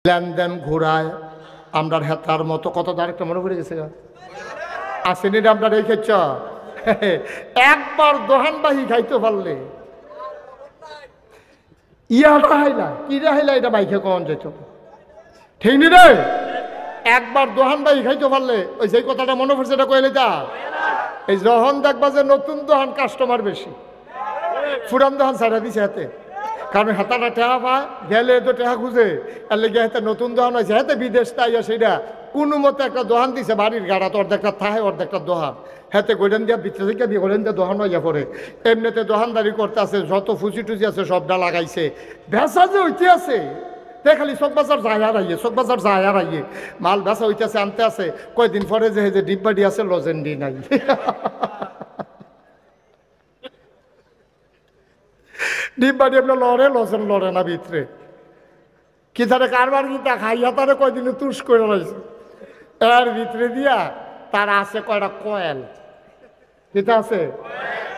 লেনদেন ঘোরায় আমরা হেতার মতো কত আরেকটা মনে পড়ে গেছে আসেনি আমরা রেখেছ একবার দোহানবাহী খাইতে পারলে ইয়াটা হাইলা কি হাইলা এটা বাইকে কখন যেত ঠিক নি রে একবার দোহানবাহী খাইতে পারলে ওই সেই কথাটা মনে পড়ছে এটা কইলে তা এই যখন দেখবা যে নতুন দোহান কাস্টমার বেশি পুরান দোহান ছাড়া দিছে হাতে কারণ হাতাটা টেহা পায় গেলে তো টেহা খুঁজে এর লেগে হাতে নতুন দোহান হয়েছে হাতে বিদেশ তাই সেটা কোনো মতো একটা দোহান দিছে বাড়ির গাড়া তো অর্ধেকটা থাহে অর্ধেকটা দোহান হাতে গোডেন দিয়া ভিতরে থেকে বিয়ে গোডেন দিয়ে দোহান হইয়া পড়ে এমনিতে দোহানদারি করতে আছে যত ফুচি টুচি আছে সবটা লাগাইছে ভেসা যে হইতে আছে খালি চক বাজার যায় আর আইয়ে চক বাজার যায় আর আইয়ে মাল ভেসা হইতেছে আনতে আছে কয়দিন পরে যে ডিব্বাডি আছে লজেন্ডি নাই ডিব্বাডি আপনার লড়ে লজেন লড়ে না ভিতরে কি তারে কারবার গীতা খাইয়া তারে কয়দিনে তুষ করে রয়েছে এর ভিতরে দিয়া তার আছে কয়টা কয়েল কিতা আছে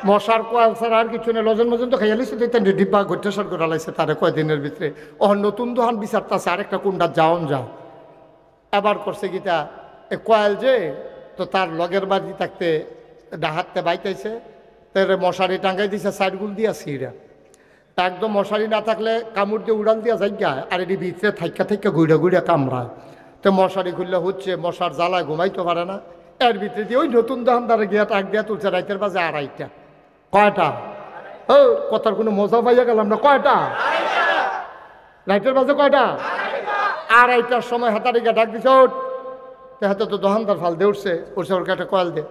মশার কয়েল ছাড়া আর কিছু নেই লজন মজন তো খাইয়া লিছে ডিব্বা ঘটেশ্বর করে লাইছে তারে কয়দিনের ভিতরে ও নতুন দোহান বিচারতেছে আরেকটা কুন্ডা যাওন যাও এবার করছে গীতা এ কয়েল যে তো তার লগের বাড়ি থাকতে ডাহাতে বাইতেছে তার মশারি টাঙ্গাই দিছে সাইডগুল দিয়া সিঁড়া একদম মশারি না থাকলে কামড় দিয়ে উড়াল দিয়া যাইগা আর এটি ভিতরে থাইকা থাইকা ঘুরে ঘুরে কামড়ায় তো মশারি খুললে হচ্ছে মশার জ্বালায় ঘুমাইতে পারে না এর ভিতরে দিয়ে ওই নতুন দোকানদারে গিয়া টাক দিয়া তুলছে রাইতের বাজে 2:30 কয়টা ও কথার কোনো মজা পাইয়া গেলাম না কয়টা রাইতের বাজে কয়টা 2:30টার সময় হাতারি গিয়া ডাক দিছে ওঠ হাতে তো দোকানদার ফাল দিয়ে উঠছে ওর একটা কয়েল দে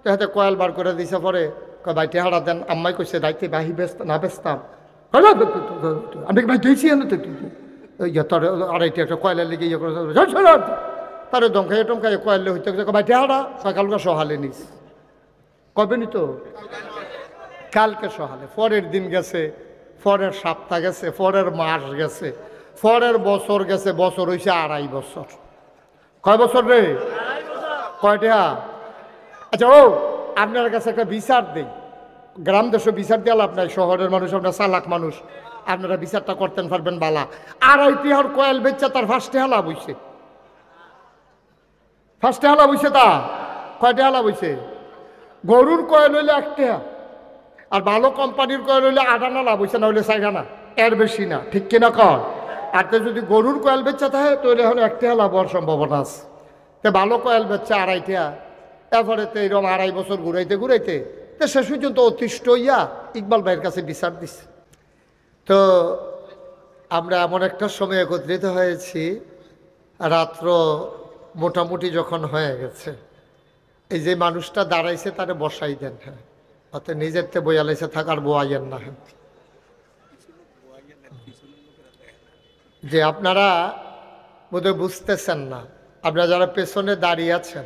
তো হাতে কয়েল বার করে দিছে পরে ভাই টেহারা দেন আম্মাই কইছে দায়িত্বে বাহি ব্যস্ত না ব্যস্তাম আমি ভাই দিয়েছি না তো তোর 2:30 একটা কয়লার লেগে ইয়ে করে তার দমখাইয়ে টমখাইয়ে কয়লে হইতে ভাই টেহারা সকালকে সহালে নিস কবে নি তো কালকে সহালে পরের দিন গেছে পরের সপ্তাহ গেছে পরের মাস গেছে পরের বছর গেছে বছর হয়েছে 2.5 বছর কয় বছর রে কয়টা আচ্ছা ও আপনার কাছে একটা বিচার দেই গ্রাম দেশে বিচার দেওয়া আপনার শহরের মানুষ আপনার চালাক মানুষ আপনারা বিচারটা করতেন পারবেন বালা 2.5 টাকার কয়েল বেচছে তার ফার্স্টে হালা বইছে তা কয়টা হালা বইছে গরুর কয়েল হইলে 1 টাকা আর ভালো কোম্পানির কয়েল হইলে 8 আনা লাভ হইছে না হইলে 4 আনা এর বেশি না ঠিক কিনা কর আর তো যদি গরুর কয়েল বেচছে তাহলে তাহলে এখন 1 টাকা লাভ হওয়ার সম্ভাবনা আছে তো ভালো কয়েল বেচছে 2.5 টাকা এরপরে তো এরকম 2.5 বছর ঘুরাইতে তো শেষ পর্যন্ত অতিষ্ঠ হইয়া ইকবাল ভাইয়ের কাছে বিচার দিছে তো আমরা এমন একটা সময় একত্রিত হয়েছি রাত্র মোটামুটি যখন হয়ে গেছে এই যে মানুষটা দাঁড়াইছে তারে বসাই দেন হ্যাঁ অত নিজের তে বইয়ালাইছে থাকার বয়াইয়েন না হ্যাঁ যে আপনারা বোধহয় বুঝতেছেন না আপনারা যারা পেছনে দাঁড়িয়ে আছেন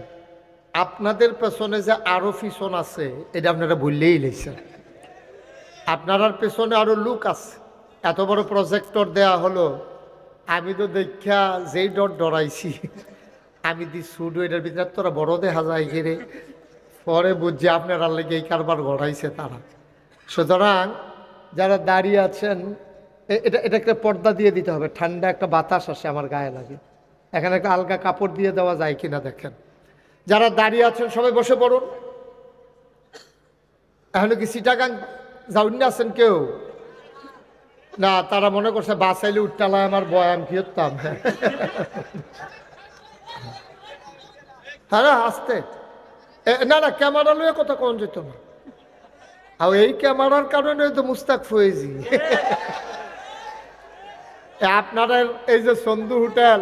আপনাদের পেছনে যে আরো পিছন আছে এটা আপনারা ভুললেই লেছেন আপনার পেছনে আরো লোক আছে এত বড় প্রজেক্টর দেয়া হলো আমি তো দেখা যেই ডরাইছি আমি দি শুধু এটার ভিতরে তোরা বড় দেখা যায় ঘিরে পরে বুঝছি আপনারা লেগে এই কারবার ঘটাইছে তারা সুতরাং যারা দাঁড়িয়ে আছেন এটা একটা পর্দা দিয়ে দিতে হবে ঠান্ডা একটা বাতাস আসে আমার গায়ে লাগে এখানে একটা আলগা কাপড় দিয়ে দেওয়া যায় কিনা দেখেন যারা দাঁড়িয়ে আছেন সবাই বসে পড়ুন এখন কি চিটাগাং যাউন আছেন কেউ না তারা মনে করছে বাসাইলে উঠটালায় আমার বয়ান কি হতাম হ্যাঁ আসতে না না ক্যামেরা লইয়া কথা কোন যেত না আর এই ক্যামেরার কারণে তো মুস্তাক ফয়েজি আপনারা এই যে সন্ধু হোটেল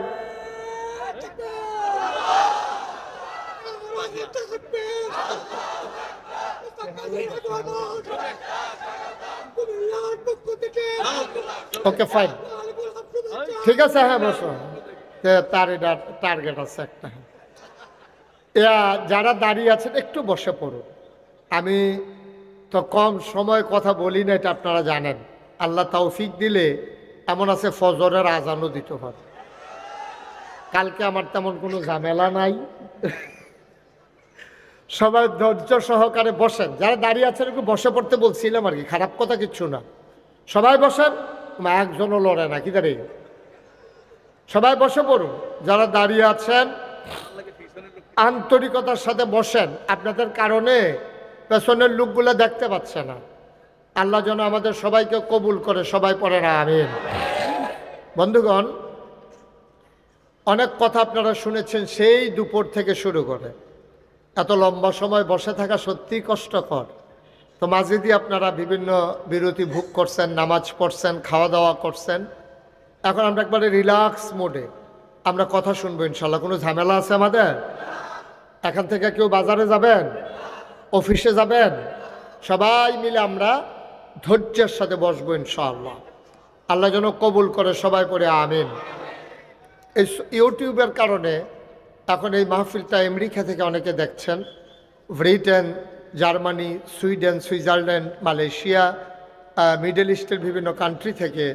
ওকে ফাইন ঠিক আছে হ্যাঁ বসো তার এটা টার্গেট আছে একটা যারা দাঁড়িয়ে আছেন একটু বসে পড়ুন আমি তো কম সময় কথা বলি না এটা আপনারা জানেন আল্লাহ তৌফিক দিলে এমন আছে ফজরের আজানও দিতে পারে কালকে আমার তেমন কোনো ঝামেলা নাই সবাই ধৈর্য সহকারে বসেন যারা দাঁড়িয়ে আছেন একটু বসে পড়তে বলছিলাম আর কি খারাপ কথা কিচ্ছু না সবাই বসেন একজনও লড়ে না, কি জানি। সবাই বসে পড়ুন, যারা দাঁড়িয়ে আছেন আন্তরিকতার সাথে বসেন। আপনাদের কারণে পেছনের লোকগুলো দেখতে পাচ্ছে না। আল্লাহ যেন আমাদের সবাইকে কবুল করে, সবাই পড়ে না আমিন। বন্ধুগণ, অনেক কথা আপনারা শুনেছেন সেই দুপুর থেকে শুরু করে। এত লম্বা সময় বসে থাকা সত্যিই কষ্টকর। তো মাঝে দিয়ে আপনারা বিভিন্ন বিরতি ভোগ করছেন, নামাজ পড়ছেন, খাওয়া দাওয়া করছেন। এখন আমরা একবারে রিল্যাক্স মোডে আমরা কথা শুনবো ইনশাল্লাহ। কোনো ঝামেলা আছে আমাদের? এখান থেকে কেউ বাজারে যাবেন, অফিসে যাবেন, সবাই মিলে আমরা ধৈর্যের সাথে বসবো ইনশাআল্লাহ। আল্লাহ যেন কবুল করে, সবাই পড়ে আমিন। এই ইউটিউবের কারণে এখন এই মাহফিলটা আমেরিকা থেকে অনেকে দেখছেন, Britain, Germany, Sweden, Switzerland, Malaysia, middle ইস্টের বিভিন্ন কান্ট্রি থেকে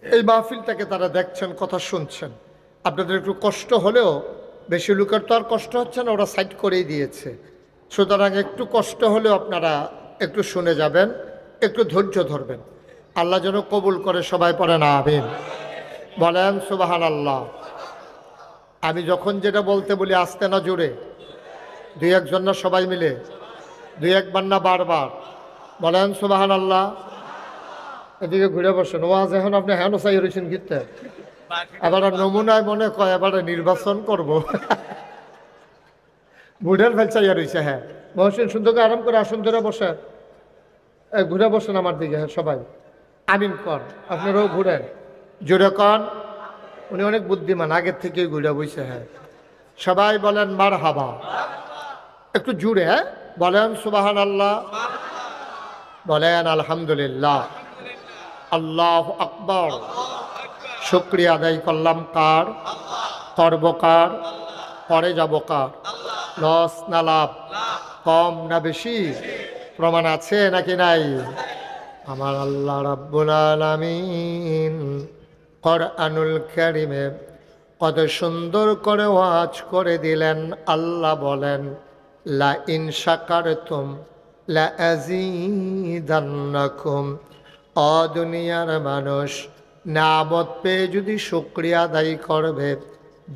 এই মাহফিলটাকে তারা দেখছেন, কথা শুনছেন। আপনাদের একটু কষ্ট হলেও, বেশি লোকের তো আর কষ্ট হচ্ছে না, ওরা সাইড করেই দিয়েছে। সুতরাং একটু কষ্ট হলেও আপনারা একটু শুনে যাবেন, একটু ধৈর্য ধরবেন। আল্লাহ যেন কবুল করে, সবাই পড়েন আমিন। বলেন সুবহানাল্লাহ। আমি যখন যেটা বলতে বলি আস্তে না জোরে, দুই একজন না সবাই মিলে, দুই একবার না বারবার বলেন সুবহানাল্লাহ। এদিকে ঘুরে বসেন, ওয়াজ এখন আপনি হ্যাঁ চাই রয়েছেন গীতে। এবার নমুনায় মনে কয় এবারে নির্বাচন করব। বুড়ের ফেল চাইয়া রয়েছে। হ্যাঁ মহসিন, সুন্দর আরাম করে আসুন ধরে বসে, ঘুরে বসেন আমার দিকে। হ্যাঁ সবাই আমিন কর, আপনারাও ঘুরেন, জোরে কন। উনি অনেক বুদ্ধিমান, আগের থেকেই ঘুরে বইছে। হ্যাঁ সবাই বলেন মারহাবা, একটু জুড়ে। হ্যাঁ বলেন সুবহানাল্লাহ, বলেন আলহামদুলিল্লাহ, আল্লাহু আকবার। শুকরিয়া আদায় করলাম কার? করব কার? পরে যাব কার? লস না লাভ? কম না বেশি? প্রমাণ আছে নাকি নাই? আমার আল্লাহ রাব্বুল আলামিন কোরআনুল কারীমে কত সুন্দর করে ওয়াজ করে দিলেন। আল্লাহ বলেন লা ইন শাকারতুম লা আযীদান্নাকুম। ও দুনিয়ার মানুষ, নিয়ামত পেয়ে যদি শুকরিয়া আদায় করবে,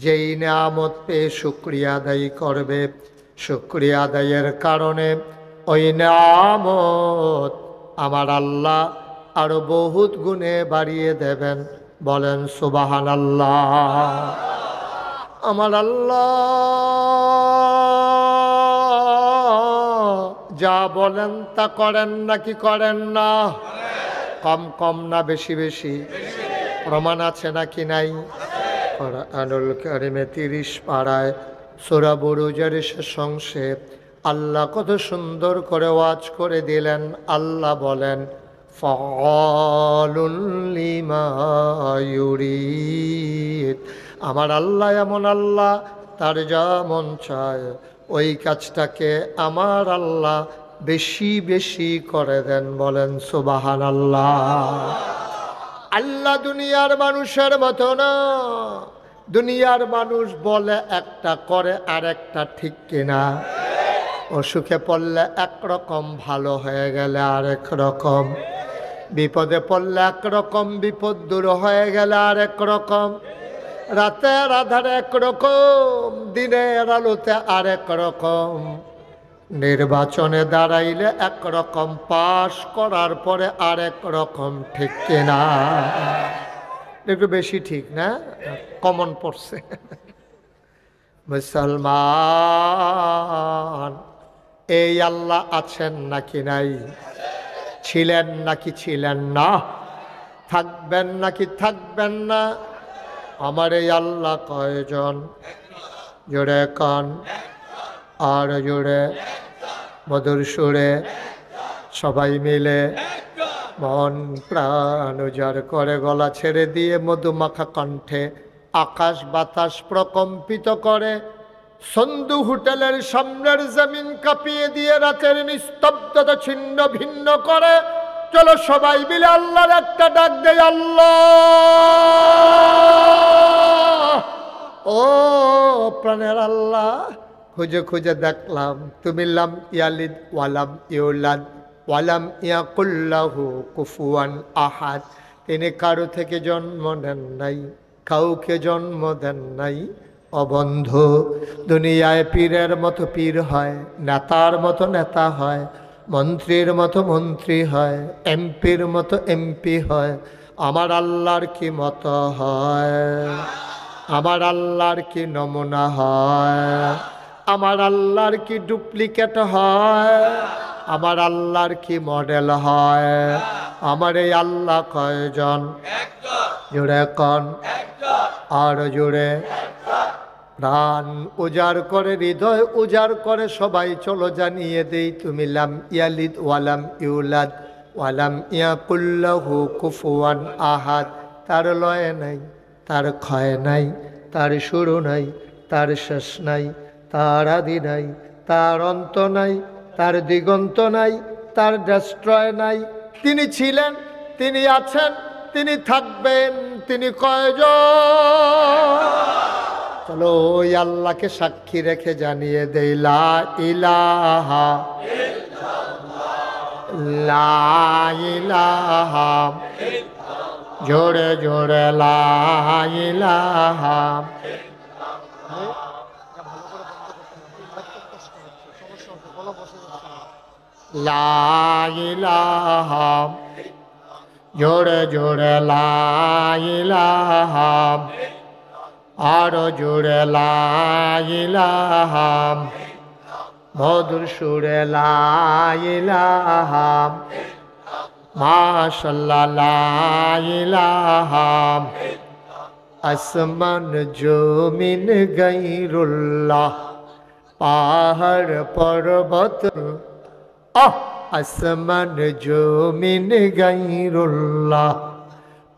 যেই নিয়ামত পেয়ে শুকরিয়া আদায় করবে, শুকরিয়া আদায়ের কারণে ওই নিয়ামত আমার আল্লাহ আরো বহুত গুণে বাড়িয়ে দেবেন। বলেন সুবহানাল্লাহ। আমার আল্লাহ যা বলেন তা করেন নাকি করেন না? কম কম না বেশি বেশি? প্রমাণ আছে নাকি নাই? কোরআনুল কারীমে 30 পারায় সূরা বুরুজের শেষ অংশে আল্লাহ কত সুন্দর করে ওয়াজ করে দিলেন। আল্লাহ বলেন ফাআলুল লিমা ইউরিদ। আমার আল্লাহ এমন আল্লাহ, তার যা মন চায় ওই কাজটাকে আমার আল্লাহ বেশি বেশি করে দেন। বলেন সুবহানাল্লাহ। আল্লাহ দুনিয়ার মানুষের মতো না। দুনিয়ার মানুষ বলে একটা, করে আর একটা, ঠিক কিনা? অসুখে পড়লে একরকম, ভালো হয়ে গেলে আরেক রকম, বিপদে পড়লে একরকম, বিপদ দূর হয়ে গেলে আরেক রকম, রাতের আধারে একরকম, দিনের আলোতে আরেক রকম, নির্বাচনে দাঁড়াইলে একরকম, পাশ করার পরে আরেক রকম, ঠিক কিনা? একটু বেশি ঠিক না, কমন পড়ছে। মুসলমান, এই আল্লাহ আছেন নাকি নাই? ছিলেন নাকি ছিলেন না? থাকবেন নাকি থাকবেন না? আমার এই আল্লাহ কয়জন? জোরে কান, আর জোরে, মধুর সুরে, সবাই মিলে মন প্রাণ উজাড় করে গলা ছেড়ে দিয়ে মধুমাখা কণ্ঠে আকাশ বাতাস প্রকম্পিত করে, সন্ধু হোটেলের সামনের জমিন কাঁপিয়ে দিয়ে রাতের নিস্তব্ধতা ছিন্ন ভিন্ন করে। চলো সবাই মিলে আল্লাহর একটা ডাক দেয়, আল্লাহ। ও প্রাণের আল্লাহ, খুঁজে খুঁজে দেখলাম তুমি লাম ইয়ালিদ ওয়ালাম ইউলাদ ওয়ালাম ইয়াকুল্লাহু কুফুয়ান আহাদ। তিনি কারো থেকে জন্ম নেন নাই, কাউকে জন্ম দেন নাই। অবন্ধ, দুনিয়ায় পীরের মতো পীর হয়, নেতার মতো নেতা হয়, মন্ত্রীর মতো মন্ত্রী হয়, এমপির মতো এমপি হয়। আমার আল্লাহর কি মতো হয়? আমার আল্লাহর কি নমুনা হয়? আমার আল্লাহর কি ডুপ্লিকেট হয়? আমার আল্লাহর কি মডেল হয়? আমার এই আল্লাহ কয়জন? জোরে কন, আর জোরে। প্রাণ উজাড় করে, হৃদয় উজাড় করে সবাই চলো জানিয়ে দেই, তুমি লাম ইয়ালিদ ওয়ালাম ইউলাদ ওয়ালাম ইয়াকুল্লাহু কুফুয়ান আহাদ। তার লয় নাই, তার ক্ষয় নাই, তার শুরু নাই, তার শেষ নাই, তার আদি নাই, তার অন্ত নাই, তার দিগন্ত নাই, তার ডেস্ট্রয় নাই। তিনি ছিলেন, তিনি আছেন, তিনি থাকবেন। তিনি কয়জন? চলো ওই আল্লাহকে সাক্ষী রেখে জানিয়ে দেই, লা ইলাহা লা ইলাহা, জোরে জোরে লা ইলাহা। লা ইলাহা, জোরে জোরে লা ইলাহা, আরো জোরে লা ইলাহা, মধুর সুরে লা ইলাহা, মাশাআল্লাহ লা ইলাহা। আসমান জমিন গায়রুল্লাহ, পাহাড় পর্বত, আসমান জমিন গায়রুল্লাহ,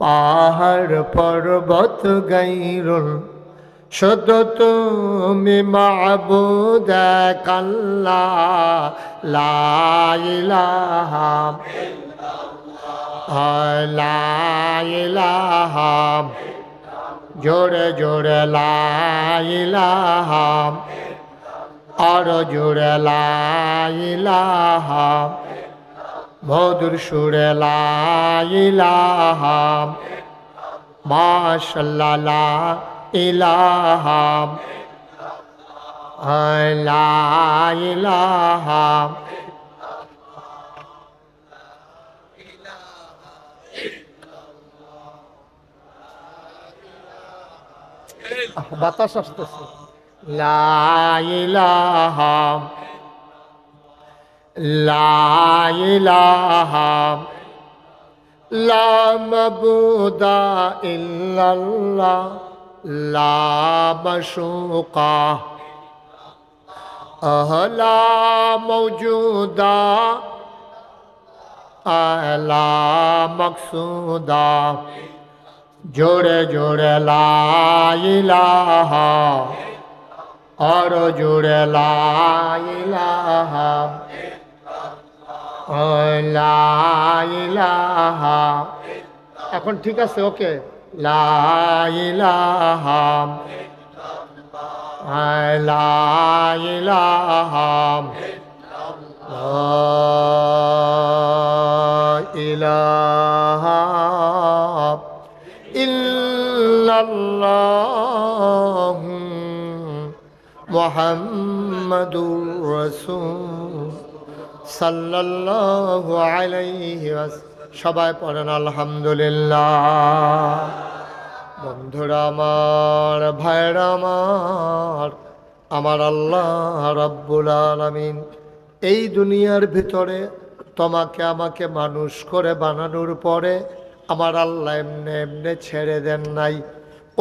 পাহাড় পর্বত গায়রুল্লাহ। শুধু তুমি মাবুদ এক আল্লাহ, লা ইলাহা লা ইলাহা, জোরে জোরে লা ইলাহা, আরো জোরে লা ইলাহা, মধুর সুরে লা ইলাহা, মাশাআল্লাহ লা ইলাহা লা ইলাহা। বাতাস আসতেছে। লা ইলাহা লা ইলাহা লা মাবুদা ইল্লাল্লাহ, লা মাশুকা লা মওজুদা লা মকসুদা। জোরে জোরে লা ইলাহা, আর জোরে লা ইলাহা লা ইলাহা। এখন ঠিক আছে? ওকে। লা ইলাহা লা ইলাহা লা ইলাহা ইল্লাল্লাহ মুহাম্মাদুর রাসূল সাল্লাল্লাহু আলাইহি ওয়াসাল্লাম। সবাই পড়েন আলহামদুলিল্লাহ। বন্ধুরা আমার, ভাইরা আমার, আমার আল্লাহ রাব্বুল আলামিন এই দুনিয়ার ভিতরে তোমাকে আমাকে মানুষ করে বানানোর পরে আমার আল্লাহ এমনে এমনে ছেড়ে দেন নাই।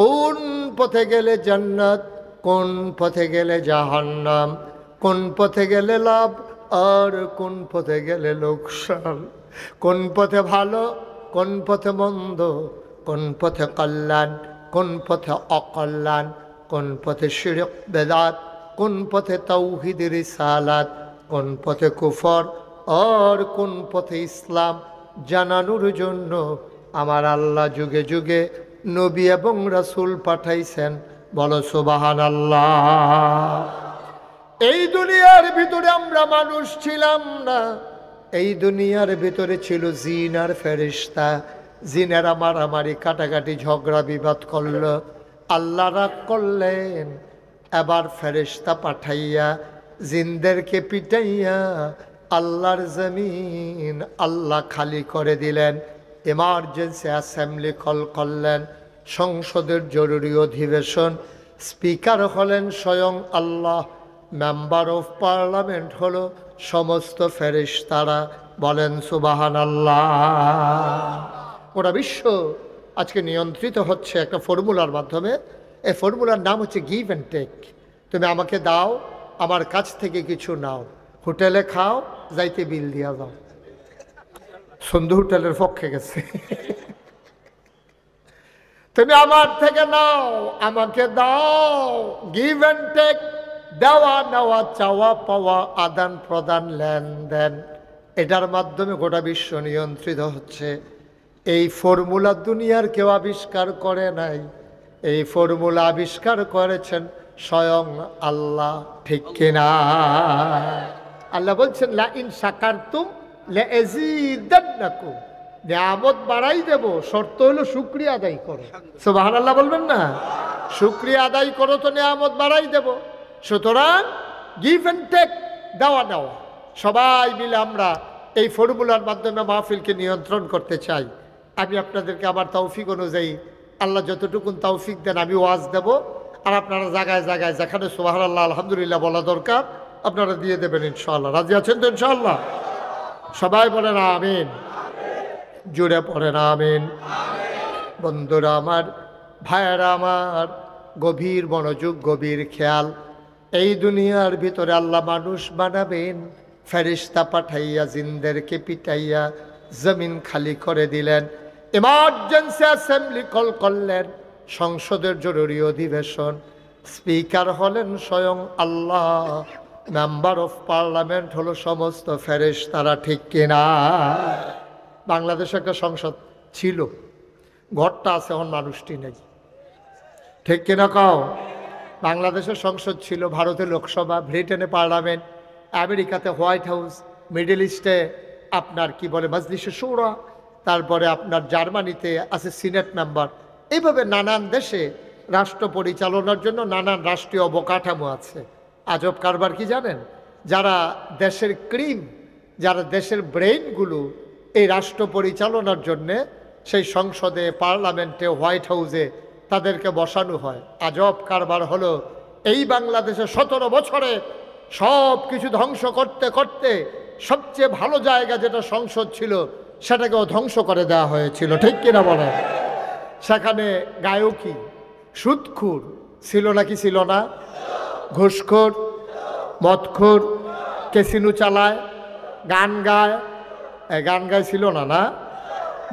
কোন পথে গেলে জান্নাত, কোন পথে গেলে জাহান্নাম, কোন পথে গেলে লাভ আর কোন পথে গেলে লোকসান, কোন পথে ভালো, কোন পথে মন্দ, কোন পথে কল্যাণ, কোন পথে অকল্যাণ, কোন পথে শিরক বেদাত, কোন পথে তাওহীদ রিসালাত, কোন পথে কুফর আর কোন পথে ইসলাম জানানোর জন্য আমার আল্লাহ যুগে যুগে নবী এবং রাসূল পাঠাইছেন। বলো সুবহানাল্লাহ। এই দুনিয়ার ভিতরে আমরা মানুষ ছিলাম না, এই দুনিয়ার ভিতরে ছিল জিন আর ফেরেশতা। জিনেরা মারামারি কাটাকাটি ঝগড়া বিবাদ করল, আল্লাহ রাগ করলেন। এবার ফেরেশতা পাঠাইয়া জিনদেরকে পিটাইয়া আল্লাহর জমিন আল্লাহ খালি করে দিলেন। এমার্জেন্সি অ্যাসেম্বলি কল করলেন, সংসদের জরুরি অধিবেশন। স্পিকার হলেন স্বয়ং আল্লাহ, মেম্বার অফ পার্লামেন্ট হলো সমস্ত ফেরেশতারা। বলেন সুবহানাল্লাহ। ওরা বিশ্ব আজকে নিয়ন্ত্রিত হচ্ছে একটা ফর্মুলার মাধ্যমে। এই ফর্মুলার নাম হচ্ছে গিভ অ্যান্ড টেক। তুমি আমাকে দাও, আমার কাছ থেকে কিছু নাও। হোটেলে খাও, যাইতে বিল দিয়া যাও। সন্ধু হোটেলের পক্ষে গেছে। তুমি আমার থেকে নাও, আমাকে দাও। গিভ অ্যান্ড টেক, দেওয়া নেওয়া, চাওয়া পাওয়া, আদান প্রদান, লেনদেন, এটার মাধ্যমে গোটা বিশ্ব নিয়ন্ত্রিত হচ্ছে। এই ফর্মুলা দুনিয়ার কেউ আবিষ্কার করে নাই, এই ফর্মুলা আবিষ্কার করেছেন স্বয়ং আল্লাহ। ঠিক কিনা? আল্লাহ বলছেন লা ইন শাকারতুম লাযীদান্নাকুম, নিয়ামত বাড়াই দেব, শর্ত হলো শুকরিয়া আদায় করো। সুবহানাল্লাহ বলবেন না? শুকরিয়া আদায় করো তো নিয়ামত বাড়াই দেব। সুতরাং গিভ অ্যান্ড টেক, দেওয়া নেওয়া, সবাই মিলে আমরা এই ফর্মুলার মাধ্যমে মাহফিলকে নিয়ন্ত্রণ করতে চাই। আমি আপনাদেরকে আমার তৌফিক অনুযায়ী আল্লাহ যতটুকুন তৌফিক দেন আমি ওয়াজ দেব, আর আপনারা জায়গায় জায়গায় যেখানে সুবহানাল্লাহ আলহামদুলিল্লাহ বলা দরকার আপনারা দিয়ে দেবেন ইনশাআল্লাহ। রাজি আছেন তো ইনশাআল্লাহ? সবাই বলেন আমিন, জুড়ে পড়েন আমিন। বন্ধুরা আমার, ভাইয়েরা আমার, গভীর মনোযোগ, গভীর খেয়াল। এই দুনিয়ার ভিতরে আল্লাহ মানুষ বানাবেন, ফেরেশতা পাঠাইয়া জিনদেরকে পিটাইয়া জমিন খালি করে দিলেন। এমার্জেন্সি অ্যাসেম্বলি কল করলেন, সংসদের জরুরি অধিবেশন। স্পিকার হলেন স্বয়ং আল্লাহ, মেম্বার অফ পার্লামেন্ট হলো সমস্ত ফেরেশতারা। ঠিক কিনা? বাংলাদেশে একটা সংসদ ছিল, ঘরটা আছে, এখন মানুষটি নেই। ঠিক কিনা কও? বাংলাদেশের সংসদ ছিল, ভারতে লোকসভা, ব্রিটেনে পার্লামেন্ট, আমেরিকাতে হোয়াইট হাউস, মিডল ইস্টে আপনার কি বলে মজলিসে শুরা, তারপরে আপনার জার্মানিতে আছে সিনেট মেম্বার। এইভাবে নানান দেশে রাষ্ট্র পরিচালনার জন্য নানান রাষ্ট্রীয় অবকাঠামো আছে। আজব কারবার কি জানেন? যারা দেশের ক্রিম, যারা দেশের ব্রেইনগুলো এই রাষ্ট্র পরিচালনার জন্যে সেই সংসদে, পার্লামেন্টে, হোয়াইট হাউসে তাদেরকে বসানো হয়। আজব কারবার হলো এই বাংলাদেশে 17 বছরে সব কিছু ধ্বংস করতে করতে সবচেয়ে ভালো জায়গা যেটা সংসদ ছিল সেটাকেও ধ্বংস করে দেওয়া হয়েছিল। ঠিক কিনা বলেন? সেখানে গায়কী, সুদখোর ছিল নাকি ছিল না? ঘুষখোর, মদখোর, ক্যাসিনো চালায়, গান গায়। গান গায় ছিল না? না,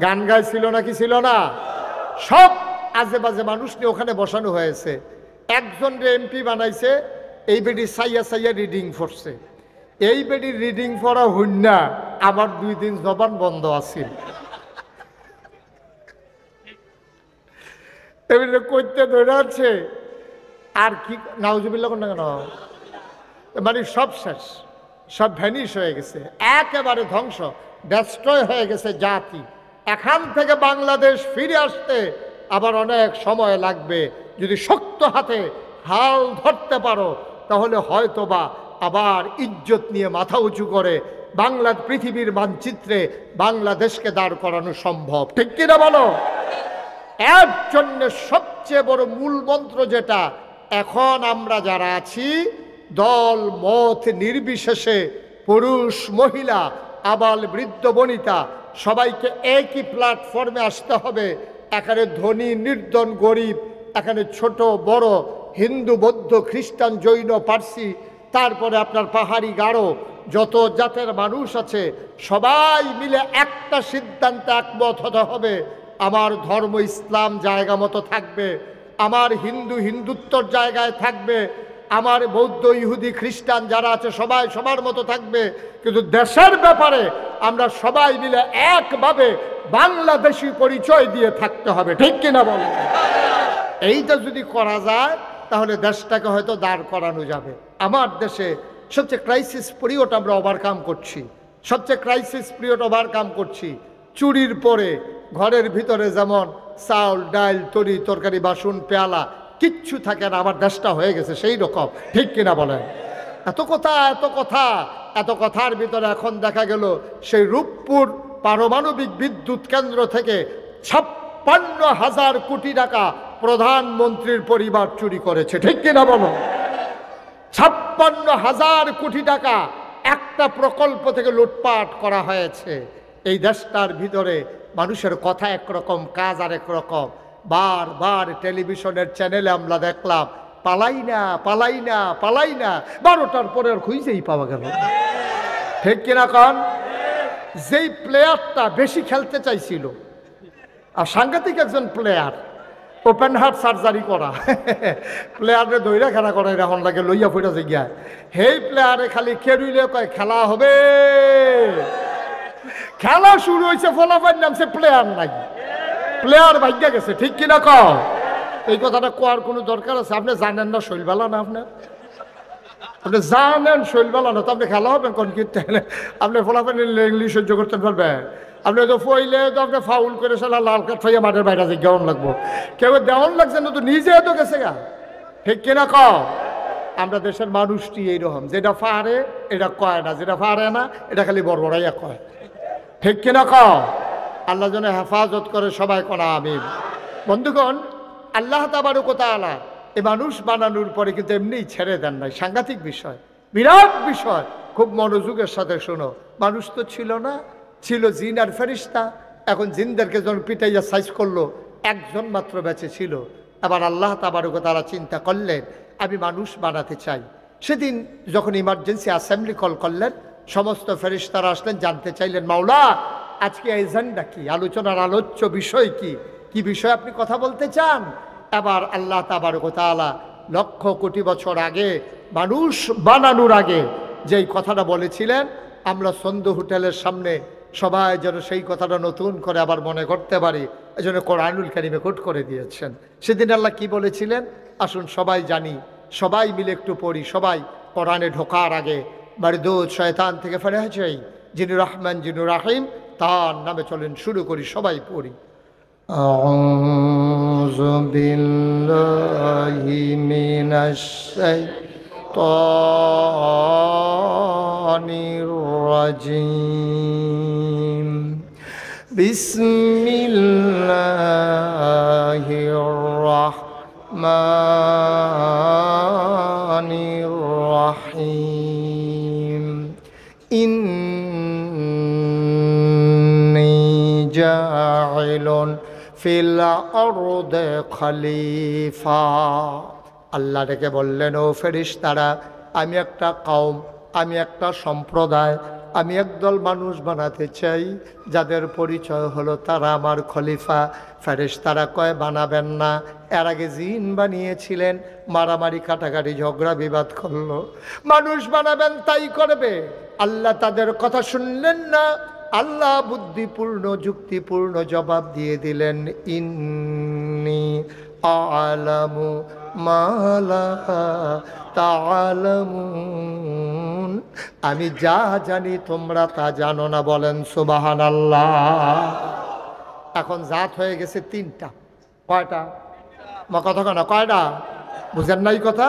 গান গায় ছিল নাকি ছিল না? সব আজে বাজে মানুষ নিয়ে ওখানে বসানো হয়েছে। একজন এমপি বানাইছে, এই বেটি সাইয়া সাইয়া রিডিং পড়ছে। এই বেটির রিডিং পড়া হইনা আমার 2 দিন জবান বন্ধ আছিল। এবারে করতে ধরে আছে আর কি, নাউজুবিল্লাহ কোন কেন, মানে সব শেষ, সব ভ্যানিশ হয়ে গেছে, একেবারে ধ্বংস, ডেস্ট্রয় হয়ে গেছে জাতি। এখান থেকে বাংলাদেশ ফিরে আসতে আবার অনেক সময় লাগবে। যদি শক্ত হাতে হাল ধরতে পারো তাহলে হয়তোবা আবার ইজ্জত নিয়ে মাথা উঁচু করে বাংলা পৃথিবীর মানচিত্রে বাংলাদেশকে দাঁড় করানো সম্ভব। ঠিক কিনা বলো? এর জন্য সবচেয়ে বড় মূল মন্ত্র যেটা, এখন আমরা যারা আছি দল মত নির্বিশেষে, পুরুষ মহিলা, আবাল বৃদ্ধ বনিতা, সবাইকে একই প্ল্যাটফর্মে আসতে হবে। এখানে ধনী নির্ধন গরিব, এখানে ছোট বড়, হিন্দু বৌদ্ধ খ্রিস্টান জৈন পার্সি, তারপরে আপনার পাহাড়ি গারো, যত জাতের মানুষ আছে সবাই মিলে একটা সিদ্ধান্তে একমত হতে হবে। আমার ধর্ম ইসলাম জায়গা মতো থাকবে, আমার হিন্দু হিন্দুত্বর জায়গায় থাকবে, আমার বৌদ্ধ ইহুদি খ্রিস্টান যারা আছে সবাই সবার মতো থাকবে, কিন্তু দেশের ব্যাপারে আমরা সবাই মিলে একভাবে বাংলাদেশি পরিচয় দিয়ে থাকতে হবে। ঠিক কিনা বলেন? এইটা যদি করা যায় তাহলে দেশটাকে হয়তো দাঁড় করানো যাবে। আমার দেশে সবচেয়ে ক্রাইসিস পিরিয়ড আমরা ওভারকাম করছি, সবচেয়ে ক্রাইসিস পিরিয়ড ওভারকাম করছি। চুরির পরে ঘরের ভিতরে যেমন চাউল ডাল তরি তরকারি বাসন পেয়ালা কিচ্ছু থাকে না, আমার দেশটা হয়ে গেছে সেই রকম, ঠিক কিনা বলেন? এত কথা এত কথা এত কথার ভিতরে এখন দেখা গেল সেই রূপপুর পারমাণবিক বিদ্যুৎ কেন্দ্র থেকে 56,000 কোটি টাকা প্রধানমন্ত্রীর পরিবার চুরি করেছে, ঠিক কিনা বলো? 56,000 কোটি টাকা একটা প্রকল্প থেকে লুটপাট করা হয়েছে। এই দেশটার ভিতরে মানুষের কথা একরকম, কাজ আর একরকম। বারবার টেলিভিশনের চ্যানেলে আমরা দেখলাম পালাই না পালাই না পালাই না, 12টার পরে আর খুঁজেই পাওয়া গেল, ঠিক কিনা কন? যেই প্লেয়ারটা বেশি খেলতে চাইছিল আর সাংঘাতিক একজন প্লেয়ার, ওপেন হার্ট সার্জারি করা প্লেয়ারে দৈরা খেলা করে এখন লাগে লইয়া ফুটা জায়গায়, সেই প্লেয়ারে খালি খেলুইলে কয় খেলা হবে, খেলা শুরু হয়েছে, ফলাফল নামছে প্লেয়ার নাই, প্লেয়ার ভাগ্যা গেছে, ঠিক কিনা কও? এই কথাটা কোয়ার কোনো দরকার আছে? আপনি জানেন না শৈলবেলা না, আপনি জানেন শৈলবেলা না তো আপনি খেলা হবেন কোন কীর্তে? আপনি ফলাফল ইংলিশ সহ্য করতে পারবেন? আপনি তো ফইলে তো আপনি ফাউল করে সালা লাল কাঠ খাইয়া মাঠের বাইরে যে গেউন লাগবো, কেউ দেওয়ান লাগছে না তো নিজে তো গেছে গা, ঠিক কিনা কও? আমরা দেশের মানুষটি এইরকম, যেটা পারে এটা কয় না, যেটা পারে না এটা খালি বড়বড়াইয়া কয়, ঠিক কিনা কও? আল্লাহ যেন হেফাজত করে, সবাই কোনা আমিন। বন্ধুগণ, আল্লাহ তাবারক ওয়া তাআলা এই মানুষ বানানোর পরে কিন্তু এমনিই ছেড়ে দেন নাই, সাংঘাতিক বিষয়, বিরাট বিষয়। খুব মনোযোগের সাথে শোনো। মানুষ তো ছিল না, ছিল জিন আর ফেরেশতা। এখন জিনদেরকে যখন পিটাইয়া সাইজ করলো, একজন মাত্র বেঁচে ছিল। আবার আল্লাহ তাবারক ওয়া তাআলা চিন্তা করলেন আমি মানুষ বানাতে চাই। সেদিন যখন ইমার্জেন্সি অ্যাসেম্বলি কল করলেন, সমস্ত ফেরেশতারা আসলেন, জানতে চাইলেন মাওলা আজকে এজেন্ডা কি, আলোচনার আলোচ্য বিষয় কি, কি বিষয়ে আপনি কথা বলতে চান? এবার আল্লাহ তাবারক ওয়া তাআলা লক্ষ কোটি বছর আগে মানুষ বানানোর আগে যেই কথাটা বলেছিলেন, আমরা সন্ধ্যা হোটেলের সামনে সবাই যেন সেই কথাটা নতুন করে আবার মনে করতে পারি, এজন্য কোরআনুল কারীমে কোট করে দিয়েছেন। সেদিন আল্লাহ কি বলেছিলেন আসুন সবাই জানি, সবাই মিলে একটু পড়ি। সবাই কোরআনে ঢোকার আগে মারদুদ শয়তান থেকে ফেরে চাই, যিনি রহমান যিনি রাহিম, তার নামে চলেন শুরু করি, সবাই পড়ি। আউযু বিল্লাহি মিনাশ শাইতানির রাজিম। বিসমিল্লাহির রাহমানির রাহিম। ইন্নী জাইলুন ফিল আরদে খলিফা। আল্লাহ ডেকে বললেন ও ফেরেশতারা, আমি একটা কওম, আমি একটা সম্প্রদায়, আমি একদল মানুষ বানাতে চাই যাদের পরিচয় হলো তারা আমার খলিফা। ফেরেশতারা কয় বানাবেন না, এর আগে জিন বানিয়েছিলেন, মারামারি কাটাকাটি ঝগড়া বিবাদ করলো, মানুষ বানাবেন তাই করবে। আল্লাহ তাদের কথা শুনলেন না, আল্লাহ বুদ্ধিপূর্ণ যুক্তিপূর্ণ জবাব দিয়ে দিলেন ইন্নী আ'লামু মা লা তা'লামুন, আমি যা জানি তোমরা তা জানো না। বলেন সুবহানাল্লাহ। এখন জাত হয়ে গেছে তিনটা। কয়টা? মা কথা কেন কয়টা? বুঝেন নাই কথা?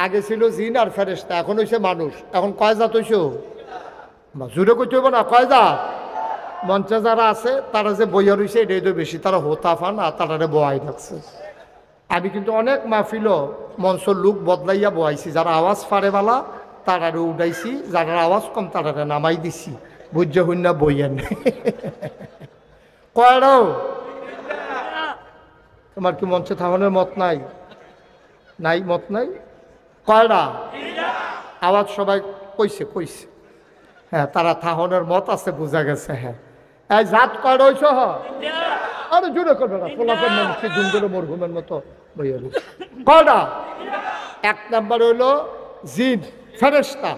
আগে ছিল জিন আর ফেরেশতা, এখন হইছে মানুষ। এখন কয় জাত হইছে? জুড়ে কইতে হইব না, কয় জাত? মঞ্চে যারা আছে তারা যে বইয়া রয়েছে এটাই তো বেশি, তারা হোতাফা না, তারা বয়াই থাকছে। আমি কিন্তু অনেক মাহফিলও মঞ্চর লুক বদলাইয়া বয়াইছি, যারা আওয়াজ ফারেবালা তারারে উঠাইছি, যারা আওয়াজ কম তারারে নামাই দিছি, বুঝ্য হইনা বইয়েন। কয়টাও? তোমার কি মঞ্চে থামানোর মত নাই? নাই, মত নাই? কয়টা? আওয়াজ সবাই কইছে কইছে, হ্যাঁ তারা থাহনের মত আছে, বোঝা গেছে। হ্যাঁ এই জাত কয়টা হইছ? আরে জোরে করবে না, ফলাফল মানুষকে গুঞ্জলে মরহুমের মতো বইয়া রয়েছে। কয়টা? এক নাম্বার হইল জিন ফেরেশতা,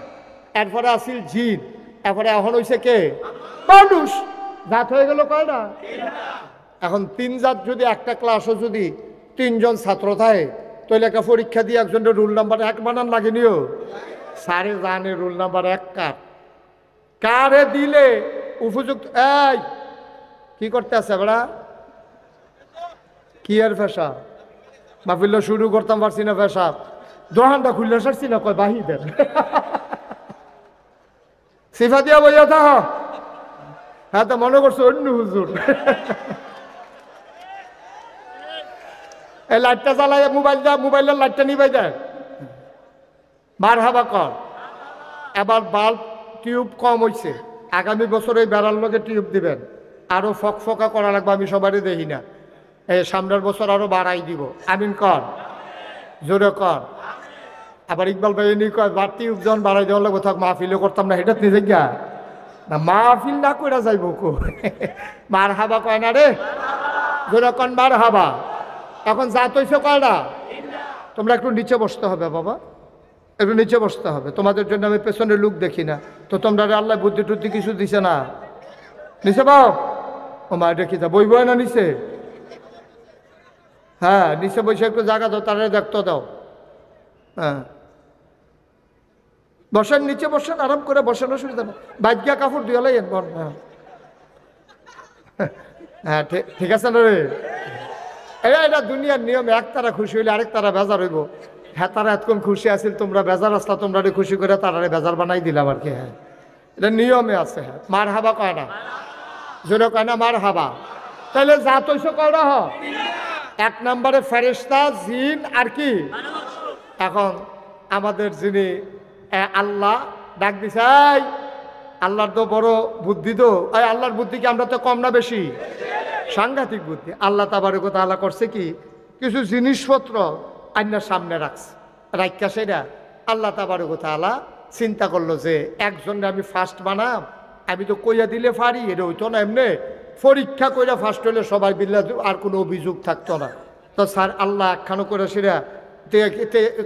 এরপরে আসিল জিন, এরপরে এখন হইছে কে? মানুষ। জাত হয়ে গেল কয়টা? এখন তিন জাত যদি একটা ক্লাসও যদি 3 জন ছাত্র থাকে, তাহলে একটা পরীক্ষা দিয়ে একজনের রুল নাম্বার 1 বানান লাগেনিও। সারে জানে রুল নাম্বার 1 কার, কারে দিলে উপযুক্ত। এই কি করতে আছে বেড়া? কি আর পেশাব? মাহফিল শুরু করতাম পারছি না পেশাব, দোকানটা খুললে সারছি না, কয় বাহি দেন। সিফা দিয়া বইয়া থাক। হ্যাঁ, তো মনে করছো অন্য হুজুর। এই লাইটটা জ্বালাই মোবাইলের লাইটটা নিবাই দেয়। মারহাবা কর। এবার বাল্ব টিউব কম হয়েছে, আগামী বছর এই বেড়ার লগে টিউব দিবেন, আরো ফকফকা করা লাগবে, আমি সবারই দেখি না। এই সামনের বছর আরো বাড়াই দিব। আমিন কর, জোরে কর। আবার ইকবাল ভাই এনে কয় বা টিউব যখন বাড়াই দেওয়া লাগবে, থাক মাহফিলও করতাম না, এটা নিজে গিয়া না, মাহফিল না কইরা যাইব কো। মার হাবা কয় না রে, জোরে কন মার হাবা। এখন যা তৈছে কয়টা, তোমরা একটু নিচে বসতে হবে বাবা, একটু নিচে বসতে হবে। তোমাদের জন্য আমি পেছনের লুক দেখি না, তো তোমরা আল্লাহ বুদ্ধি টুদ্ধি কিছু দিছে না। নিচে পাও ও মা, এটা কি তা বই বয় না নিচে? হ্যাঁ, নিচে বসে একটু জায়গা দাও, তারা দেখতে দাও। হ্যাঁ, বসেন, নিচে বসেন, আরাম করে বসেন, অসুবিধা না। বাজ্ঞা কাপড় দিয়ে লাইন। হ্যাঁ হ্যাঁ, ঠিক আছে না রে? এটা দুনিয়ার নিয়ম, এক তারা খুশি হইলে আরেক তারা বেজার হইব। হ্যাঁ, তারা এতক্ষণ খুশি আছিল, তোমরা বেজার আসলা, তোমরা খুশি করে তারারে বেজার বানাই দিলাম আর কি। হ্যাঁ, এটা নিয়মে আছে। হ্যাঁ, মার হাবা কয় না, জোরে কয় না মার হাবা। তাহলে যা তৈছ কয়টা হ? এক নম্বরে ফেরেশতা, জিন আর কি। এখন আমাদের যিনি আল্লাহ ডাক দিছে, আল্লাহর তো বড় বুদ্ধি, তো আল্লাহর বুদ্ধি কি আমরা তো কম না বেশি? সাংঘাতিক বুদ্ধি। আল্লাহ তাবারক ওয়া তাআলা করছে কি, কিছু জিনিসপত্র আইনার সামনে রাখছে, রাখা সেটা আল্লাহ তাবারক ওয়া তাআলা চিন্তা করলো যে একজনকে আমি ফার্স্ট বানাম, আমি তো কইয়া দিলে পারি, এটা হইতো না, এমনি পরীক্ষা কইরা ফার্স্ট হইলে সবাই বিল্লাহ আর কোনো অভিযোগ থাকতো না। তো স্যার আল্লাহ একখানো করে সেটা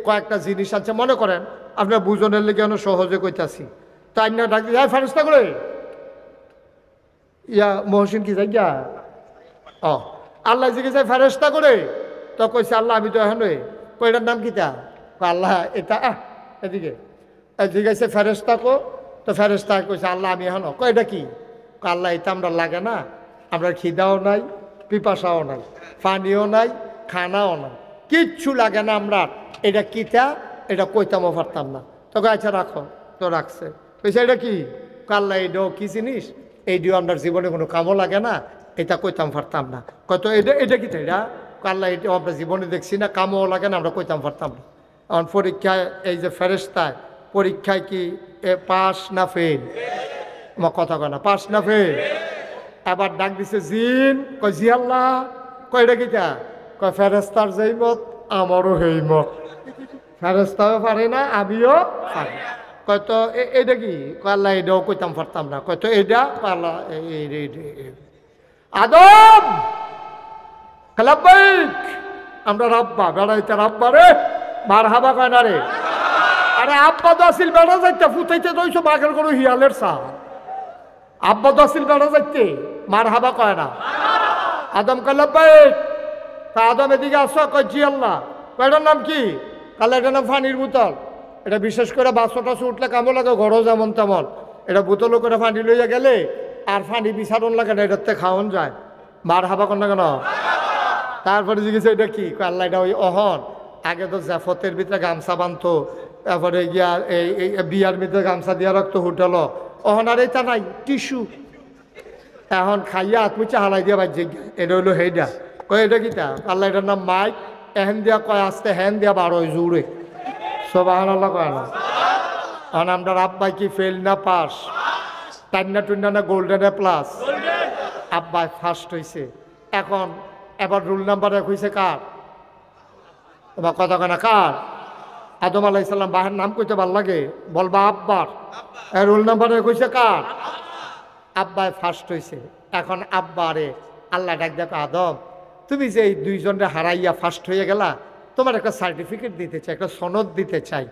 কয়েকটা জিনিস আছে, মনে করেন আপনার বুঝনের লেগে আমি সহজে কইতাছি। তো আইনা ডাক দিয়ে ফারেস্তা করে ইয়া মহসিন কি যাই গা, ও আল্লাহ জিজ্ঞেস ফেরেশতা করে। তো কইছে আল্লাহ আমি তো এখন কইটার নাম কিতা? আল্লাহ এটা এদিকে জিজ্ঞাসা ফেরেশতা কো। তো ফেরেশতা কইছে আল্লাহ আমি এখন কয়টা কি? আল্লাহ এটা আমরা লাগে না, আমরা খিদাও নাই, পিপাসাও নাই, পানিও নাই, খানাও নাই, কিচ্ছু লাগে না আমরা, এটা কিতা এটা কইতামও পারতাম না। তোকে আচ্ছা রাখো। তো রাখছে। কইছে এটা কি? আল্লাহ এটাও কি জিনিস, এইটিও আপনার জীবনে কোনো কামও লাগে না, এটা কইতাম পারতাম না। কত এটা কি? এটা আল্লাহ এটা আমরা জীবনে দেখছি না, কামও লাগে না, আমরা কইতাম পারতাম না। এখন পরীক্ষায় এই যে ফেরেশতায় পরীক্ষায় কি পাস না ফেল? আমার কথা কয় না, পাস না ফেল? এবার ডাক দিছে জিন, কয় জি আল্লাহ। কয় এটা কিটা? কয় ফেরেশতার যেই মত আমারও সেই মত, ফেরেশতাও পারে না, আমিও পারি। কয়তো এইটা কি? আল্লাহ এটাও কইতাম পারতাম না। কয়তো এইটা আল্লাহ আদম লাব্বাইক, আমরা রাব্বা বেড়াইতে রাব্বা রে, মার হাবা কয় না রে। আরে আব্বা তো আসিল বেড়া যাইতে, ফুটাইতে দইছো বাঘের কোনো হিয়ালের চা। আব্বা তো আসিল বেড়া যাইতে, মার হাবা কয় না। আদম কয় লাব্বাইক। তা আদম এদিকে আসো, কয় জি আল্লাহ। কয়টার নাম কি? কালে এটার নাম পানির বোতল। এটা বিশেষ করে বাসটা উঠলে কামো লাগে, ঘরও যেমন তেমন। এটা বোতলও করে পানি লইয়া গেলে আর পানি বিছাড়ন লাগে না, এটাতে খাওয়ান যায়। মার হাবা কর না কেন? তারপরে জিজ্ঞেস এটা কি? আল্লাহ এটা ওই অহন, আগে তো জাফতের ভিতরে গামছা বানতো, তারপরে গিয়া এই বিয়ার ভিতরে গামছা দিয়া রাখতো হোটেল, অহন আর এটা নাই, টিস্যু। এখন খাইয়া আত্মুচা হালাই দিয়া বাজ্যে, এটা হইলো হেইডা। কয় এটা কিটা? আল্লাহ এটার নাম মাইক, এহেন দিয়া কয় আসতে, হেন দিয়া বারো জুড়ে। সুবহানাল্লাহ কয় না? এখন আমরা আব্বাই কি ফেল না পাস? টান্না টুন্না না গোল্ডেন প্লাস? আব্বাই ফার্স্ট হয়েছে। এখন এবার রুল নাম্বার 1 হয়েছে কার? এবার কথা কেনা কার? আদম আলাইহিস সালাম। বাহের নাম কইতে ভাল লাগে, বলবা আব্বার। রুল নাম্বার 1 হয়েছে কার? আব্বাই ফার্স্ট হয়েছে। এখন আব্বারে আল্লাহ ডাক দেখো, আদম তুমি যে এই দুইজনরে হারাইয়া ফার্স্ট হয়ে গেলা, তোমার একটা সার্টিফিকেট দিতে চাই, একটা সনদ দিতে চাই,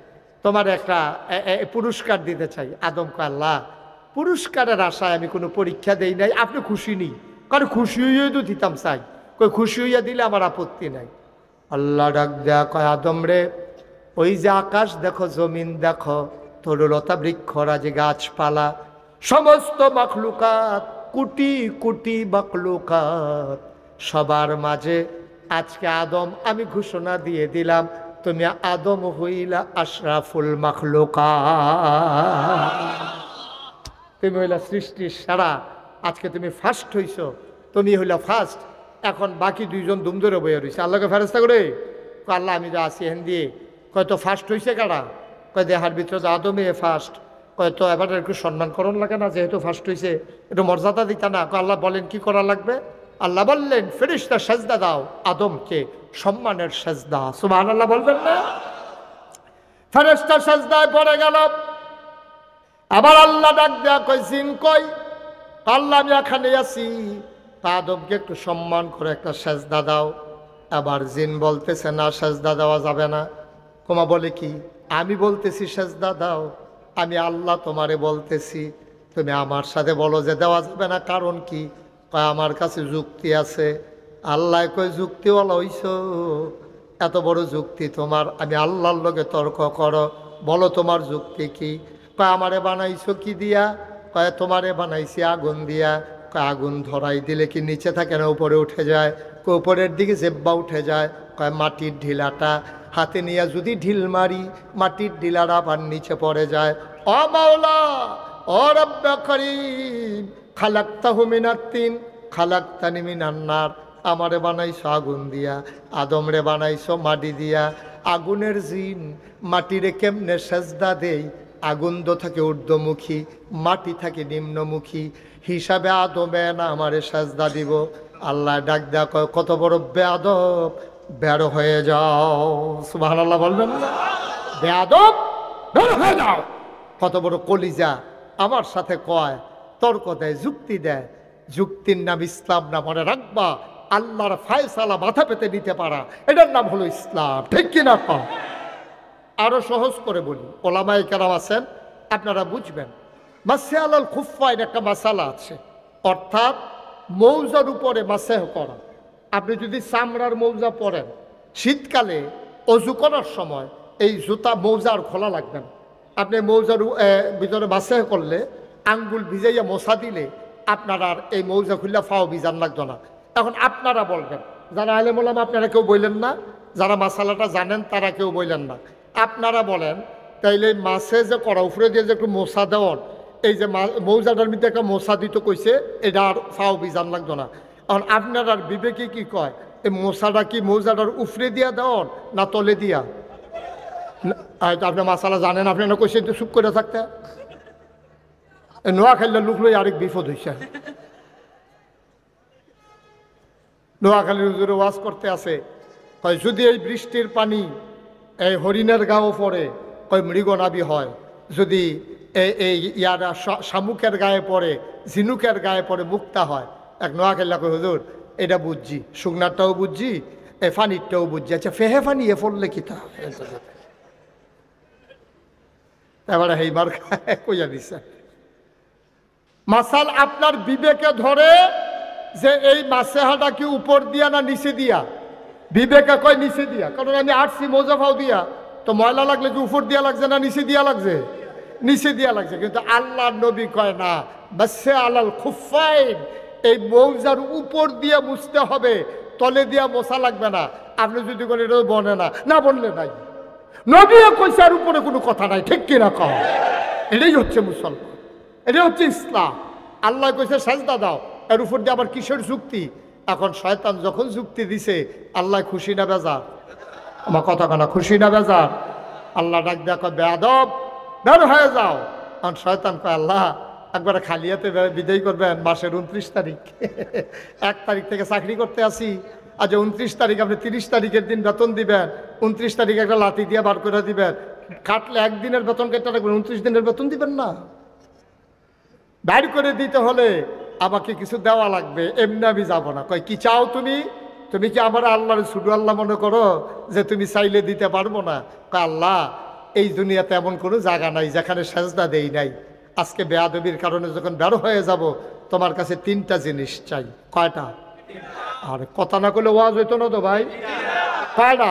তোমার একটা পুরস্কার দিতে চাই। আদম কয় আল্লাহ পুরস্কারের আশায় আমি কোনো পরীক্ষা দেই নাই, আপনি খুশি নি? কারণ খুশি হইয়াই তো দিতাম চাই। কই খুশি হইয়া দিলে আমার আপত্তি নাই। আল্লাহ ডাক দেয়া কয় আদম রে, ওই যে আকাশ দেখো, জমিন দেখো, তরুলতা বৃক্ষরাজি গাছপালা, সমস্ত মাখলুকাত কোটি কোটি মাখলুকাত, সবার মাঝে আজকে আদম আমি ঘোষণা দিয়ে দিলাম তুমি আদম হইলা আশরাফুল মাখলুকাত, তুমি হইলা সৃষ্টির সেরা, আজকে তুমি ফার্স্ট হইছো, তুমি হইলা ফার্স্ট। এখন বাকি দুইজন দুম ধরে বইয়া রয়েছে আল্লাহকে ফেরেস্তা করে, আল্লাহ আমি যা আছি হেন দিয়ে কয় তো ফার্স্ট হয়েছে কারা, কয় দেহার ভিতরে তো আদমে ফার্স্ট, কয় তো এবার একটু সম্মান করণ লাগে না, যেহেতু ফার্স্ট হয়েছে একটু মর্যাদা দিতা না। আল্লাহ বলেন কি করা লাগবে, আল্লাহ বললেন ফেরেশতা সেজদা দাও আদমকে, সম্মানের সেজদা, সুবহানাল্লাহ বলবেন না? ফেরেশতা সেজদায় পড়ে গেল। আবার আল্লাহ ডাক দেয়া কয় জিন কই, আল্লাহ আমি এখানে আছি, আদমকে একটু সম্মান করে একটা সেজদা দাও। আবার জিন বলতেছে না সেজদা দেওয়া যাবে না। কোমা বলে কি, আমি বলতেছি সেজদা দাও, আমি আল্লাহ তোমারে বলতেছি, তুমি আমার সাথে বলো যে দেওয়া যাবে না, কারণ কি, কয় আমার কাছে যুক্তি আছে। আল্লাহ কয় যুক্তিওয়ালা হইছ, এত বড় যুক্তি তোমার, আমি আল্লাহর লগে তর্ক করো, বলো তোমার যুক্তি কি? কয় আমারে বানাইছো কি দিয়া? কয় তোমারে বানাইছি আগুন দিয়া। কয় আগুন ধরাই দিলে কি নিচে থাকে না উপরে উঠে যায়? কয় উপরের দিকে জেব্বা উঠে যায়। কয় মাটির ঢিলাটা হাতে নিয়ে যদি ঢিল মারি মাটির ঢিলাটা আবার নিচে পড়ে যায়। ও মাওলা, ও রব্বে করিম, খালাকতাহু মিনাত তিন খালাকতানি মিনান নার, আমারে বানাইছো আগুন দিয়া, আদমরে বানাইছো মাটি দিয়া। আগুনের জিন মাটিরে কেমনে সেজদা দেই? আগুন তো থাকে ঊর্ধ্বমুখী, মাটি থাকে নিম্নমুখী, হিসাবে আদমে না আমারে সেজদা দিব। আল্লাহ ডাক দেয়া কয় কত বড় বেয়াদব, বের হয়ে যাও, সুবহানাল্লাহ বলবেন না? বেয়াদব বের হয়ে যাও। কত বড় কলিজা, আমার সাথে কয়, তর্ক দেয়, যুক্তি দেয়। যুক্তির নাম ইসলাম না, মনে রাখবা। আল্লাহর ফায়সালা মাথা পেতে নিতে পারা, এটার নাম হলো ইসলাম, ঠিক কিনা? আরো সহজ করে বলি, ওলামায়ে কেরাম আছেন, আপনারা বুঝবেন। মাসে আলাল খুফফাইন একটা মাসালা আছে, অর্থাৎ মৌজার উপরে মাসেহ করা। আপনি যদি চামড়ার মৌজা পরেন, শীতকালে অজু করার সময় এই জুতা মৌজার খোলা লাগবে না। আপনি মৌজার ভিতরে মাসেহ করলে আঙ্গুল ভিজাইয়া মশা দিলে আপনার আর এই মৌজা খুললে ফাও ভিজান লাগতো না। এখন আপনারা বলবেন, যারা আলেম ওলামা আপনারা কেউ বললেন না, যারা মাসালাটা জানেন তারা কেউ বললেন না, আপনারা বলেন তাইলে মাছে যে করা উপরে দিয়ে যে একটু মশা দেওয়ার, এই যে মৌজাটার মধ্যে একটা মশা দিতে কইছে, এটা আর ফাও বিজান লাগতো না। এখন আপনার আর বিবেকে কি কয়, এই মশাটা কি মৌজাটার উপরে দিয়া দেওয়ার না তলে দিয়া? আপনি মাসালা জানেন, আপনি না কইছে চুপ করে থাকতে। নোয়া খাইলে লুক লই আরেক বিপদ হইছে। নোয়াখালীর হুজুরে ওয়াজ করতে আছে, কয় যদি এই বৃষ্টির পানি এই হরিণের গাও পড়ে, কয় মৃগনাভি হয়, যদি এই ইয়ারা শামুকের গায়ে পড়ে, ঝিনুকের গায়ে পড়ে মুক্তা হয়। এক নোয়াখালী কয় হুজুর এটা বুঝছি, শুকনারটাও বুঝছি, এই ফানিরটাও বুঝছি, আচ্ছা ফেহে ফানি এ পড়লে কি তা? এবারে হেইবার কইয়া দিছে। মাসাল আপনার বিবেকে ধরে যে এই মাসেহাটা কি উপর দিয়া না নিচে দিয়া? বিবেকে কয় নিচে দিয়া, কারণ আমি আসছি মৌজাফাও দিয়া, তো ময়লা লাগলে কি উপর দিয়া লাগছে না নিচে দিয়া লাগছে? নিচে দিয়া লাগছে। কিন্তু আল্লাহ নবী কয় না, বাসে আলাল খুফাইন, এই মৌজার উপর দিয়ে মুছতে হবে, তলে দিয়া মোছা লাগবে না। আপনি যদি বলেন এটা বনে না, না বললে নাই, নবীও কইছে আর উপরে কোনো কথা নাই, ঠিক কিনা কও? এটাই হচ্ছে মুসলমান, এটাই হচ্ছে ইসলাম। আল্লাহ কইছে সাজদা দাও, এর উপর দিয়ে আবার কিসের যুক্তি? এখন শয়তান যখন যুক্তি দিছে, আল্লাহ খুশি না বেজার? আমার কথা কানা, খুশি না বেজার? আল্লাহ ডাক দেয়া কয় বেয়াদব বের হয়ে যাও। কারণ শয়তান কয় আল্লাহ একবারে খালিয়াতে বিদায় করবেন মাসের 29 তারিখ, 1 তারিখ থেকে চাকরি করতে আসি, আজ 29 তারিখ আপনি 30 তারিখের দিন বেতন দিবেন, 29 তারিখে একটা লাঠি দিয়ে বার করে দিবেন, কাটলে একদিনের বেতন কেটে রাখবেন, 29 দিনের বেতন দিবেন না। বাইর করে দিতে হলে আমাকে কিছু দেওয়া লাগবে, এমনি আমি যাবো না। কয় কি চাও তুমি? তুমি কি আমার আল্লাহর শুধু আল্লাহ মনে করো যে তুমি চাইলে দিতে পারবো না? কয় আল্লাহ এই দুনিয়াতে এমন কোনো জায়গা নাই যেখানে সেজদা দেই নাই। আজকে বেয়াদবির কারণে যখন বের হয়ে যাব, তোমার কাছে 3টা জিনিস চাই। কয়টা? আর কথা না করলে ওয়াজ হইতো না তো ভাই। কয়টা?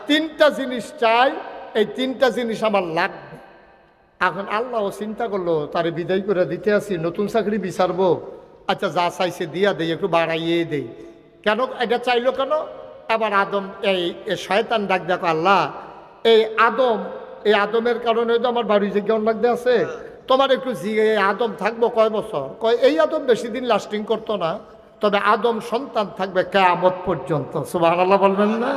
3টা জিনিস চাই, এই 3টা জিনিস আমার লাগবে। এখন আল্লাহ চিন্তা করলো তারে বিদায় করে দিতে আসি, নতুন চাকরি বিচারবো আচ্ছা যা চাইছে দিয়া দেই, একটু বাড়াইয়ে দেই। কেন এটা চাইলো কেন? আবার আদম এই শয়তান ডাক দেখো, আল্লাহ এই আদমের কারণে তো আমার বাড়ি যে জ্ঞান লাগতে আছে, তোমার একটু এই আদম থাকবো কয় বছর? কয় এই আদম বেশি দিন লাস্টিং করতো না, তবে আদম সন্তান থাকবে কিয়ামত পর্যন্ত। সুবহানাল্লাহ বলবেন না?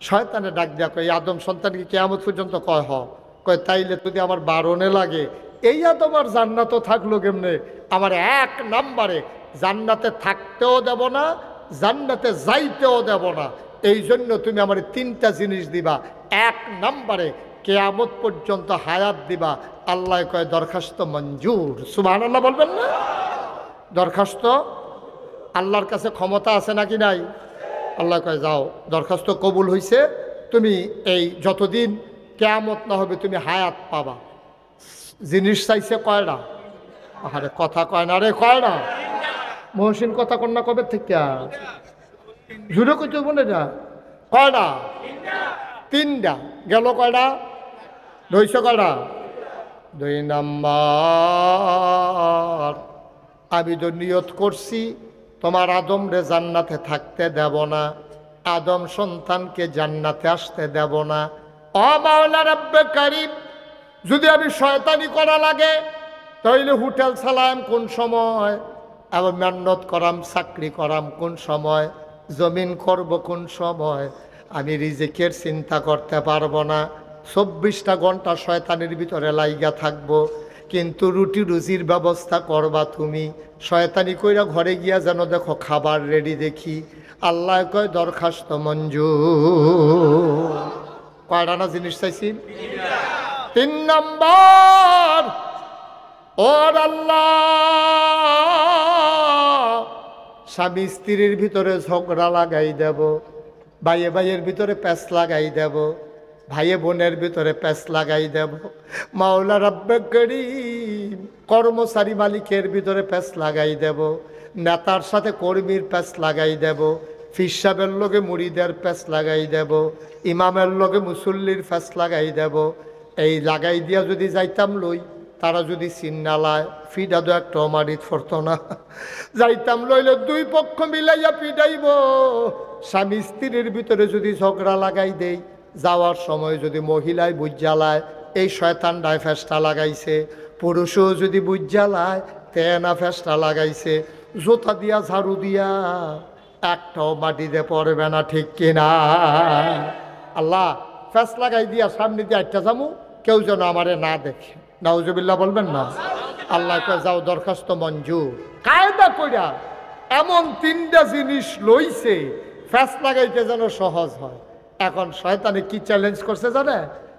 শয়তানে ডাক দেয়া কয় এই আদম সন্তানকে কিয়ামত পর্যন্ত কয় তাইলে যদি আমার বারণে লাগে এই আদম আর জান্নাত থাকলো কেমনে? আমার 1 নম্বরে জান্নাতে থাকতেও দেব না, জান্নাতে যাইতেও দেব না। এই জন্য তুমি আমার 3টা জিনিস দিবা। 1 নম্বরে কিয়ামত পর্যন্ত হায়াত দিবা। আল্লাহ কয় দরখাস্ত মঞ্জুর। সুবহানাল্লাহ বলবেন না? দরখাস্ত আল্লাহর কাছে ক্ষমতা আছে নাকি নাই? আল্লাহ কয় যাও, দরখাস্ত কবুল হইছে, তুমি এই যতদিন কিয়ামত না হবে তুমি হায়াত পাবা। জিনিস চাইছে কয়টা? আরে কথা কয় না রে, কয়টা? মহসিন কথা কন্যা কবে থেকে জুড়ে কইতে বলে যা কয়টা? 3টা গেল। কয়টা রইছে? কয়টা? 2 নাম্বার, আমি তো নিয়ত করছি তোমার আদম রে জান্নাতে থাকতে দেব না, আদম সন্তানকে জান্নাতে আসতে দেব না। ও মাওলা রব্বে কারীম, যদি আমি শয়তানি করা লাগে তাইলে হোটেল চালাম কোন সময়, আবার মেহনত করাম চাকরি করাম কোন সময়, জমিন করব কোন সময়, আমি রিজিকের চিন্তা করতে পারবো না। 24টা ঘন্টা শয়তানের ভিতরে লাইগা থাকবো, কিন্তু রুটি রুজির ব্যবস্থা করবা তুমি। শয়তানি কইরা ঘরে গিয়া যেন দেখো খাবার রেডি দেখি। আল্লাহ কয় দরখাস্ত মঞ্জুর। কয়টা না জিনিস চাইছি? 3 নম্বর, ওর আল্লাহ স্বামী স্ত্রীর ভিতরে ঝগড়া লাগাই দেব, ভাইয়ে ভাইয়ের ভিতরে প্যাঁচ লাগাই দেব, ভাইয়ে বোনের ভিতরে প্যাঁচ লাগাই দেব। মাওলা রব্বে করিম, কর্মচারী মালিকের ভিতরে প্যাঁচ লাগাই দেব, নেতার সাথে কর্মীর প্যাঁচ লাগাই দেব, ফির সাহেবের লগে মুড়িদের প্যাঁচ লাগাই দেব, ইমামের লগে মুসল্লির প্যাঁচ লাগাই দেব। এই লাগাই দিয়া যদি যাইতাম লই, তারা যদি চিন্নালায় ফিডা দো একটা মারিত ফরত না। যাইতাম লইলে 2 পক্ষ মিলাইয়া পিডাইব। স্বামী স্ত্রীর ভিতরে যদি ঝগড়া লাগাই দেই, যাওয়ার সময় যদি মহিলায় বুঝালায় এই শয়তানটায় ফেস্টা লাগাইছে, পুরুষও যদি বুঝালায় তেনা ফেস্টা লাগাইছে, জোতা দিয়া ঝাড়ু দিয়া একটাও মাটিতে পড়বে না, ঠিক কিনা? আল্লাহ ফেস লাগাই দিয়া সামনে দিয়ে একটা যাবো, কেউ যেন আমারে না দেখে। নাউজুবিল্লাহ বলবেন না? আল্লাহ কয় যাও দরখাস্ত মঞ্জুর। কায়দা কইরা এমন 3টা জিনিস লইছে ফেস লাগাইতে যেন সহজ হয়। এখন শয়তানে কি চ্যালেঞ্জ করছে জানে?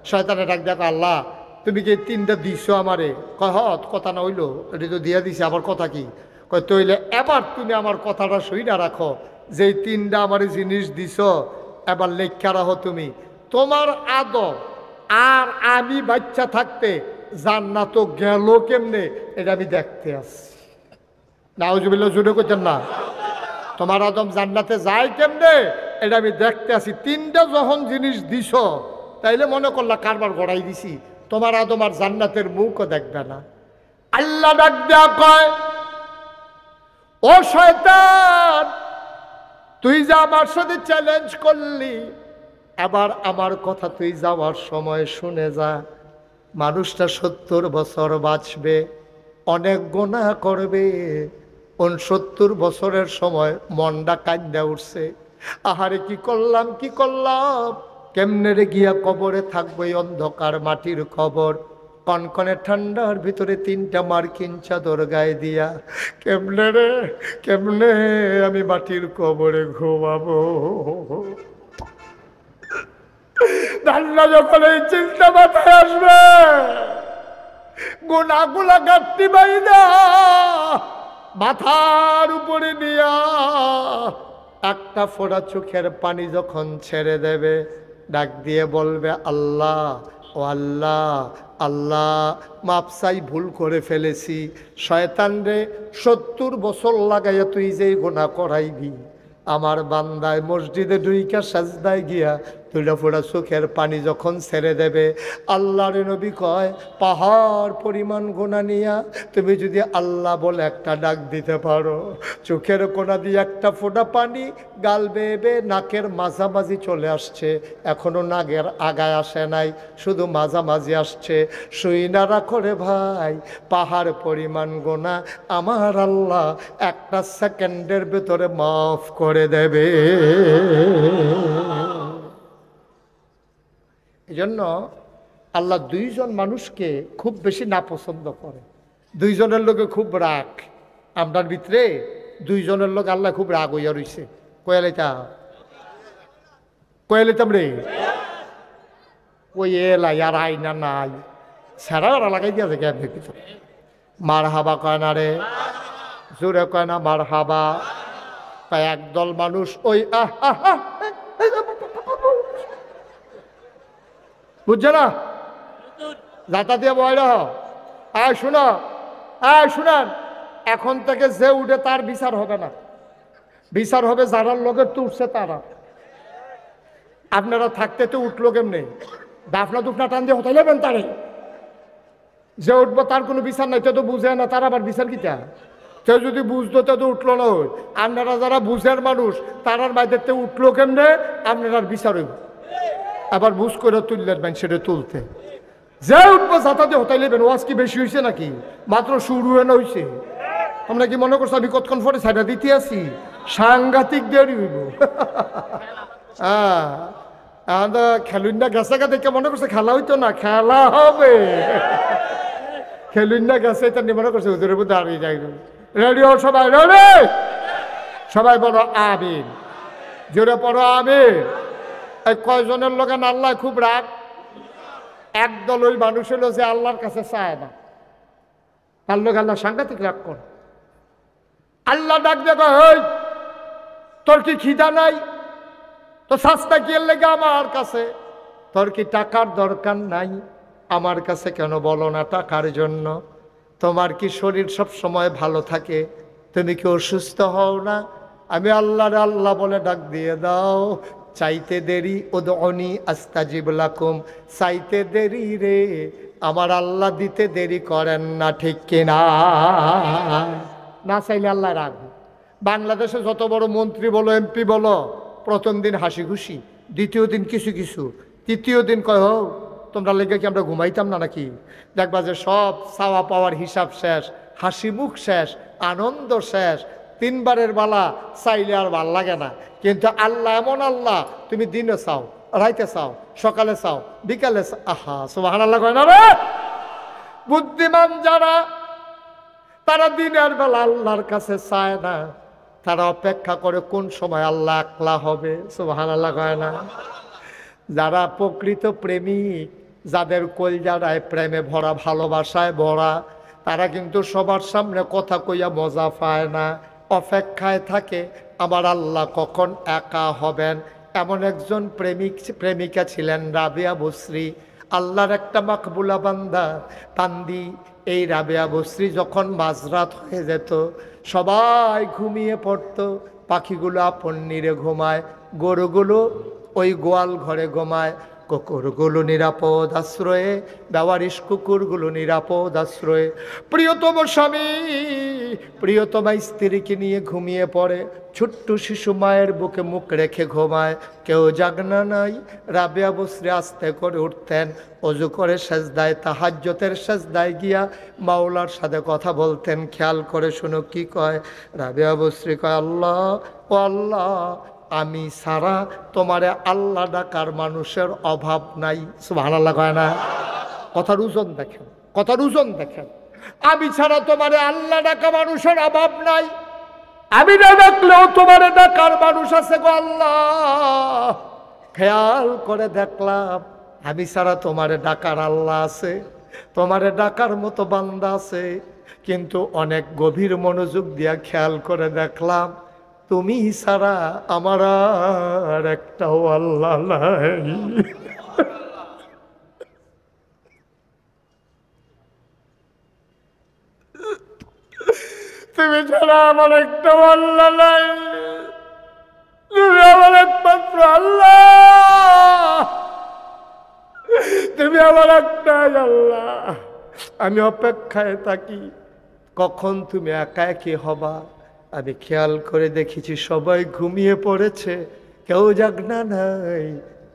শয়তানে ডাক দেখো, আল্লাহ তুমি কি 3টা দিছো আমারে? কয় হত কথা না হইলো, এটি তো দিয়া দিছে, আবার কথা কি? কয় তইলে এবার তুমি আমার কথাটা সইরা রাখো, যে 3টা আমার জিনিস দিছো এবার লেখা রাখো তুমি। তোমার আদম আর আমি বাচ্চা থাকতে জান্নাত গেল কেমনে এটা আমি দেখতে আসছি। নাউজুবিল্লাহ জুড়ে করছেন না? তোমার আদম জান্নাতে যায় কেমনে এটা আমি দেখতে আসি। 3টা যখন জিনিস দিছ তাইলে মনে করলা কারবার গড়াই দিছি, তোমার আদম আর জান্নাতের মুখও দেখবে না। আল্লাহ ডাক দেয়া কয়, ও শয়তান, তুই যে আমার সাথে চ্যালেঞ্জ করলি, এবার আমার কথা তুই যাওয়ার সময় শুনে যা। মানুষটা 70 বছর বাঁচবে, অনেক গুনাহ করবে। 69 বছরের সময় মনটা কাঁদা উঠছে, আহারে কি করলাম কি করলাম, কেমনে রে গিয়া কবরে থাকবো এই অন্ধকার মাটির কবর, কনকনে ঠান্ডার ভিতরে 3টা মার্কিন চাদর গায়ে দিয়া কেমনে রে কেমনে আমি মাটির কবরে ঘুমাবো। রান্না যখন এই চিন্তা মাথায় আসবে, গুনাগুলা গাঁটটি বাইনা মাথার উপরে নিয়া একটা ফোঁটা চোখের পানি যখন ছেড়ে দেবে, ডাক দিয়ে বলবে আল্লাহ, ও আল্লাহ, আল্লাহ মাপ চাই, ভুল করে ফেলেছি। শয়তান রে 70 বছর লাগাইয়া তুই যেই গুনাহ করাইবি, আমার বান্দায় মসজিদে ঢুইকা সাজদায় গিয়া দুইটা ফোঁটা চোখের পানি যখন ছেড়ে দেবে, আল্লাহর নবী কয় পাহাড় পরিমাণ গুনাহ নিয়া তুমি যদি আল্লাহ বলে একটা ডাক দিতে পারো, চোখের কোনা দিয়ে একটা ফোঁটা পানি গাল বেয়ে নাকের মাঝামাঝি চলে আসছে, এখনো নাকের আগায় আসে নাই, শুধু মাঝামাঝি আসছে, শুই না রাখো রে ভাই, পাহাড় পরিমাণ গুনাহ আমার আল্লাহ একটা সেকেন্ডের ভেতরে মাফ করে দেবে। এই জন্য আল্লাহ দুইজন মানুষকে খুব বেশি নাপছন্দ করে, দুইজনের লোকে খুব রাগ। আপনার ভিতরে দুইজনের লোক আল্লাহ খুব রাগ হইয়া রইছে। কয়ালিতাম রে ওই এলা আর আইনা নাই সেরা ওরা লাগাই দিয়েছে জ্ঞান ভিতরে। মার হাবা কয় না রে, জোরে কয় না মার হাবা। একদল মানুষ ওই বুঝছে না, যাতা দিয়ে বয়রা আয় শোনো, শুনান, এখন থেকে যে উঠে তার বিচার হবে না, বিচার হবে যারা লোকের তো উঠছে তারা। আপনারা থাকতে তো উঠলো কেমনি, দাফনা দুফনা টান দিয়ে হতে নেবেন তারে, যে উঠবো তার কোনো বিচার নাই, তো বুঝে না, তার আবার বিচার কিটা? কেউ যদি বুঝতো তো উঠলো না। ওই আপনারা যারা বুঝের মানুষ তারার বাইরে উঠলো কেমনে, আপনার বিচার হইব। আবার বুঝ করে তুললেন সেটা তুলতে, যে উঠবো যাতা দিয়ে হতাই নেবেন। ওয়াজ কি বেশি হয়েছে নাকি? মাত্র শুরু হয়ে না হয়েছে। আমরা কি মনে করছো আমি কতক্ষণ পরে সাইডা দিতে আসি? সাংঘাতিক দেরি হইব। খেলুন না গেছে গা দেখে মনে করছে খেলা হইতো না, খেলা হবে। খেলুন না গেছে এটা নিয়ে মনে করছে ওদের উপর দাঁড়িয়ে যাই। রেডি হও সবাই, রেডি সবাই বলো আমিন, জোরে পড়ো আমিন। এই কয়জনের লোকে আল্লাহ খুব রাগ? একদল ওই মানুষ হলো যে আল্লাহর কাছে চায় না, তার লোক আল্লাহ সাংঘাতিক রাগ করে। আল্লাহ ডাক দেখো, এই তোর কি খিদা নাই? তো সাস্তা কি লেগে আমার কাছে? তোর কি টাকার দরকার নাই? আমার কাছে কেন বলো না টাকার জন্য? তোমার কি শরীর সব সময় ভালো থাকে? তুমি কি অসুস্থ হও না? আমি আল্লাহর আল্লাহ বলে ডাক দিয়ে দাও। চাইতে দেরি উদউনি আস্তাজিব লাকুম, চাইতে দেরি রে আমার আল্লাহ দিতে দেরি করেন না, ঠিক কিনা? না চাইলে আল্লাহ রাখবে। বাংলাদেশে যত বড় মন্ত্রী বলো, এমপি বলো, প্রথম দিন হাসি খুশি, দ্বিতীয় দিন কিছু কিছু, তৃতীয় দিন কয় হোক তোমরা লেগে কি আমরা ঘুমাইতাম না নাকি? দেখবা যে সব চাওয়া পাওয়ার হিসাব শেষ, হাসি মুখ শেষ, আনন্দ শেষ। তিনবারের বালা চাইলে আর ভাল লাগে না। কিন্তু আল্লাহ এমন আল্লাহ, তুমি দিনে চাও, রাইতে চাও, সকালে চাও, বিকালে চাও, আহা সুবহানাল্লাহ কয় না রে? বুদ্ধিমান যারা তারা দিনের বেলা আল্লাহর কাছে চায় না, তারা অপেক্ষা করে কোন সময় আল্লাহ একলা হবে। সুবহানাল্লাহ কয় না? যারা প্রকৃত প্রেমিক, যাদের কলজারায় প্রেমে ভরা, ভালোবাসায় ভরা, তারা কিন্তু সবার সামনে কথা কইয়া মজা পায় না, অপেক্ষায় থাকে আমার আল্লাহ কখন একা হবেন। এমন একজন প্রেমিকা ছিলেন রাবেয়া বসরি, আল্লাহর একটা মাকবুলা বান্দি। এই রাবেয়া বসরি যখন মাঝরাত হয়ে যেত, সবাই ঘুমিয়ে পড়তো, পাখিগুলো আপন নিরে ঘুমায়, গরুগুলো ওই গোয়াল ঘরে ঘুমায়, কুকুরগুলো নিরাপদ আশ্রয়ে, বেওয়ারিশ কুকুরগুলো নিরাপদ আশ্রয়ে। প্রিয়তম স্বামী প্রিয়তমা স্ত্রীকে নিয়ে ঘুমিয়ে পড়ে, ছোট্ট শিশু মায়ের বুকে মুখ রেখে ঘুমায়, কেউ জাগনা নাই। রাবেয়া বসরি আস্তে করে উঠতেন, অজু করে সেজদায়, তাহাজ্জুদের সেজদায় গিয়া মাওলার সাথে কথা বলতেন। খেয়াল করে শুনো কি কয় রাবেয়া বসরি, কয় আল্লাহ ও আল্লাহ, আমি সারা তোমারে আল্লাহ ডাকার মানুষের অভাব নাই। সুবহানাল্লাহ কয় না? কথার ওজন দেখেন, কথার ওজন দেখেন। আমি ছাড়া তোমারে আল্লাহ ডাকা মানুষের অভাব নাই, আমি না ডাকলেও তোমারে ডাকার মানুষ আছে গো আল্লাহ। খেয়াল করে দেখলাম আমি ছাড়া তোমারে ডাকার আল্লাহ আছে, তোমারে ডাকার মতো বান্দা আছে, কিন্তু অনেক গভীর মনোযোগ দিয়া খেয়াল করে দেখলাম তুমি ছাড়া আমার আর একটাও আল্লাহ নাই। তুমি ছাড়া আমার একটাও আল্লাহ নাই, তুমি আমার একমাত্র আল্লাহ। তুমি আমার একটাই আল্লাহ, আমি অপেক্ষায় থাকি কখন তুমি একা একি হবা। আমি খেয়াল করে দেখেছি সবাই ঘুমিয়ে পড়েছে, কেউ জাগনা নাই,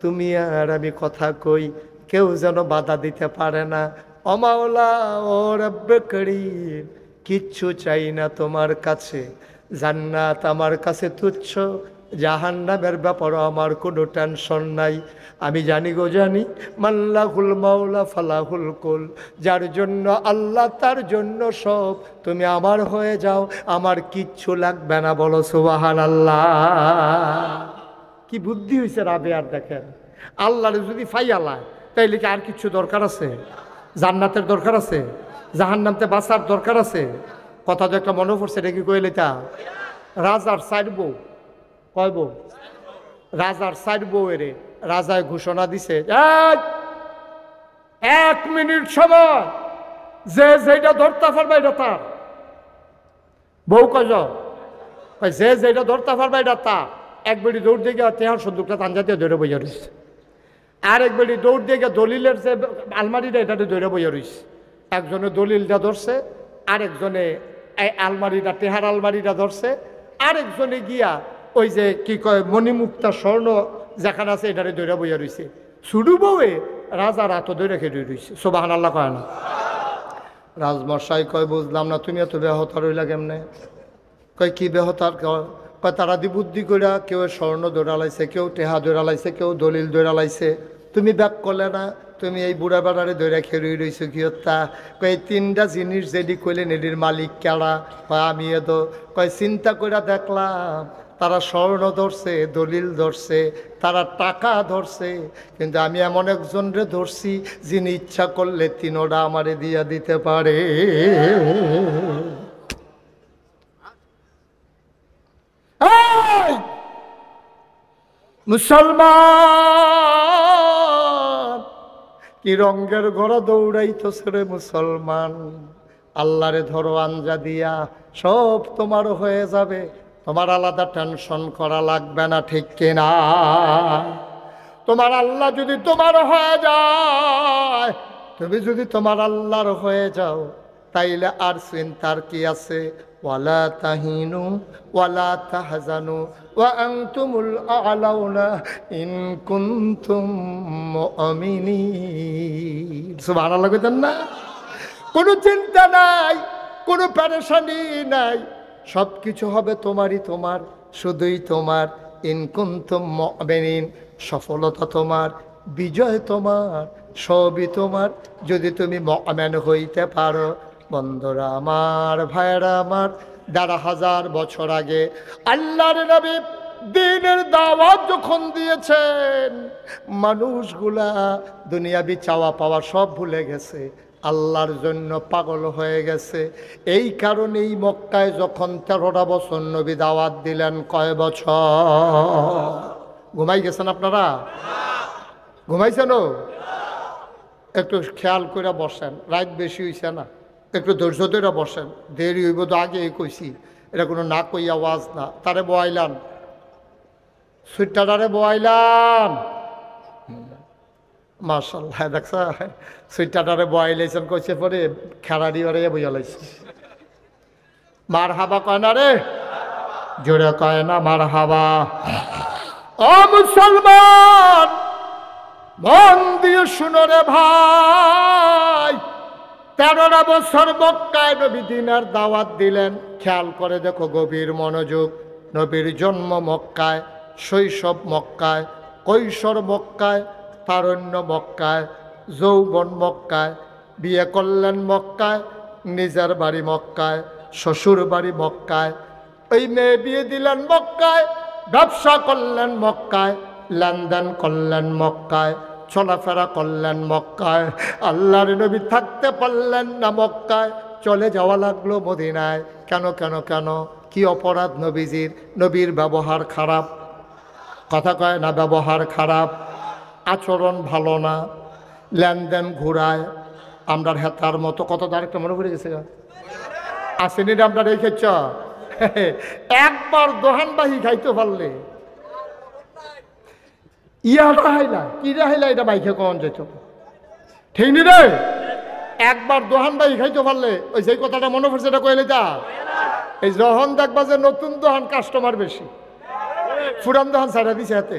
তুমি আর আমি কথা কই, কেউ যেন বাধা দিতে পারে না। ও মাওলা, ও রব্বে করিম, কিচ্ছু চাই না তোমার কাছে, জান্নাত আমার কাছে তুচ্ছ, জাহান্নামের ব্যাপারও আমার কোনো টেনশন নাই। আমি জানি গো জানি, মাল্লাহুল মাওলা ফালাহুল কুল, যার জন্য আল্লাহ তার জন্য সব। তুমি আমার হয়ে যাও, আমার কিচ্ছু লাগবে না, বলো সুবহানাল্লাহ। কি বুদ্ধি হয়েছে রাবেয়ার দেখেন। আল্লাহর যদি ফাইয়ালায় তাইলে কি আর কিছু দরকার আছে? জান্নাতের দরকার আছে? জাহান্নামতে বাঁচার দরকার আছে? কথা তো একটা মনে পড়ছে, এটা কি কইলে তা রাজার সাইড বউ, কয় বউ? রাজার সাইড বউ এরে রাজায় ঘোষণা দিছে, 1 মিনিট সময়, যে যেটা ধরতে পারবে এটা তার। বউ কয় যে যেটা ধরতে পারবে এটা তার। এক বেড়ি দৌড় দিয়ে গিয়ে তেহার সন্দুকটা তান জাতীয় দৌড়ে বইয়া রয়েছে, আর এক বেড়ি দৌড় দিয়ে গিয়ে দলিলের যে আলমারিটা এটাতে দৌড়ে বইয়া রয়েছে। একজনে দলিলটা ধরছে, আরেকজনে এই আলমারিটা তেহার আলমারিটা ধরছে, আরেকজনে গিয়া ওই যে কি কয় মণিমুক্তা স্বর্ণ যেখানে আছে এটারে দৌড়ে বইয়া রয়েছে। শুরু বউয়ে রাজার হাত ধরে রেখে রয়েছে। সুবহানাল্লাহ কয় না? রাজমশাই কয় বুঝলাম না, তুমি এত বেহতা রইলা কেমনে? কয় কি বেহতার? কয় তারা দি বুদ্ধি কইরা কেউ স্বর্ণ দৌড়ালাইছে, কেউ টেহা দৌড়ালাইছে, কেউ দলিল দৌড়ালাইছে, তুমি ব্যাক করলে না, তুমি এই বুড়া বেড়ারে দৌড়া খেয়ে রয়েছো কি হত্যা? কয় 3টা জিনিস যেটি কইলেন এটির মালিক কেডা? কয় আমি এতো। কয় চিন্তা কইরা দেখলাম তারা স্বর্ণ ধরছে, দলিল ধরছে, তারা টাকা ধরছে, কিন্তু আমি এমন একজনরে ধরছি যিনি ইচ্ছা করলে 3টা আমারে দিয়া দিতে পারে। মুসলমান কি রঙ্গের ঘোড়া দৌড়াইতেছে রে মুসলমান, আল্লাহরে ধরো আঞ্জা দিয়া, সব তোমার হয়ে যাবে, তোমার আলাদা টেনশন করা লাগবে না, ঠিক কিনা? তোমার আল্লাহ যদি তোমার হয়ে যায়, তুমি যদি তোমার আল্লাহর হয়ে যাও, তাইলে আর চিন্তার কি আছে? ওয়ালা তাহিনু ওয়ালা তাহজানু ওয়া আনতুমুল আ'লাউনা ইন কুনতুম মুমিনিন। সুবহানাল্লাহ কইতেন না? কোনো চিন্তা নাই, কোনো পেরেশানি নাই, সব কিছু হবে তোমারই, তোমার, শুধুই তোমার। ইন কুনতুম মুমিনিন, সফলতা তোমার, বিজয় তোমার, সবই তোমার, যদি তুমি মুমিন হইতে পারো। বন্ধুরা আমার, ভাইরা আমার, ১,৫০০ বছর আগে আল্লাহর নবী দ্বীনের দাওয়াত যখন দিয়েছেন, মানুষগুলা দুনিয়াবি চাওয়া পাওয়া সব ভুলে গেছে, আল্লাহর জন্য পাগল হয়ে গেছে। এই কারণেই মক্কায় যখন ১৩টা বছর নবী দাওয়াত দিলেন, কয় বছর? ঘুমাই গেছেন আপনারা? ঘুমাইছেন? একটু খেয়াল করে বসেন, রাত বেশি হয়েছে না, একটু ধৈর্য ধরে বসেন, দেরি হইব তো আগে কইছি, এটা কোনো না কই আওয়াজ না। তারে বয়াইলাম, সুইটারে বয়াইলাম, মাশাআল্লাহ, দেখছ সুইটারে বয়াইলেছেন, কইছে পরে খেলাড়ি ওরে বইয়া লাইছে। মার হাবা কয় না রে, জোরে কয় না মার হাবা। ও মুসলমান, মন দিয়ে শুনো রে ভাই, ১৩টা বছর মক্কায় নবী দ্বীনের দাওয়াত দিলেন। খেয়াল করে দেখো, গভীর মনোযোগ। নবীর জন্ম মক্কায়, শৈশব মক্কায়, কৈশোর মক্কায়, তারুণ্য মক্কায়, যৌবন মক্কায়, বিয়ে করলেন মক্কায়, নিজের বাড়ি মক্কায়, শ্বশুর বাড়ি মক্কায়, ওই মেয়ে বিয়ে দিলেন মক্কায়, ব্যবসা করলেন মক্কায়, লেনদেন করলেন মক্কায়, চলাফেরা করলেন মক্কায়। আল্লাহর নবী থাকতে পারলেন না মক্কায়, চলে যাওয়া লাগলো মদিনায়। কেন কেন কেন? কি অপরাধ নবীজির? নবীর ব্যবহার খারাপ, কথা কয় না, ব্যবহার খারাপ, আচরণ ভালো না, লেনদেন ঘুরায়, আমরা হেতার মতো। কত তারিখটা মনে পড়ে গেছে? আসেনি আমরা রেখেছ? একবার দোহানবাহি খাইতে পারলে ইয়া রাহাইলা, কি রাহাইলা, এটা বাইকে কখন যেত? ঠিক নি রে? একবার দোহান ভাই খাইতে পারলে ওই যে কথাটা মনে পড়ছে এটা কইলে তা এই যখন দেখবা যে নতুন দোহান কাস্টমার বেশি, পুরান দোহান ছাড়া দিছে হাতে,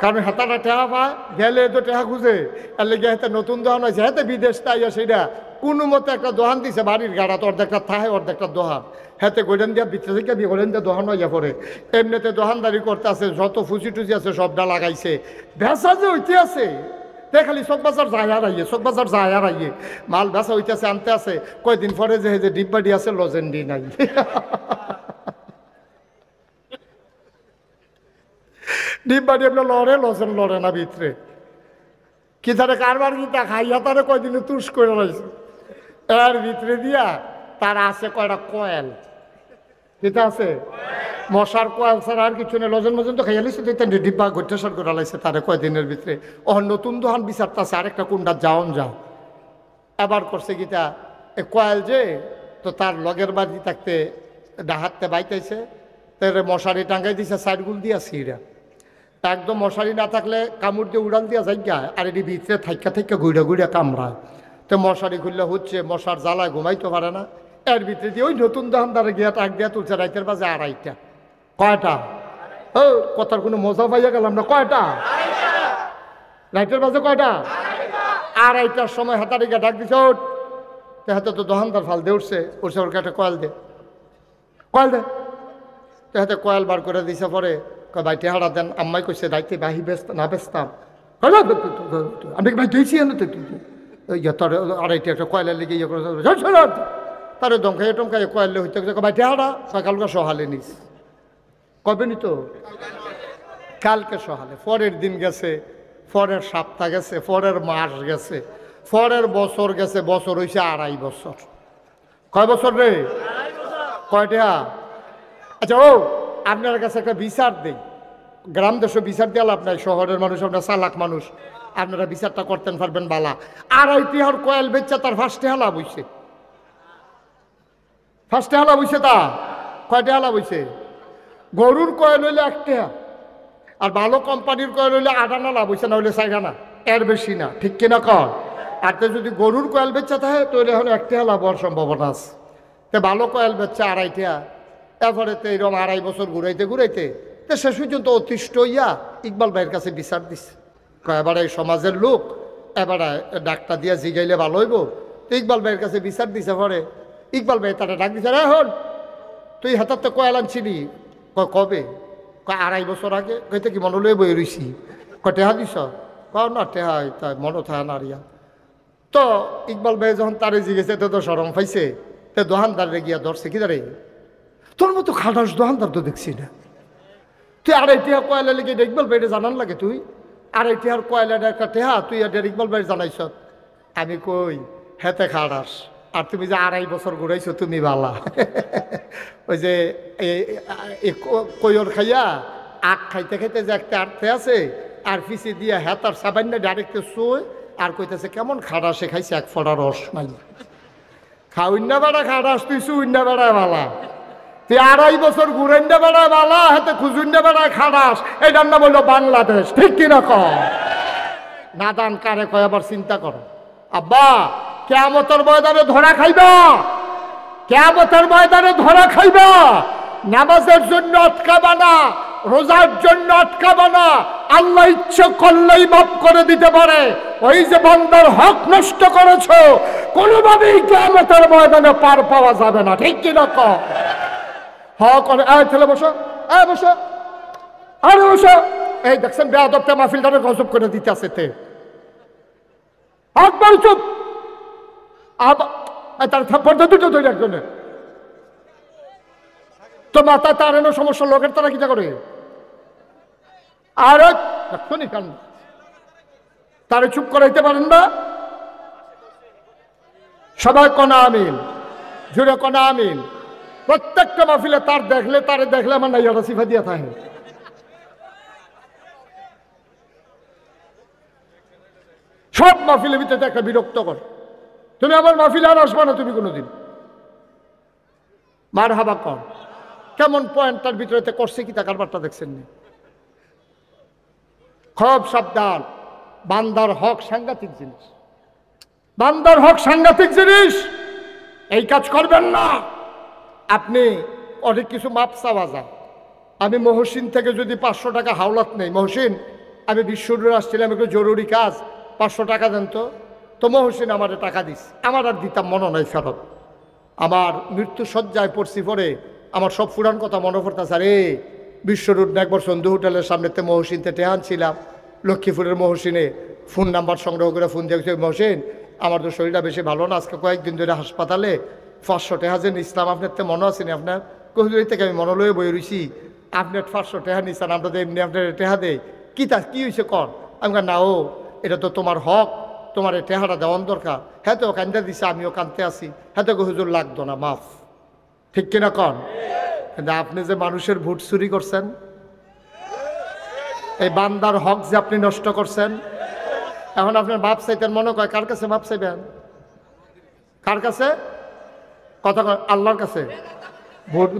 কারণ হাতাটা টেহা পায় গেলে তো টেহা খুঁজে, আর লেগে হাতে নতুন দোহান হয়েছে হাতে বিদেশ তাই সেটা কোনো মতে একটা দোহান দিছে বাড়ির গাড়া, তো অর্ধেকটা থাহে অর্ধেকটা দোহান, হাতে গোলেন দিয়া ভিতরে থেকে দিয়ে গোলেন দিয়ে দোহান হইয়া পড়ে। এমনিতে দোহানদারি করতে আছে, যত ফুচি টুচি আছে সবটা লাগাইছে, ভেসা যে হইতে আছে খালি চক বাজার যায় আর আইয়ে, চক বাজার যায় আর আইয়ে, মাল বেচা হইতেছে আনতে আছে, কয়দিন পরে যে ডিব্বাডি আছে লজেন্ডি নাই। ডিব্বাডি আপনার লড়ে লজেন লড়ে না ভিতরে, কি তারে কারবার গীতা খাইয়া তারে কয়দিনে তুষ করে রয়েছে, এর ভিতরে দিয়া তার আছে কয়টা কয়েল, কিতা আছে মশার কয়েল ছাড়া আর কিছু নেই, লজন মজন তো খাইয়া লিছে, ডিব্বা গোটেসার করে লাইছে তারে কয়দিনের ভিতরে। ও নতুন দোহান বিচারতাছে আরেকটা কুন্ডা যাওন যাও, এবার করছে গীতা এ কয়েল যে তো তার লগের বাড়ি থাকতে ডাহাতে বাইতেছে, তার মশারি টাঙ্গাই দিছে সাইডগুল দিয়া সিঁড়া, একদম মশারি না থাকলে কামড় দিয়ে উড়াল দিয়া যাই গা, আর এটি ভিতরে থাইকা থাইকা গুড়া গুড়া কামড়ায়, তো মশারি খুললে হচ্ছে মশার জ্বালায় ঘুমাইতে পারে না, এর ভিতরে দিয়ে ওই নতুন দোকানদারে গিয়া টাক দিয়া তুলছে রাইতের বাজে 2:30। কয়টা? ও কথার কোনো মজা পাইয়া গেলাম না, কয়টা রাইতের বাজে? কয়টা? 2:30টার সময় হাতারি গিয়ে ডাক দিছে, ওট হাতে তো দোকানদার ফাল দিয়ে উঠছে, উঠছে ওর কাছে কয়েল দে, কয়েল দে, তো হাতে কয়েল বার করে দিছে, পরে ভাই টেহারা দেন, আম্মাই কইছে রাইতে বাহি বেচতাম না বেচতাম, আমি ভাই দিয়েছি না তো তোর 2:30 একটা কয়লার লেগে ইয়ে করে তার দমকাই টমকাই কয়লে হইতে ভাই টেহারা সকালকে সহালে নিস, কবে নি তো কালকে সহালে, পরের দিন গেছে, পরের সপ্তাহ গেছে, পরের মাস গেছে, পরের বছর গেছে, বছর হয়েছে 2.5 বছর। কয় বছর রে? কয়টা? আচ্ছা ও আপনার কাছে একটা বিচার দেই, গ্রাম দেশে বিচার দিয়ে লাভ নাই, শহরের মানুষ আপনার চালাক মানুষ, আপনারা বিচারটা করতেন পারবেন বালা। 2.5 টিহার কয়েল বেচছে তার 1 টিহা লাভ হইছে, 1 টিহা লাভ হইছে, তা কয় টিহা লাভ হইছে? গরুর কয়েল হইলে 1 টিহা, আর ভালো কোম্পানির কয়েল হইলে 8 আনা লাভ হইছে, না হইলে 4 আনা, এর বেশি না, ঠিক কিনা কর? আর তো যদি গরুর কয়েল বেচা থাকে তাহলে এখন 1 টিহা লাভ হওয়ার সম্ভাবনা আছে, তো ভালো কয়েল বেচছে 2.5 টিহা, এরপরে তো এরকম 2.5 বছর ঘুরাইতে ঘুরাইতে তো শেষ পর্যন্ত অতিষ্ঠ হইয়া ইকবাল ভাইয়ের কাছে বিচার দিছে, এবারে এই সমাজের লোক এবারে ডাক্তার দিয়া জিগাইলে ভালো হইব, তো ইকবাল ভাইয়ের কাছে বিচার দিছে, পরে ইকবাল ভাই তারা ডাক দিছে, এখন তুই হাতার তো কয়েল আনছিলি, কবে? 2.5 বছর আগে, কইতে কি মনে লই বই রইছি, টেহা দিস? না টেহা তাই মনে থাকে না রিয়া। তো ইকবাল ভাই যখন তারে জিগেছে তো সরম পাইছে, তো দোকানদারে গিয়া ধরছে, কি দাঁড়ে তোর মতো খাটাস দোকানদার তো দেখছি না, তুই 2.5 টিহা কয়লা লেগে ইকবাল ভাইরে জানান লাগে, তুই 2.5 টিহার কয়লার একটা টেহা তুই এটা ইকবাল ভাই জানাইছ? আমি কই হেতে খাটাস, আর তুমি যে 2.5 বছর ঘুরাইছো তুমি বালা। ওই যে কয়র খাইয়া আখ খাইতে খাইতে যে একটা আর্থে আছে, আর পিছিয়ে দিয়া হেতার সাবান্য ডাইরেক্ট শোয়, আর কইতেছে কেমন খাটাসে খাইছে, 1 ফোঁটা রস নাই, খাউন্না বেড়া খাটাস, তুই শুইন্না বেড়ায় বালা, তুই 2.5 বছর ঘুরেন্ডা বেড়ায় বালা, হাতে খুঁজুন্ডা বেড়ায় খাটাস, এটার নাম হইল বাংলাদেশ, ঠিক কিনা কর? নাদান কারে কয় আবার চিন্তা করো। আব্বা কিয়ামতের ময়দানে ধরা খাইবা, কিয়ামতের ময়দানে ধরা খাইবা, নামাজের জন্য আটকাবা না, রোজার জন্য আটকাবা না, আল্লাহ ইচ্ছে করলেই মাফ করে দিতে পারে। ওই যে বান্দার হক নষ্ট করেছো, কোনোভাবেই কিয়ামতের ময়দানে পার পাওয়া যাবে না, ঠিক কিনা কর? হক করে ছেলে বসো, বসো, আরে বসো, এই দেখছেন বেয়াদবটা মাহফিলটারে গজব করে দিতে আছে, তে একবার চুপ, তার থাপ্পড় দুটো তৈরি একজনের, তো মাথা তার এনে সমস্যা, লোকের তারা কিটা করে, আর শুনি কান তারে চুপ করাইতে পারেন না? সবাই কনা আমিন, জুড়ে কনা আমিন। প্রত্যেকটা মাহফিলে তার দেখলে তারে দেখলে আমার নাইয়াটা সিফা দিয়া থাকে। সব মাহফিলের ভিতরে একটা বিরক্ত করে, তুমি আমার মাহফিলে আর আসবা না তুমি কোনোদিন, মার হাবা কর। কেমন পয়েন্ট তার ভিতরে করছে কি তা কারবারটা দেখছেন নি? খুব সাবধান, বান্দার হক সাংঘাতিক জিনিস। বান্দার হক সাংঘাতিক জিনিস, এই কাজ করবেন না। আপনি অনেক কিছু মাপ চাওয়া যায়। আমি মহসিন থেকে যদি 500 টাকা হাওলাত নেই, মহসিন আমি বিশ্বরুর আসছিলাম, একটু জরুরি কাজ, 500 টাকা দেন তো মহসিন আমার টাকা দিস, আমার আর দিতাম মনে নাই ফেরত। আমার মৃত্যু সজ্জায় পড়ছি পরে আমার সব পুরান কথা মনে পড়তেছে। আরে বিশ্বরুট না একবার সন্ধু হোটেলের সামনেতে মহসিনতে টেহান ছিলাম, লক্ষ্মীপুরের মহসিনে ফোন নাম্বার সংগ্রহ করে ফোন দিয়েছে, মহসিন আমার তো শরীরটা বেশি ভালো না, আজকে কয়েকদিন ধরে হাসপাতালে 500 টাকা যেন ইসলাম আপনার তো মনে আছেনি, আপনার কহিদুরি থেকে আমি মনে লয়ে বই রইছি, আপনার 500 টাকা নিচ্ছেন, আমরা তো এমনি আপনার টেহা দেয় কি হয়েছে কন? আমি না ও এটা তো তোমার হক, তোমার এই টেহাটা দেওয়ান দরকার। হ্যাঁ তো কান্দা দিছে, আমিও কানতে আসি, হ্যাঁ তো হুজুর লাগতো না, মাফ, ঠিক কিনা কন? কিন্তু আপনি যে মানুষের ভোট চুরি করছেন, এই বান্দার হক যে আপনি নষ্ট করছেন, এখন আপনার মাপ চাইতেন মনে কয় কার কাছে মাপ চাইবেন? কার কাছে? কথা আল্লাহর কাছে।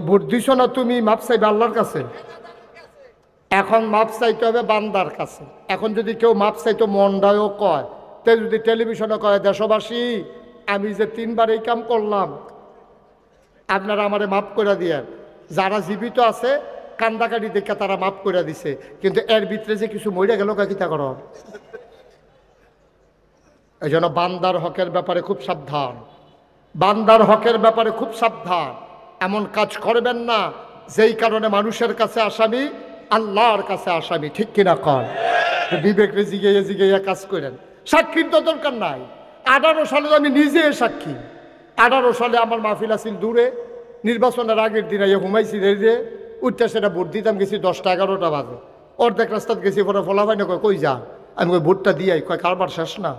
ভোট দিছ না তুমি, মাপ চাইবে আল্লাহর কাছে। এখন মাপ চাইতে হবে বান্দার কাছে। এখন যদি কেউ মাপ চাইতো মনটাও কয়, তে যদি টেলিভিশনে কয় দেশবাসী আমি যে 3 বার এই কাম করলাম, আপনারা আমারে মাফ করে দিয়েন, যারা জীবিত আছে কান্দাকাটি দেখে তারা মাফ করে দিছে, কিন্তু এর ভিতরে যে কিছু মরে গেল কিতা কর। এই জন্য বান্দার হকের ব্যাপারে খুব সাবধান, বান্দার হকের ব্যাপারে খুব সাবধান। এমন কাজ করবেন না যেই কারণে মানুষের কাছে আসামি, আল্লাহর কাছে আসামি, ঠিক কিনা কন? বিবেকরে জিগাইয়া কাজ করেন। সাক্ষীর তো দরকার নাই। 18 সালে আমি নিজে সাক্ষী। 18 সালে আমার মাহফিল আসিল দূরে, নির্বাচনের আগের দিন ঘুমাইছি যে উঠতে সেটা ভোট দিতাম, গেছি 10টা 11টা বাজে, অর্ধেক রাস্তাত গেছি, পরে ফলাফাই না কই যা, আমি কই ভোটটা দিয়াই, কয় কারবার শেষ না।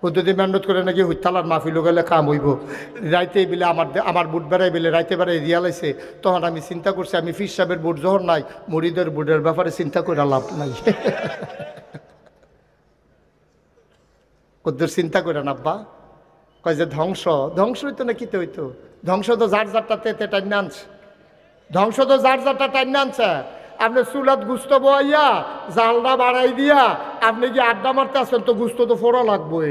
ও যদি মেহনত করে নাকি হুইতালার মাহফিল গেলে কাম হইব, রাইতে বেলে আমার বুট বেড়াই বেলে রাইতে বেড়াই রিয়ালাইছে, তখন আমি চিন্তা করছি আমি ফির সাহেবের বুট যখন নাই, মুড়িদের বুটের ব্যাপারে চিন্তা করে লাভ নাই। ওদের চিন্তা করে না আব্বা, কয় যে ধ্বংস হইতো না কিতে হইতো, ধ্বংস তো যার যারটাতে টাইনা আনছে, ধ্বংস তো যার যারটা টাইনা আনছে। আপনি চুলাত গুস্ত বইয়া জালটা বাড়াই দিয়া আপনি কি আড্ডা মারতে আসেন, তো গুস্ত তো ফোড়া লাগবে।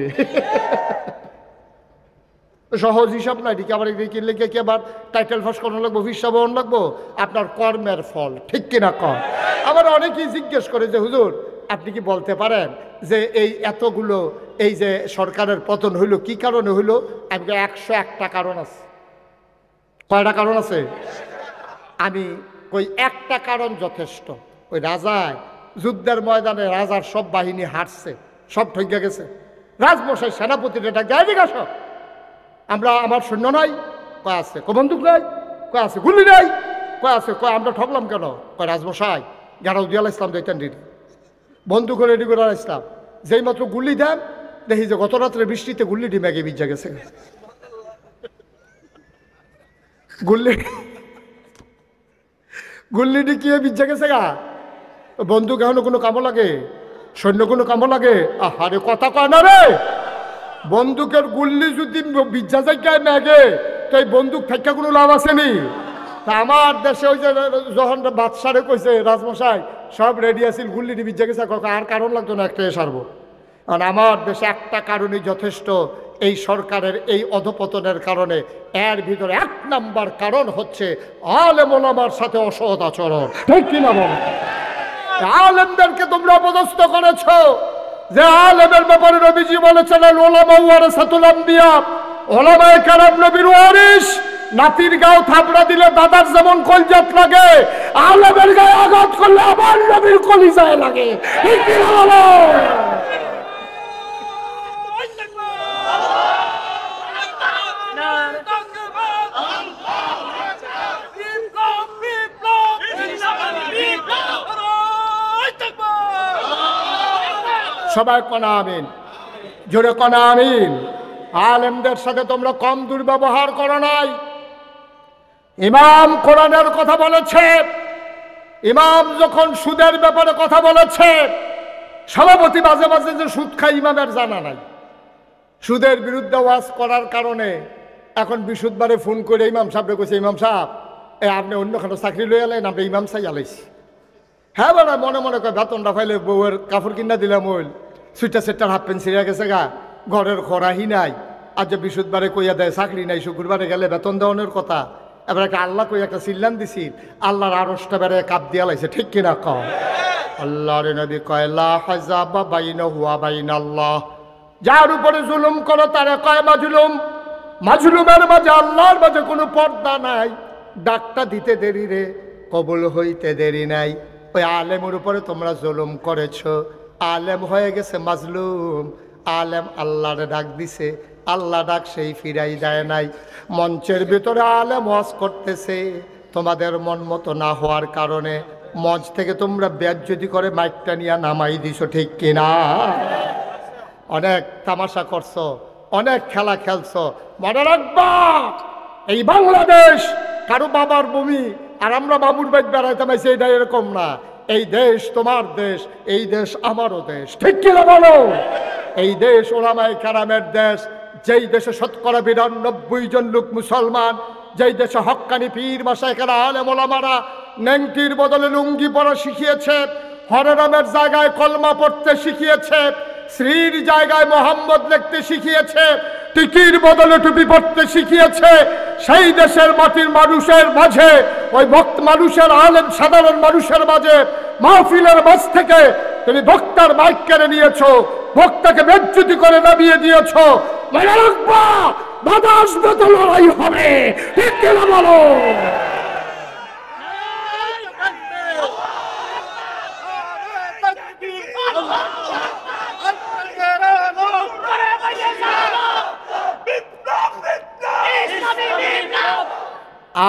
সহজ হিসাব নাই, ঠিক আবার কিনলে কি আবার টাইটেল ফাঁস করানো লাগবো, ভিসা বহন লাগবো, আপনার কর্মের ফল, ঠিক কিনা কর? আবার অনেকেই জিজ্ঞেস করে যে হুজুর আপনি কি বলতে পারেন যে এই এতগুলো এই যে সরকারের পতন হইল কি কারণে হইল? আমি 101টা কারণ আছে। কয়টা কারণ আছে? আমি ওই একটা কারণ যথেষ্ট। ওই রাজায় যুদ্ধের ময়দানে রাজার সব বাহিনী হারছে, সব ঠকে গেছে। রাজমশাই সেনাপতির এটা গায়ে জিজ্ঞাস, আমরা আমার সৈন্য নাই, কয় আছে, বন্দুক নাই, কয় আছে, গুলি নাই, কয় আছে, কয় আমরা ঠকলাম কেন, কয় রাজমশাই গেরাউ দিয়াল ইসলাম দিতেন রেডি, বন্দুক রেডি করে ইসলাম, যেই মাত্র গুলি দেন দেখি যে গত রাত্রে বৃষ্টিতে গুল্লিটি ম্যাগে বিজা গেছে। গুল্লিটি কি বিজা গেছে গা? বন্দুক এখনো কোনো কামো লাগে? সৈন্য কোনো কামো লাগে? আহারে কথা কয় না রে। বন্দুকের গুল্লি যদি বিজা যায় ম্যাগে, তো এই বন্দুক থেকে কোনো লাভ আসেনি। তা আমার দেশে ওই যে যখন বাদশারে কইছে রাজমশাই সব রেডি আছিল, গুল্লিটি বিজা গেছে, আর কারণ লাগতো না, একটা সারবো। কারণ আমার দেশে একটা কারণই যথেষ্ট, এই সরকারের এই অধপতনের কারণে। এর ভিতরে 1 নাম্বার কারণ হচ্ছে আলেম ওলামার সাথে অসৎ আচরণ, ঠিক কিনা বল? আলেমদেরকে তোমরা অপদস্থ করেছ। যে আলেমের ব্যাপারে নবীজি বলেছেন ওলামা ওয়ারাসাতুল আম্বিয়া, ওলামায়ে কেরাম নবীর ওয়ারিস। নাতির গাও থাপড়া দিলে দাদার যেমন কলজাত লাগে, আলেমের গায়ে আঘাত করলে আমার নবীর কলিজায় লাগে, ঠিক কিনা বলো? সবাই কনা আমিন, জোরে কনা আমিন। আলেমদের সাথে তোমরা কম দুর্ব্যবহার করো নাই। ইমাম কোরআনের কথা বলেছে, ইমাম যখন সুদের ব্যাপারে কথা বলেছে, সভাপতি মাঝে মাঝে যে সুদ খায় ইমামের জানা নাই। সুদের বিরুদ্ধে ওয়াজ করার কারণে এখন বিশুদ্ধবারে ফোন করে ইমাম সাহেবরে কইছে, ইমাম সাহেব আপনি অন্যখানে চাকরি লই আলেন, আপনি ইমাম সাহেব আলাইছি। হ্যাঁ বলে মনে মনে কয় বেতনটা ফাইলে বউয়ের কাপড় কিনা দিলাম, ওই সুইটার সেটটার হাফ প্যান্ট ছিঁড়ে গেছে গা, ঘরের খরাহি নাই, আজ যে বৃহস্পতিবারে কইয়া দেয় চাকরি নাই, শুক্রবারে গেলে বেতন দেওয়ানোর কথা, এবার একটা আল্লাহ কই একটা চিল্লান দিছি, আল্লাহর আরশটা বেড়ে কাপ দিয়া লাইছে, ঠিক কিনা কও? আল্লাহর নবী কয় লা হাজাবা বাইনাহু ওয়া বাইনাল্লাহ, যার উপরে জুলুম করো তারা কয় মাজলুম, মাজলুমের মাঝে আল্লাহর মাঝে কোনো পর্দা নাই। ডাকটা দিতে দেরি রে, কবুল হইতে দেরি নাই। ওই আলেমের উপরে তোমরা জুলুম করেছো, আলেম হয়ে গেছে মাজলুম, আলেম আল্লাহর ডাক দিছে, আল্লাহ ডাক সেই ফিরাই দেয় নাই। মঞ্চের ভিতরে আলেম ওয়াজ করতেছে, তোমাদের মন মতো না হওয়ার কারণে মঞ্চ থেকে তোমরা বেজ্জতি করে মাইকটা নিয়ে নামাই দিছো, ঠিক কিনা? অনেক তামাশা করছো, অনেক খেলা খেলছো, মনে রাখবা এই বাংলাদেশ কারো বাবার ভূমি আর আমরা বাবুর বাড়ি বেড়াইতে পাইছি, এটা এরকম না। এই দেশ তোমার দেশ, এই দেশ আমারও দেশ, ঠিক কিনা বলো? এই দেশ ওলামায়ে কেরামের দেশ, যেই দেশে ৯২% জন লোক মুসলমান, যেই দেশে হক্কানি পীর মাশায়েখেরা আলেম ওলামারা নেংটির বদলে লুঙ্গি পরা শিখিয়েছে, হরে রামের জায়গায় কলমা পড়তে শিখিয়েছে, শ্রীর জায়গায় মোহাম্মদ লিখতে শিখিয়েছে, টিকির বদলে টুপি পড়তে শিখিয়েছে, সেই দেশের মাটির মানুষের মাঝে, ওই ভক্ত মানুষের আলেম সাধারণ মানুষের মাঝে মাহফিলের মাঝ থেকে তুমি বক্তার মাইক কেড়ে নিয়েছো, বক্তাকে বেজ্জতি করে নামিয়ে দিয়েছো। মনে রাখবা বাধা আসবে তো লড়াই হবে, ঠিক কিনা বলো?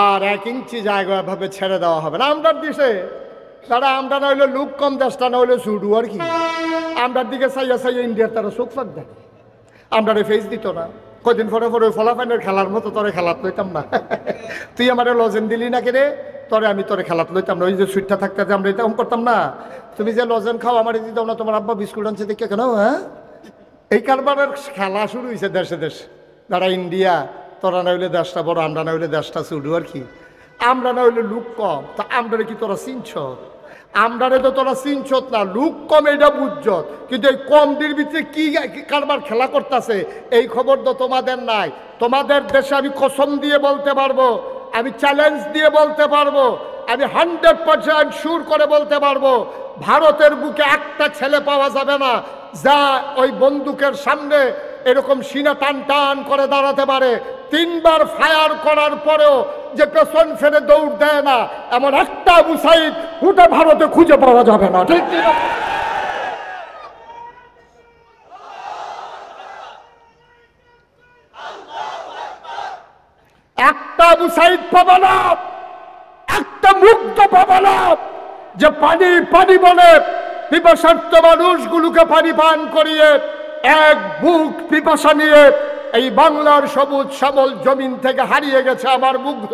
আর 1 ইঞ্চি জায়গা ভাবে ছেড়ে দেওয়া হবে না আমরার দেশে। তারা আমরা না হইলে লুক কম, দেশটা না হইলে ছুডু আর কি। আমরার দিকে চাইয়া চাইয়া ইন্ডিয়ার তারা চোখ ফাঁক দেখে, আমরারে ফেস দিত না। কদিন পরে পরে ফলাফাইনের খেলার মতো তোরে খেলাত লইতাম না। তুই আমারে লজেন দিলি না কেরে, তোরে আমি তোরে খেলাত লইতাম না। ওই যে সুইটটা থাকতে যে আমরা এটা করতাম না, তুমি যে লজেন খাও আমার দিতাম না, তোমার আব্বা বিস্কুট আনছে দেখে কেন? হ্যাঁ, এই কারবারের খেলা শুরু হয়েছে দেশে দেশে। যারা ইন্ডিয়া, তোরা না হইলে দেশটা বড়, আমরা না হইলে দেশটা ছুডু আর কি। আমরা না হইলে লুক কম, তা আমরারে কি তোরা চিনছ? আমরারে তো তোরা চিনছত না, লুক কম এটা বুঝছত, কিন্তু এই কমটির ভিতরে কি কারবার খেলা করতেছে এই খবর তো তোমাদের নাই। তোমাদের দেশে আমি কসম দিয়ে বলতে পারবো, আমি চ্যালেঞ্জ দিয়ে বলতে পারবো, আমি 100% সুর করে বলতে পারবো, ভারতের বুকে একটা ছেলে পাওয়া যাবে না যা ওই বন্দুকের সামনে এরকম সিনা টান টান করে দাঁড়াতে পারে। 3 বার ফায়ার করার পরেও যে পেছন ফেরে দৌড় দেয় না, এমন একটা আবু সাইদ গোটা ভারতে খুঁজে পাওয়া যাবে না, ঠিক কি না? একটা আবু সাইদ পাবে না, একটা মুগ্ধ পাবে না যে পানি পানি বলে পিপাসার্থ মানুষগুলোকে পানি পান করিয়ে এক বুক পিপাসা নিয়ে এই বাংলার সবুজ শ্যামল জমিন থেকে হারিয়ে গেছে আমার মুগ্ধ।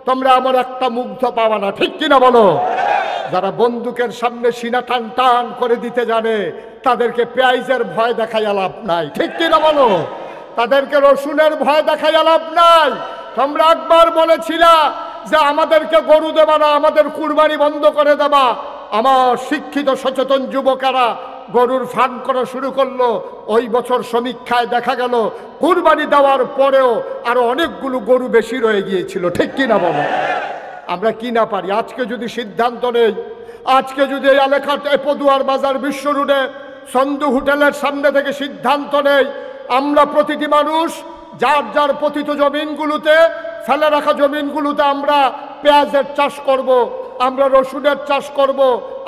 তোমরা আমার একটা মুগ্ধ পাবা না, ঠিক কিনা বলো? যারা বন্দুকের সামনে সিনা টান টান করে দিতে জানে তাদেরকে পেঁয়াজের ভয় দেখাইয়া লাভ নাই, ঠিক কিনা বলো? তাদেরকে রসুনের ভয় দেখাইয়া লাভ নাই। তোমরা একবার বলেছিলা যে আমাদেরকে গরু দেবা না, আমাদের কুরবানি বন্ধ করে দেবা। আমার শিক্ষিত সচেতন যুবকেরা গরুর ফার্ম করা শুরু করলো। ওই বছর সমীক্ষায় দেখা গেল কুরবানি দেওয়ার পরেও আরো অনেকগুলো গরু বেশি রয়ে গিয়েছিল, ঠিক কিনা বলো? আমরা কি না পারি? আজকে যদি সিদ্ধান্ত নেই, আজকে যদি এই এলাকাতে পদুয়ার বাজার বিশ্ব রোডে সন্ধু হোটেলের সামনে থেকে সিদ্ধান্ত নেই, আমরা প্রতিটি মানুষ যার যার পতিত জমিনগুলোতে, ফেলে রাখা জমিনগুলোতে আমরা পেঁয়াজের চাষ করব, আমরা রসুনের চাষ করব,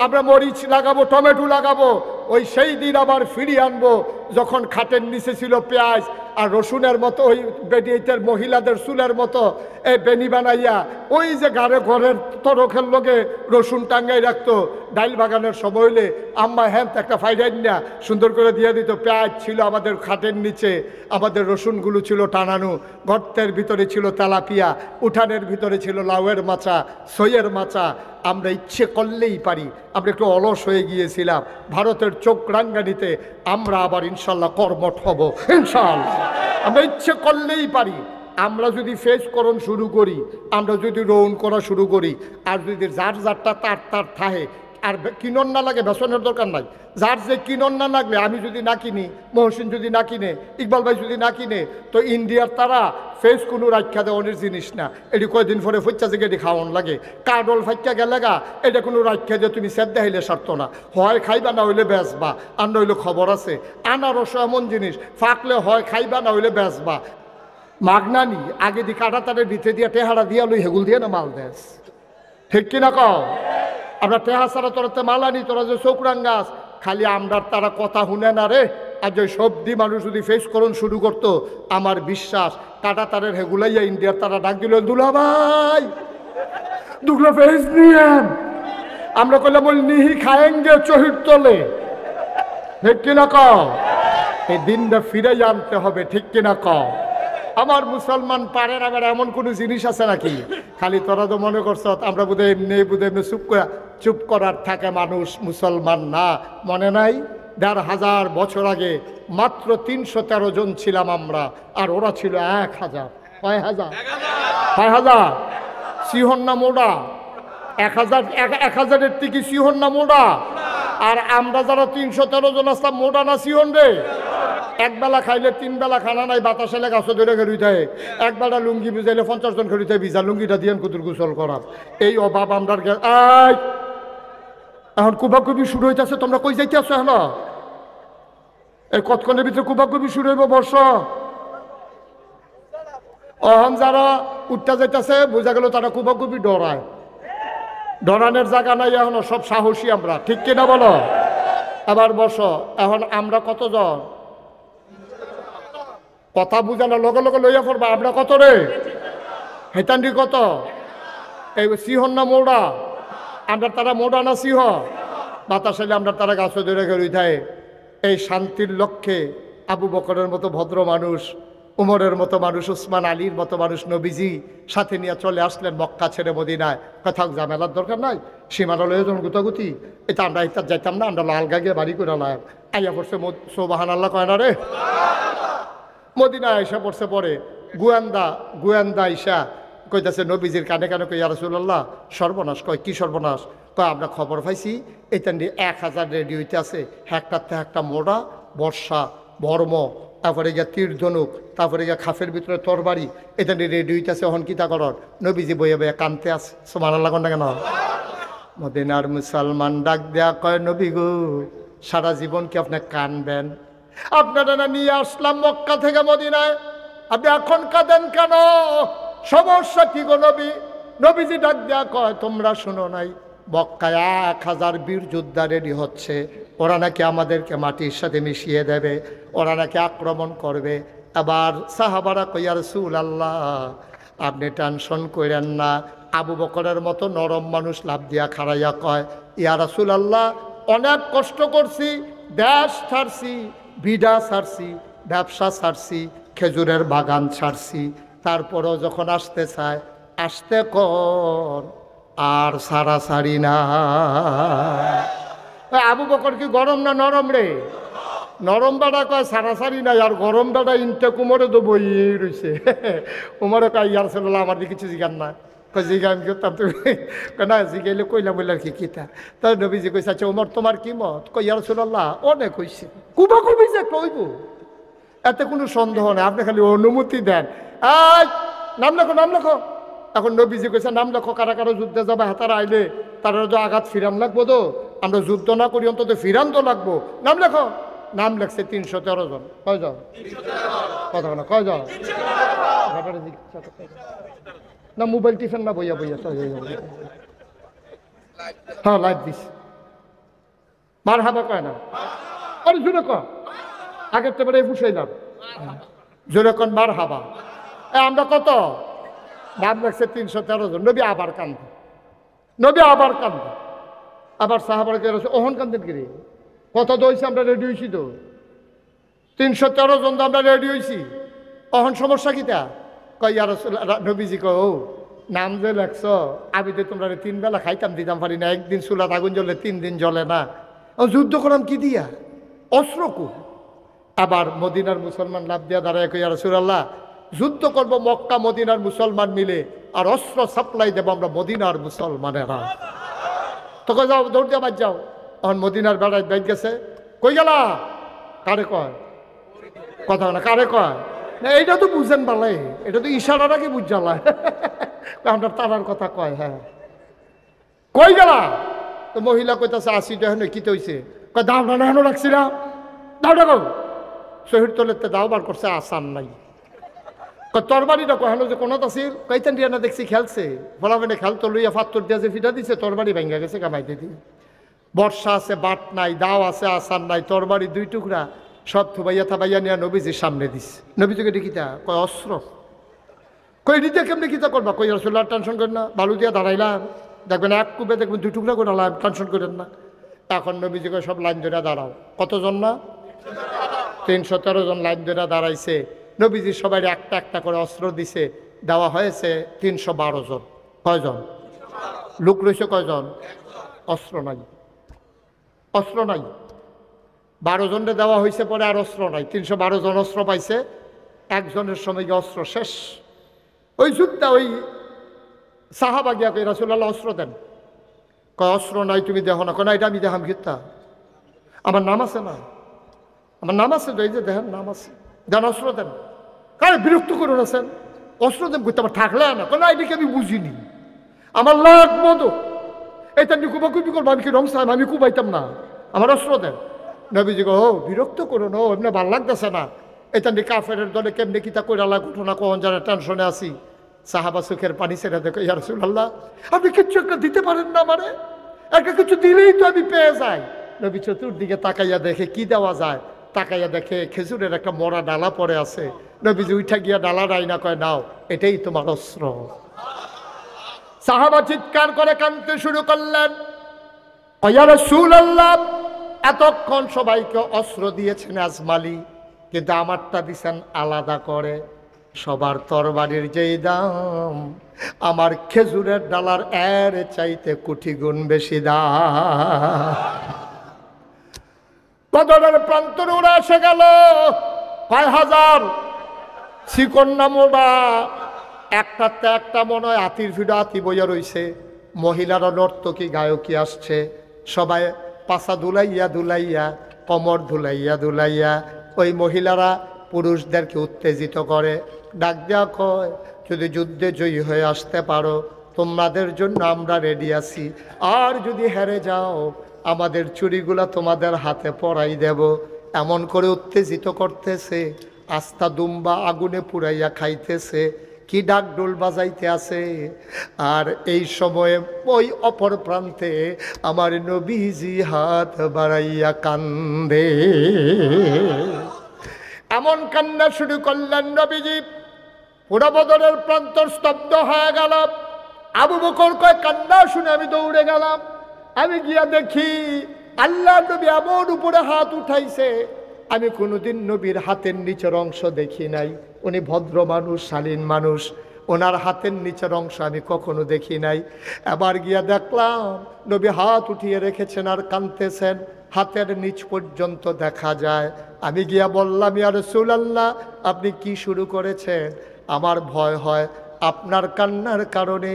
আমরা মরিচ লাগাবো, টমেটো লাগাবো। ওই সেই দিন আবার ফিরিয়ে আনবো যখন খাটের নিচে ছিল পেঁয়াজ আর রসুনের মতো, ওই বেডিয়েতের মহিলাদের চুলের মতো এই বেনি বানাইয়া ওই যে ঘরের তরকের লগে রসুন টাঙ্গাই রাখতো। ডাইল বাগানের সময় হইলে আম্মা হ্যাঁ একটা ফাইডাইন না সুন্দর করে দিয়ে দিত। পেঁয়াজ ছিল আমাদের খাটের নিচে, আমাদের রসুনগুলো ছিল টানানো, গর্তের ভিতরে ছিল তেলাপিয়া, উঠানের ভিতরে ছিল লাউয়ের মাচা, সইয়ের মাচা। আমরা ইচ্ছে করলেই পারি। আমরা একটু অলস হয়ে গিয়েছিলাম, ভারতের চোখ রাঙ্গানিতে আমরা আবার ইনশাল্লাহ কর্মঠ হব, ইনশাল্লাহ। আমরা ইচ্ছে করলেই পারি। আমরা যদি ফেসকরণ শুরু করি, আমরা যদি রৌন করা শুরু করি, আর যদি যার যারটা তার তার থাহে, আর কিনন না লাগে বেসনের দরকার নাই। যার যে কিনন না লাগলে, আমি যদি না কিনি, মহসিন যদি না কিনে, ইকবাল ভাই যদি না কিনে, তো ইন্ডিয়ার তারা ফেস কোনো রাখা দেওয়ানের জিনিস না। এটি কয়দিন পরে ফুচ্চা থেকে এটি খাওয়ান লাগে। কাডল ফাইকা গেলেগা এটা কোনো রাখা দিয়ে তুমি সেদ্ধা হইলে সারত না। হয় খাইবা না হইলে বেচবা, আর না হইলে খবর আছে। আনারস এমন জিনিস ফাঁকলে হয় খাইবা না হইলে বেচবা। মাগনানি আগে দি কাটা তারে দিতে দিয়া টেহারা দিয়া লই হেগুল দিয়ে না মাল দেশ, ঠিক কিনা কও? আমরা টেহা ছাড়া তোরাতে মালানি, তোরা যে চৌকরাং গাছ খালি আমরার তারা কথা শুনে না রে। আর যে সবদি মানুষ যদি ফেস করুন শুরু করতো, আমার বিশ্বাস কাটা তারের হেগুলাইয়া ইন্ডিয়ার তারা ডাক দিল, দুলা ভাই দুগুলো ফেস নিয়েন। আমরা কইলাম বল নিহি খায়েঙ্গে চহির তোলে, ঠিক কিনা কও? এই দিনটা ফিরে আনতে হবে, ঠিক কিনা কও? আমার মুসলমান পারে না। আবার এমন কোনো জিনিস আছে নাকি? খালি তোরা তো মনে করছ আমরা বোধহয় এমনি চুপ করার থাকে মানুষ, মুসলমান না। মনে নাই ১,৫০০ বছর আগে মাত্র ৩১৩ জন ছিলাম আমরা, আর ওরা ছিল ১,০০০। কয় হাজার? ৬,০০০। সিহন না মোড়া? ১,০০০-১,০০০-এর থেকে সিহন না মোড়া? আর আমরা যারা ৩১৩ জন আসলাম মোড়া না সিহন রে? একবেলা খাইলে ৩ বেলা খানা নাই, বাতাসে গাছ ধরে খেলুইতে। একবেলা লুঙ্গি ভিজাইলে ৫০ জন খেলুইতে, ভিজা লুঙ্গিটা দিয়ে কুতুর গোসল করার এই অভাব আমরা। এখন কুবাকুবি শুরু হইতেছে, তোমরা কই যাইতে আছো? এখন এই কতক্ষণের ভিতরে কুবাকুবি শুরু হইব। বর্ষ অহন যারা উঠতে যাইতেছে বোঝা গেল তারা কুবাকুবি ডরায়। ডরানোর জায়গা নাই এখনো, সব সাহসী আমরা, ঠিক কিনা বলো? আবার বসো। এখন আমরা কতজন? কথা বুঝানো লগে লগে লইয়া পড়বা। আমরা কত রে? হেতান্ডি কত? এই সিহন না মোড়া? আমরা তারা মোড়া না সিহ? বাতাসাইলে আমরা তারা গাছ ধরে গেলুই থাকে। এই শান্তির লক্ষ্যে আবু বকরের মতো ভদ্র মানুষ, উমরের মতো মানুষ, উসমান আলীর মতো মানুষ নবীজি সাথে নিয়ে চলে আসলেন মক্কা ছেড়ে মদিনায়। কোথাও ঝামেলার দরকার নাই, সীমানা লয়ে যখন গুতাগুতি। এটা আমরা ইত্যাদ যাইতাম না, আমরা লাল গাগিয়ে বাড়ি করে লাম। আইয়া পড়ছে সোবাহান আল্লাহ কয় না রে। মদিনায় আইসা পড়ছে পরে গুয়েন্দা আইসা কইতাছে নবীজির কানে কানে কই, ইয়া রাসূলুল্লাহ সর্বনাশ। কয় কি সর্বনাশ? কয় আমরা খবর পাইছি এটা নিয়ে ১,০০০ রেডি হইতে আছে, একটাতে একটা মোড়া, বর্ষা, বর্ম, তারপরে গিয়া তীর ধনুক, তারপরে গিয়া খাফের ভিতরে তরবারি, এটা নিয়ে রেডি হইতেছে। হন কিতা করর? নবীজি বইয়া বইয়া কানতে আছে। সুবহানাল্লাহ কোনটা কেন? মদিনার মুসলমান ডাক দেয়া কয়, নবী গো সারা জীবন কি আপনি কানবেন? আপনারা না নিয়ে আসলাম মক্কা থেকে মদিনায়, আপনি এখন কাঁদেন কেন? সমস্যা কি গো নবী? নবীজি ডাক দেয়া কয়, তোমরা শোনো নাই মক্কায় ১,০০০ বীর যোদ্ধা রেডি হচ্ছে। ওরা নাকি আমাদেরকে মাটির সাথে মিশিয়ে দেবে, ওরা নাকি আক্রমণ করবে। আবার সাহাবারা কই, ইয়া রাসূলুল্লাহ আপনি টেনশন করেন না। আবু বকরের মতো নরম মানুষ লাভ দিয়া খাড়াইয়া কয়, ইয়া রাসূলুল্লাহ অনেক কষ্ট করছি, দেশ ছাড়ছি, বিডা ছাড়ছি, ব্যবসা ছাড়ছি, খেজুরের বাগান ছাড়ছি, তারপরও যখন আসতে চায় আসতে কর, আর সারাসারি না। আবু বকর কি গরম না নরম রে? নরম বেড়া কয় সারাসারি নাই, আর গরম বেড়া ইনটা কুমরে তো বই রয়েছে। উমরে কয়, ইয়া রাসূলুল্লাহ আমার দিকে কিছু জিগান না। কয় জিগা আমি করতাম, তুমি না জিগাইলে কইলাম বললার কি কিতা। তাই নবীজি কইছে, আচ্ছা উমর তোমার কি মত? কয়, ইয়া রাসূলুল্লাহ অনেক হয়েছে, কুবাকুবি যে কইব এতে কোনো সন্দেহ নেই, আপনি খালি অনুমতি দেন। এই নাম লেখো, নাম লেখো। এখন নবীজি কইছে নাম লেখো, কারা কারা যুদ্ধে যাবে, হাতারা আইলে তারা তো আঘাত ফিরান লাগবো। তো আমরা যুদ্ধ না করি অন্তত ফিরান তো লাগবো। নাম লেখো। নাম লেখছে ৩১৩ জন। কয় জন? কথা বলো, কয় জন? না মোবাইল টিফেন না বইয়া বইয়া? হ্যাঁ লাইভ দিস। মার হাবা কয় না? আরে জোরে কয়, আগের তো বেড়ে ফুসাইলাম। জোরে কন মার হাবা। আমরা কত? নাম লাগছে ৩১৩ জন। নবী আবার কান্দে, নবী আবার কান্দে। আবার সাহাবার ওহন কান্দেন কিরে? কত তো হয়েছে, আমরা রেডি হয়েছি তো ৩১৩ জন, তো আমরা রেডি হয়েছি। অহন সমস্যা কিতা? কয়, ইয়া রাসূলুল্লাহ নবীজি কয়, ও নাম যে লেখছ আমি তো তোমরা ৩ বেলা খাইতাম দিতাম পারি না, একদিন চুলাত আগুন জ্বলে 3 দিন জ্বলে না, যুদ্ধ করাম কি দিয়া? অস্ত্র কু? আবার মদিনার মুসলমান লাভ দিয়া দাঁড়ায় কই, ইয়া রাসূলুল্লাহ যুদ্ধ করবো মক্কা মদিনার মুসলমান মিলে, আর অস্ত্র সাপ্লাই দেবো আমরা মদিনার মুসলমানেরা। তোকে যাও, দৌড় দিয়ে বাদ যাও। তখন মদিনার বেড়ায় বাইক গেছে, কই গেলা? কারে কয়? কথা না, কারে কয়? না এইটা তো বুঝেন বালাই, এটা তো ইশারাটা কি বুঝালা? আমরা তারার কথা কয়। হ্যাঁ, কই গেলা? তো মহিলা কইতাছে 80টা হেন কিতে হইছে? কয় দাওটা না হেন রাখছি না, দাওটা কও। শহীদ তোলেতে দাও বার করছে, আসান নাই। তরবারিটা কহানো যে কোনত আছিল, কইতেন রিয়ানা দেখছি খেলছে, বলাবেনে খেলতো লইয়া ফাত্তর দিয়া যে ফিটা দিছে, তরবারি ভেঙ্গা গেছে কামাইতে দিয়ে। বর্ষা আছে, বাট নাই, দাও আছে, আসান নাই, তরবারি 2 টুকরা সব থুবাইয়া থাবাইয়া নিয়ে নবীজির সামনে দিস। নবীজিকে দেখিতা কয় অস্ত্র। কই দিতে কেমনি কিতা করবা? কই রাসূলুল্লাহ টেনশন করেন না, বালু দিয়া দাঁড়াইলাম, দেখবেন এক কুপে দেখবেন 2 টুকরা করে আলাম, টেনশন করেন না। এখন নবীজিকে সব লাইন ধরে দাঁড়াও। কতজন না? 313 জন লাইন ধরে দাঁড়াইছে। নবীজি সবাই একটা একটা করে অস্ত্র দিছে, দেওয়া হয়েছে 312 জন। কয়জন লোক রয়েছে? কয়জন? অস্ত্র নাই, অস্ত্র নাই। 12 জনকে দেওয়া হয়েছে, পরে আর অস্ত্র নাই। 312 জন অস্ত্র পাইছে, একজনের সময় গিয়ে অস্ত্র শেষ। ওই যুদ্ধটা ওই সাহাবা গিয়া কই রাসূলুল্লাহ অস্ত্র দেন। কয় অস্ত্র নাই, তুমি দেখো না? কয় না, এটা আমি দেখাম গীতা, আমার নাম আছে না, আমার নাম আছে তো, এই যে দেখেন নাম আছে, দেন অস্ত্র দেন। কারে বিরক্ত করুন আছেন, অস্ত্র দেন করতে আমার থাকলে না। কেন এটাকে আমি বুঝিনি, আমার লাখ মতো এটা নিয়ে কুবাকুবি করবো, আমি কি রং সাহেব, আমি কুবাইতাম না, আমার অস্ত্র দেন। নবীজি গো বিরক্ত করুন, ও এমনি ভাল লাগতেছে না, এটা নিয়ে কাফের দলে কেমনি কিতা কইরালা ঘটনা কখন যারা টেনশনে আসি। সাহাবা চোখের পানি ছেড়ে দেখো, ইয়া রাসূলুল্লাহ আপনি কিচ্ছু একটা দিতে পারেন না, মানে একটা কিছু দিলেই তো আমি পেয়ে যাই। নবী চতুর্দিকে তাকাইয়া দেখে কি দেওয়া যায়, তাকাইয়া দেখে খেজুরের একটা মরা ডালা পড়ে আছে। নবীজি উঠা গিয়া ডালা রাইনা কয় নাও, এটাই তোমার অস্ত্র। সাহাবা চিৎকার করে কাঁদতে শুরু করলেন, ইয়া রাসূলুল্লাহ এতক্ষণ সবাইকে অস্ত্র দিয়েছেন আজমালি, কিন্তু আমারটা দিছেন আলাদা করে। সবার তরবারির যেই দাম, আমার খেজুরের ডালার এর চাইতে কোটি গুণ বেশি দাম। বদরের প্রান্তরে ওরা এসে গেল, কয় হাজার শিকন্যা মোড়া, একটাতে একটা মনে হয় আতির ভিড়া আতি বইয়া রইছে। মহিলারা নর্তকী গায়কী আসছে, সবাই পাছা দুলাইয়া দুলাইয়া, কমর ধুলাইয়া ধুলাইয়া ওই মহিলারা পুরুষদেরকে উত্তেজিত করে। ডাক দেওয়া কয়, যদি যুদ্ধে জয়ী হয়ে আসতে পারো তোমাদের জন্য আমরা রেডি আছি, আর যদি হেরে যাও আমাদের চুরিগুলা তোমাদের হাতে পরাই দেব। এমন করে উত্তেজিত করতেছে, আস্তা দুম্বা আগুনে পুড়াইয়া খাইতেছে, কি ডাক ডোল বাজাইতে আছে। আর এই সময়ে ওই অপর প্রান্তে আমার নবীজি হাত বাড়াইয়া কান্দে। এমন কান্না শুরু করলেন নবীজি, পুরা বদরের প্রান্তর স্তব্ধ হয়ে গেল। আবু বকর কয় কান্না শুনে আমি দৌড়ে গেলাম, আমি গিয়া দেখি আল্লাহ নবী এমন উপরে হাত উঠাইছে, আমি কোনোদিন নবীর হাতের নিচের অংশ দেখি নাই। উনি ভদ্র মানুষ, শালীন মানুষ, ওনার হাতের নিচের অংশ আমি কখনো দেখি নাই। এবার গিয়া দেখলাম নবী হাত উঠিয়ে রেখেছেন আর কাঁদতেছেন, হাতের নিচ পর্যন্ত দেখা যায়। আমি গিয়া বললাম, ইয়া রাসূলুল্লাহ আপনি কি শুরু করেছেন? আমার ভয় হয় আপনার কান্নার কারণে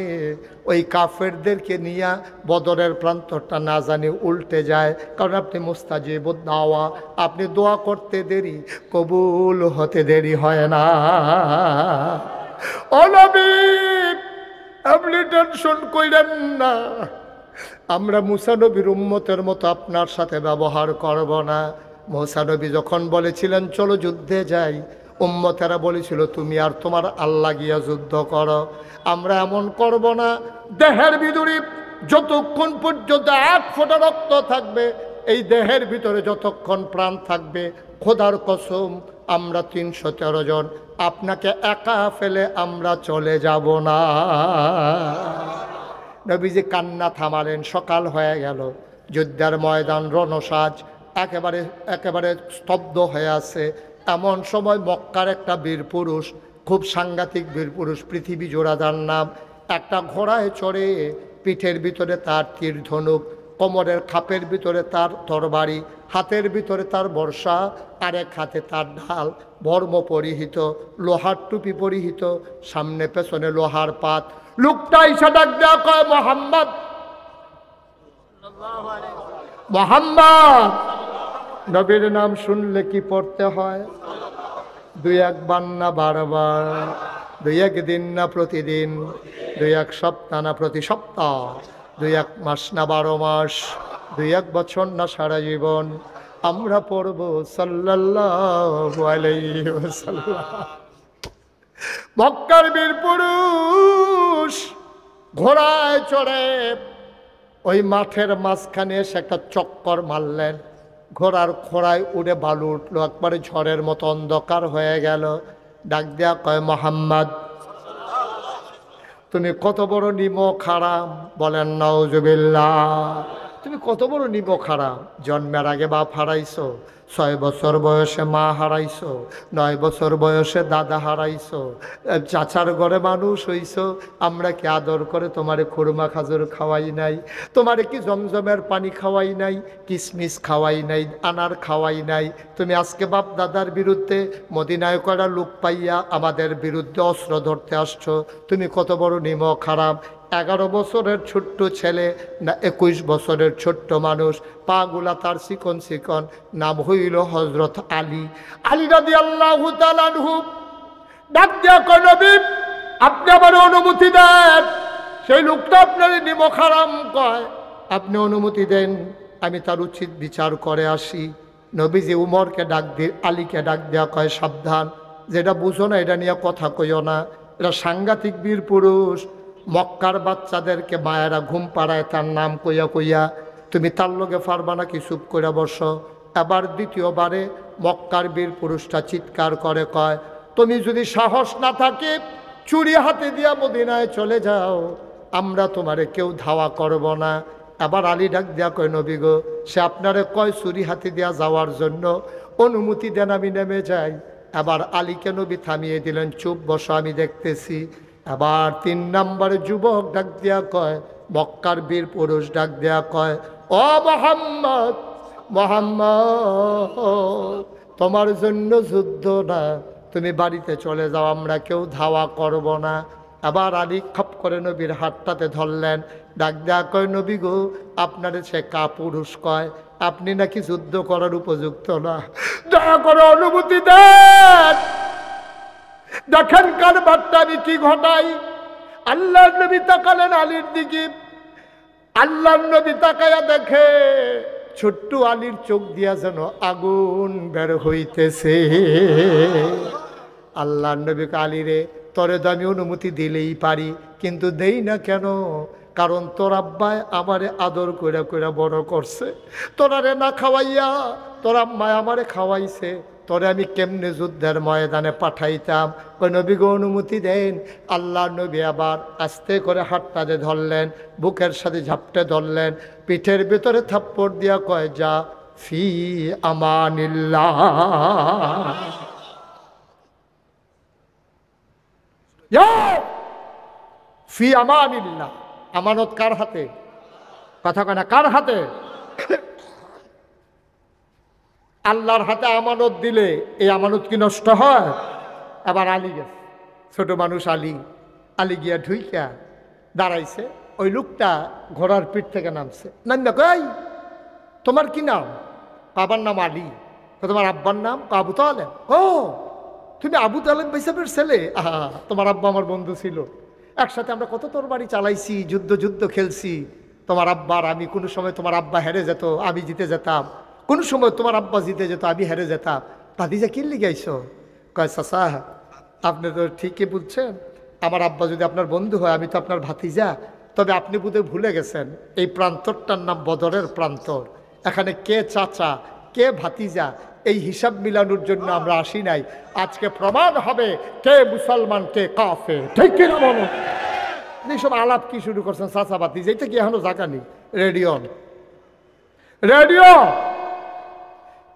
ওই কাফেরদেরকে নিয়ে বদরের প্রান্তরটা না জানি উল্টে যায়, কারণ আপনি মুস্তাজিবুদ দাওয়া, আপনি দোয়া করতে দেরি কবুল হতে দেরি হয় না। ও নবী আপনি টেনশন কইরেন না, আমরা মুসা নবীর উম্মতের মতো আপনার সাথে ব্যবহার করব না। মুসা নবী যখন বলেছিলেন চলো যুদ্ধে যাই, উম্মতেরা বলেছিল তুমি আর তোমার আল্লাহ গিয়া যুদ্ধ করো। আমরা এমন করব না, দেহের ভিতরে যতক্ষণ পর্যন্ত 1 ফোঁটা রক্ত থাকবে, এই দেহের ভিতরে যতক্ষণ প্রাণ থাকবে, খোদার কসম আমরা 313 জন আপনাকে একা ফেলে আমরা চলে যাব না। নবীজি কান্না থামালেন। সকাল হয়ে গেল, যুদ্ধের ময়দান রণসাজ একেবারে একেবারে স্তব্ধ হয়ে আছে। এমন সময় মক্কার একটা বীর পুরুষ, খুব সাংঘাতিক বীর পুরুষ, পৃথিবী জোড়া যার নাম, একটা ঘোড়ায় চড়ে, পিঠের ভিতরে তার তীর ধনুক, কোমরের খাপের ভিতরে তার তরবারি, হাতের ভিতরে তার বর্ষা, আরেক হাতে তার ঢাল, বর্ম পরিহিত, লোহার টুপি পরিহিত, সামনে পেছনে লোহার পাত। লোকটা ইসা ডাক দেয়া কয়, মোহাম্মদ মোহাম্মদ নবীর নাম শুনলে কি পড়তে হয়? দুই একবার না বারবার, দুই এক দিন না প্রতিদিন, দুই এক সপ্তাহ না প্রতি সপ্তাহ, দুই এক মাস না 12 মাস, দুই এক বছর না সারা জীবন আমরা পড়ব সাল্লাল্লাহু আলাইহি ওয়াসাল্লাম। মক্কার বীর পুরুষ ঘোড়ায় চড়ে ওই মাঠের মাঝখানে এসে একটা চক্কর মারলেন। ঘোড়ার খোড়ায় উড়ে বালু উঠলো, একবারে ঝড়ের মতো অন্ধকার হয়ে গেল। ডাক দেয়া কয়, মোহাম্মদ তুমি কত বড় নিমক হারাম। বলেন নাউজুবিল্লাহ। তুমি কত বড় নিমক হারাম। জন্মের আগে বাপ হারাইছো, 6 বছর বয়সে মা হারাইছো, 9 বছর বয়সে দাদা হারাইছো, চাচার ঘরে মানুষ হইছো। আমরা কি আদর করে তোমারে খুরমা খাজুর খাওয়াই নাই? তোমারে কি জমজমের পানি খাওয়াই নাই? কিসমিস খাওয়াই নাই? আনার খাওয়াই নাই? তুমি আজকে বাপ দাদার বিরুদ্ধে মদিনায় করা লোক পাইয়া আমাদের বিরুদ্ধে অস্ত্র ধরতে আসছো। তুমি কত বড় নিমক হারাম। 11 বছরের ছোট্ট ছেলে না 21 বছরের ছোট্ট মানুষ, পাগুলা তার চিকন চিকন, নাম হইল হযরত আলী। আলী রাদিয়াল্লাহু তাআলা আনহু ডাক দিয়া কয়, নবী আপনি আমার অনুমতি দেন। সেই লোকটা আপনার নিমক হারাম কয়, আপনি অনুমতি দেন, আমি তার উচিত বিচার করে আসি। নবীজি উমরকে ডাক দিয়ে আলীকে ডাক দেয়া কয়, সাবধান, যেটা বুঝো না এটা নিয়ে কথা কইও না। এটা সাংঘাতিক বীর পুরুষ। মক্কার বাচ্চাদেরকে মায়েরা ঘুম পাড়ায় তার নাম কইয়া কইয়া, তুমি তার লগে পারবা না কি? চুপ করে বসো। এবার দ্বিতীয়বারে মক্কার বীর পুরুষটা চিৎকার করে কয়, তুমি যদি সাহস না থাকে চুরি হাতে দিয়া মদিনায় চলে যাও, আমরা তোমারে কেউ ধাওয়া করব না। এবার আলী ডাক দিয়া কয়, নবী গো, সে আপনারে কয় চুরি হাতে দিয়া যাওয়ার জন্য, অনুমতি দেন আমি নেমে যাই। এবার আলীকে নবী থামিয়ে দিলেন, চুপ বসো, আমি দেখতেছি। আবার 3 নম্বরে যুবক ডাক দিয়া কয়, মক্কার বীর পুরুষ ডাক দিয়া কয়, ও মোহাম্মদ, মোহাম্মদ তোমার জন্য যুদ্ধ না, তুমি বাড়িতে চলে যাও, আমরা কেউ ধাওয়া করব না। আবার আলী খপ করে নবীর হাতটাতে ধরলেন, ডাক দেয়া কয়, নবী গো, আপনারে সে কাপুরুষ কয়, আপনি নাকি যুদ্ধ করার উপযুক্ত না, দয়া করে অনুমতি দেন। দেখেন কারবারটা আমি কি ঘটাই। আল্লাহর নবী তাকালেন আলীর দিকে। আল্লাহর নবী তাকায়া দেখে ছোট্ট আলীর চোখ দিয়া যেন আগুন বের হইতেছে। আল্লাহর নবীকে, আলী রে, তোরে তো আমি অনুমতি দিলেই পারি, কিন্তু দেই না কেন? কারণ তোর আব্বায় আমারে আদর কইরা কইরা বড় করছে, তোরারে না খাওয়াইয়া তোর আম্মায় আমারে খাওয়াইছে, তোরে আমি কেমনে যুদ্ধের ময়দানে পাঠাইতাম? ওই নবীকে অনুমতি দেন। আল্লাহর নবী আবার আস্তে করে হাতটাতে ধরলেন, বুকের সাথে ঝাপটে ধরলেন, পিঠের ভিতরে থাপ্পড় দিয়া কয়, যা ফি আমানিল্লাহ, ফি আমানিল্লাহ। আমানত কার হাতে? কথা কয় না, কার হাতে? আল্লাহর হাতে আমানত দিলে এই আমানত কি নষ্ট হয়? আবার আলী গেছে, ছোট মানুষ আলী। আলী গিয়া ঢুইকা দাঁড়াইছে। ওই লোকটা ঘোড়ার পিঠ থেকে নামছে, নামবে কই, তোমার কি নাম? বাবার নাম আলী। তোমার আব্বার নাম? আবু তালেব। ও, তুমি আবু তালেব ভাইসাবের ছেলে? আহা, তোমার আব্বা আমার বন্ধু ছিল, একসাথে আমরা কত তরবারি চালাইছি, যুদ্ধ খেলছি। তোমার আব্বার আমি, কোনো সময় তোমার আব্বা হেরে যেত, আমি জিতে যেতাম, কোন সময় তোমার আব্বা জিতে যেত, আমি হেরে যেতাম। ভাতিজা কি লিগে আইছো? কয়, চাচা আপনি তো ঠিকই বুঝছেন, আমার আব্বা যদি আপনার বন্ধু হয়, আমি তো আপনার ভাতিজা। তবে আপনি বোধহয় ভুলে গেছেন, এই প্রান্তরটার নাম বদরের প্রান্তর। এখানে কে চাচা কে ভাতিজা এই হিসাব মিলানোর জন্য আমরা আসি নাই। আজকে প্রমাণ হবে কে মুসলমান কে কাফের, ঠিক কিনা বলো? এইসব আলাপ কি শুরু করছেন চাচা ভাতিজা? এইটা কি এখনো জায়গা নেই? Radio radio.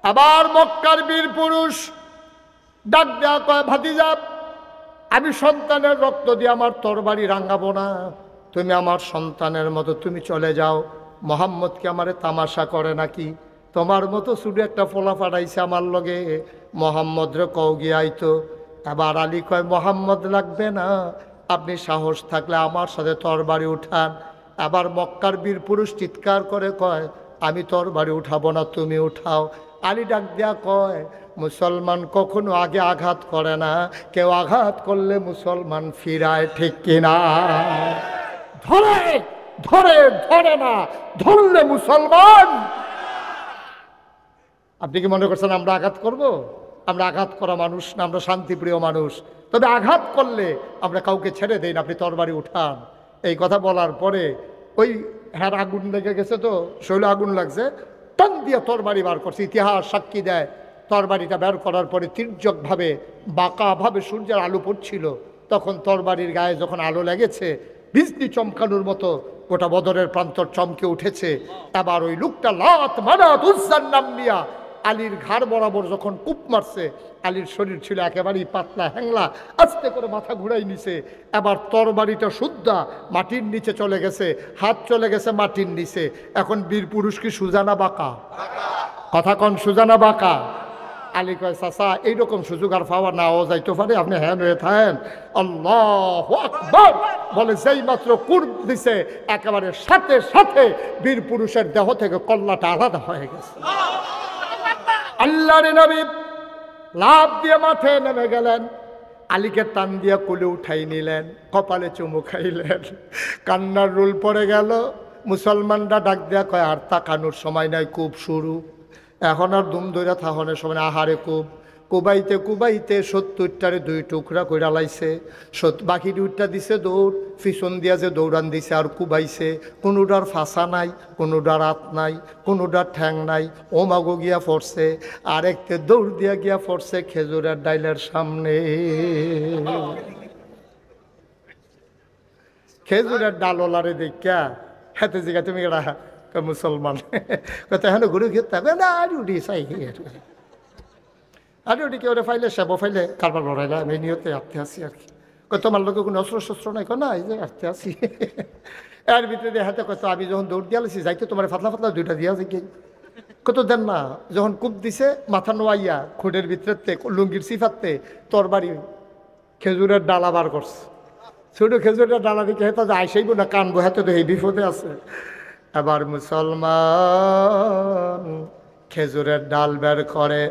আবার মক্কার বীর পুরুষ ডাক দেয়া কয়, ভাতিজা আমি সন্তানের রক্ত দিয়ে আমার তরবারি রাঙ্গাবো না, তুমি আমার সন্তানের মতো তুমি চলে যাও। মোহাম্মদ কি আমারে তামাশা করে নাকি? তোমার মতো শুধু একটা ফোলা ফাটাইছে আমার লগে, মোহাম্মদ রে কও গিয়ে আইতো। আবার আলী কয়, মোহাম্মদ লাগবে না, আপনি সাহস থাকলে আমার সাথে তরবারি উঠান। আবার মক্কার বীর পুরুষ চিৎকার করে কয়, আমি তরবারি উঠাবো না, তুমি উঠাও। আলী ডাক দিয়া কয়, মুসলমান কখনো আগে আঘাত করে না, কেউ আঘাত করলে মুসলমান ফিরায়, ঠিক কিনা? ধরে ধরে ধরে না, ধরলে মুসলমান। আপনি কি মনে করছেন আমরা আঘাত করব? আমরা আঘাত করা মানুষ না, আমরা শান্তিপ্রিয় মানুষ। তবে আঘাত করলে আমরা কাউকে ছেড়ে দেই না, আপনি তরবারি উঠান। এই কথা বলার পরে ওই হ্যাঁ আগুন লেগে গেছে, তো শৈল আগুন লাগছে, টান দিয়ে তরবারি বার করছে। ইতিহাস সাক্ষী দেয়, তরবারিটা বের করার পরে তির্যকভাবে বাঁকাভাবে সূর্যের আলো পড়ছিল, তখন তরবারির গায়ে যখন আলো লেগেছে, বিজলি চমকানোর মতো গোটা বদরের প্রান্তর চমকে উঠেছে। এবার ওই লোকটা লাত মানাত উজ্জার নাম নিয়া আলীর ঘাড় বরাবর যখন কূপ মারছে, আলীর শরীর ছিল একেবারেই পাতলা হ্যাংলা, আস্তে করে মাথা ঘুরাই নিছে। এবার তরবারিটা শুদ্ধা মাটির নিচে চলে গেছে, হাত চলে গেছে মাটির নিচে। এখন বীর পুরুষ কি সুজানা বাঁকা? কথা কন, সুজানা বাঁকা? আলী কয়, চাচা এইরকম সুযোগ আর পাওয়া নাও যাইতে পারে, আপনি হ্যান হয়ে থাকেন। আল্লাহু আকবার বলে যেই মাত্র কুর্ব দিছে, একেবারে সাথে সাথে বীর পুরুষের দেহ থেকে কল্লাটা আলাদা হয়ে গেছে। আল্লাহর নবী লাফ দিয়ে মাঠে নেমে গেলেন, আলীকে টান দিয়ে কোলে উঠাই নিলেন, কপালে চুমু খাইলেন, কান্নার রোল পড়ে গেল। মুসলমানরা ডাক দেয়া কয়, আর তাকানোর সময় নাই, খুব শুরু, এখন আর দুম ধরে থাহনের সময়। আহারে খুব কুবাইতে কুবাইতে 70টারে 2 টুকরা কইরা লাইছে, বাকি 2টা দিছে দৌড়, পিছন দিয়া যে দৌড়ান দিছে আর কুবাইছে। কোনোটার ফাঁসা নাই, কোনোটার হাত নাই, কোনোটার ঠ্যাং নাই, ও মাগো গিয়া পড়ছে। আর একটা দৌড় দিয়া গিয়া পড়ছে খেজুরের ডাইলের সামনে। খেজুরের ডালওয়ালারে দেখা হাতে জিগা, তুমি এরা মুসলমান কথা হ্যাঁ ঘুরে ঘিরতে হবে না, আর উঠি চাই আর ওটি কেউ ফাইলে সেব ফাইলে কারবার লড়াইলা, আমি নিয়তে আসতে আসি আর কি। তোমার লোকে কোনো অস্ত্র শস্ত্র নাই, না এই যে আসতে আসি। এর ভিতরে হাতে কত, আমি যখন দৌড় দিয়ে আলছি যাইতে তোমার পাতলা পাতলা 2টা দিয়া যাই, কত দেন না। যখন কূপ দিছে মাথা নোয়াইয়া খুঁটের ভিতরে লুঙ্গির সিফাতে তরবারি খেজুরের ডালা বার করছে। ছোট খেজুরের ডালা দিকে হেতা যে আইসাইব না, কানবো, হাতে তো এই বিপদে আছে। এবার মুসলমান খেজুরের ডাল বের করে,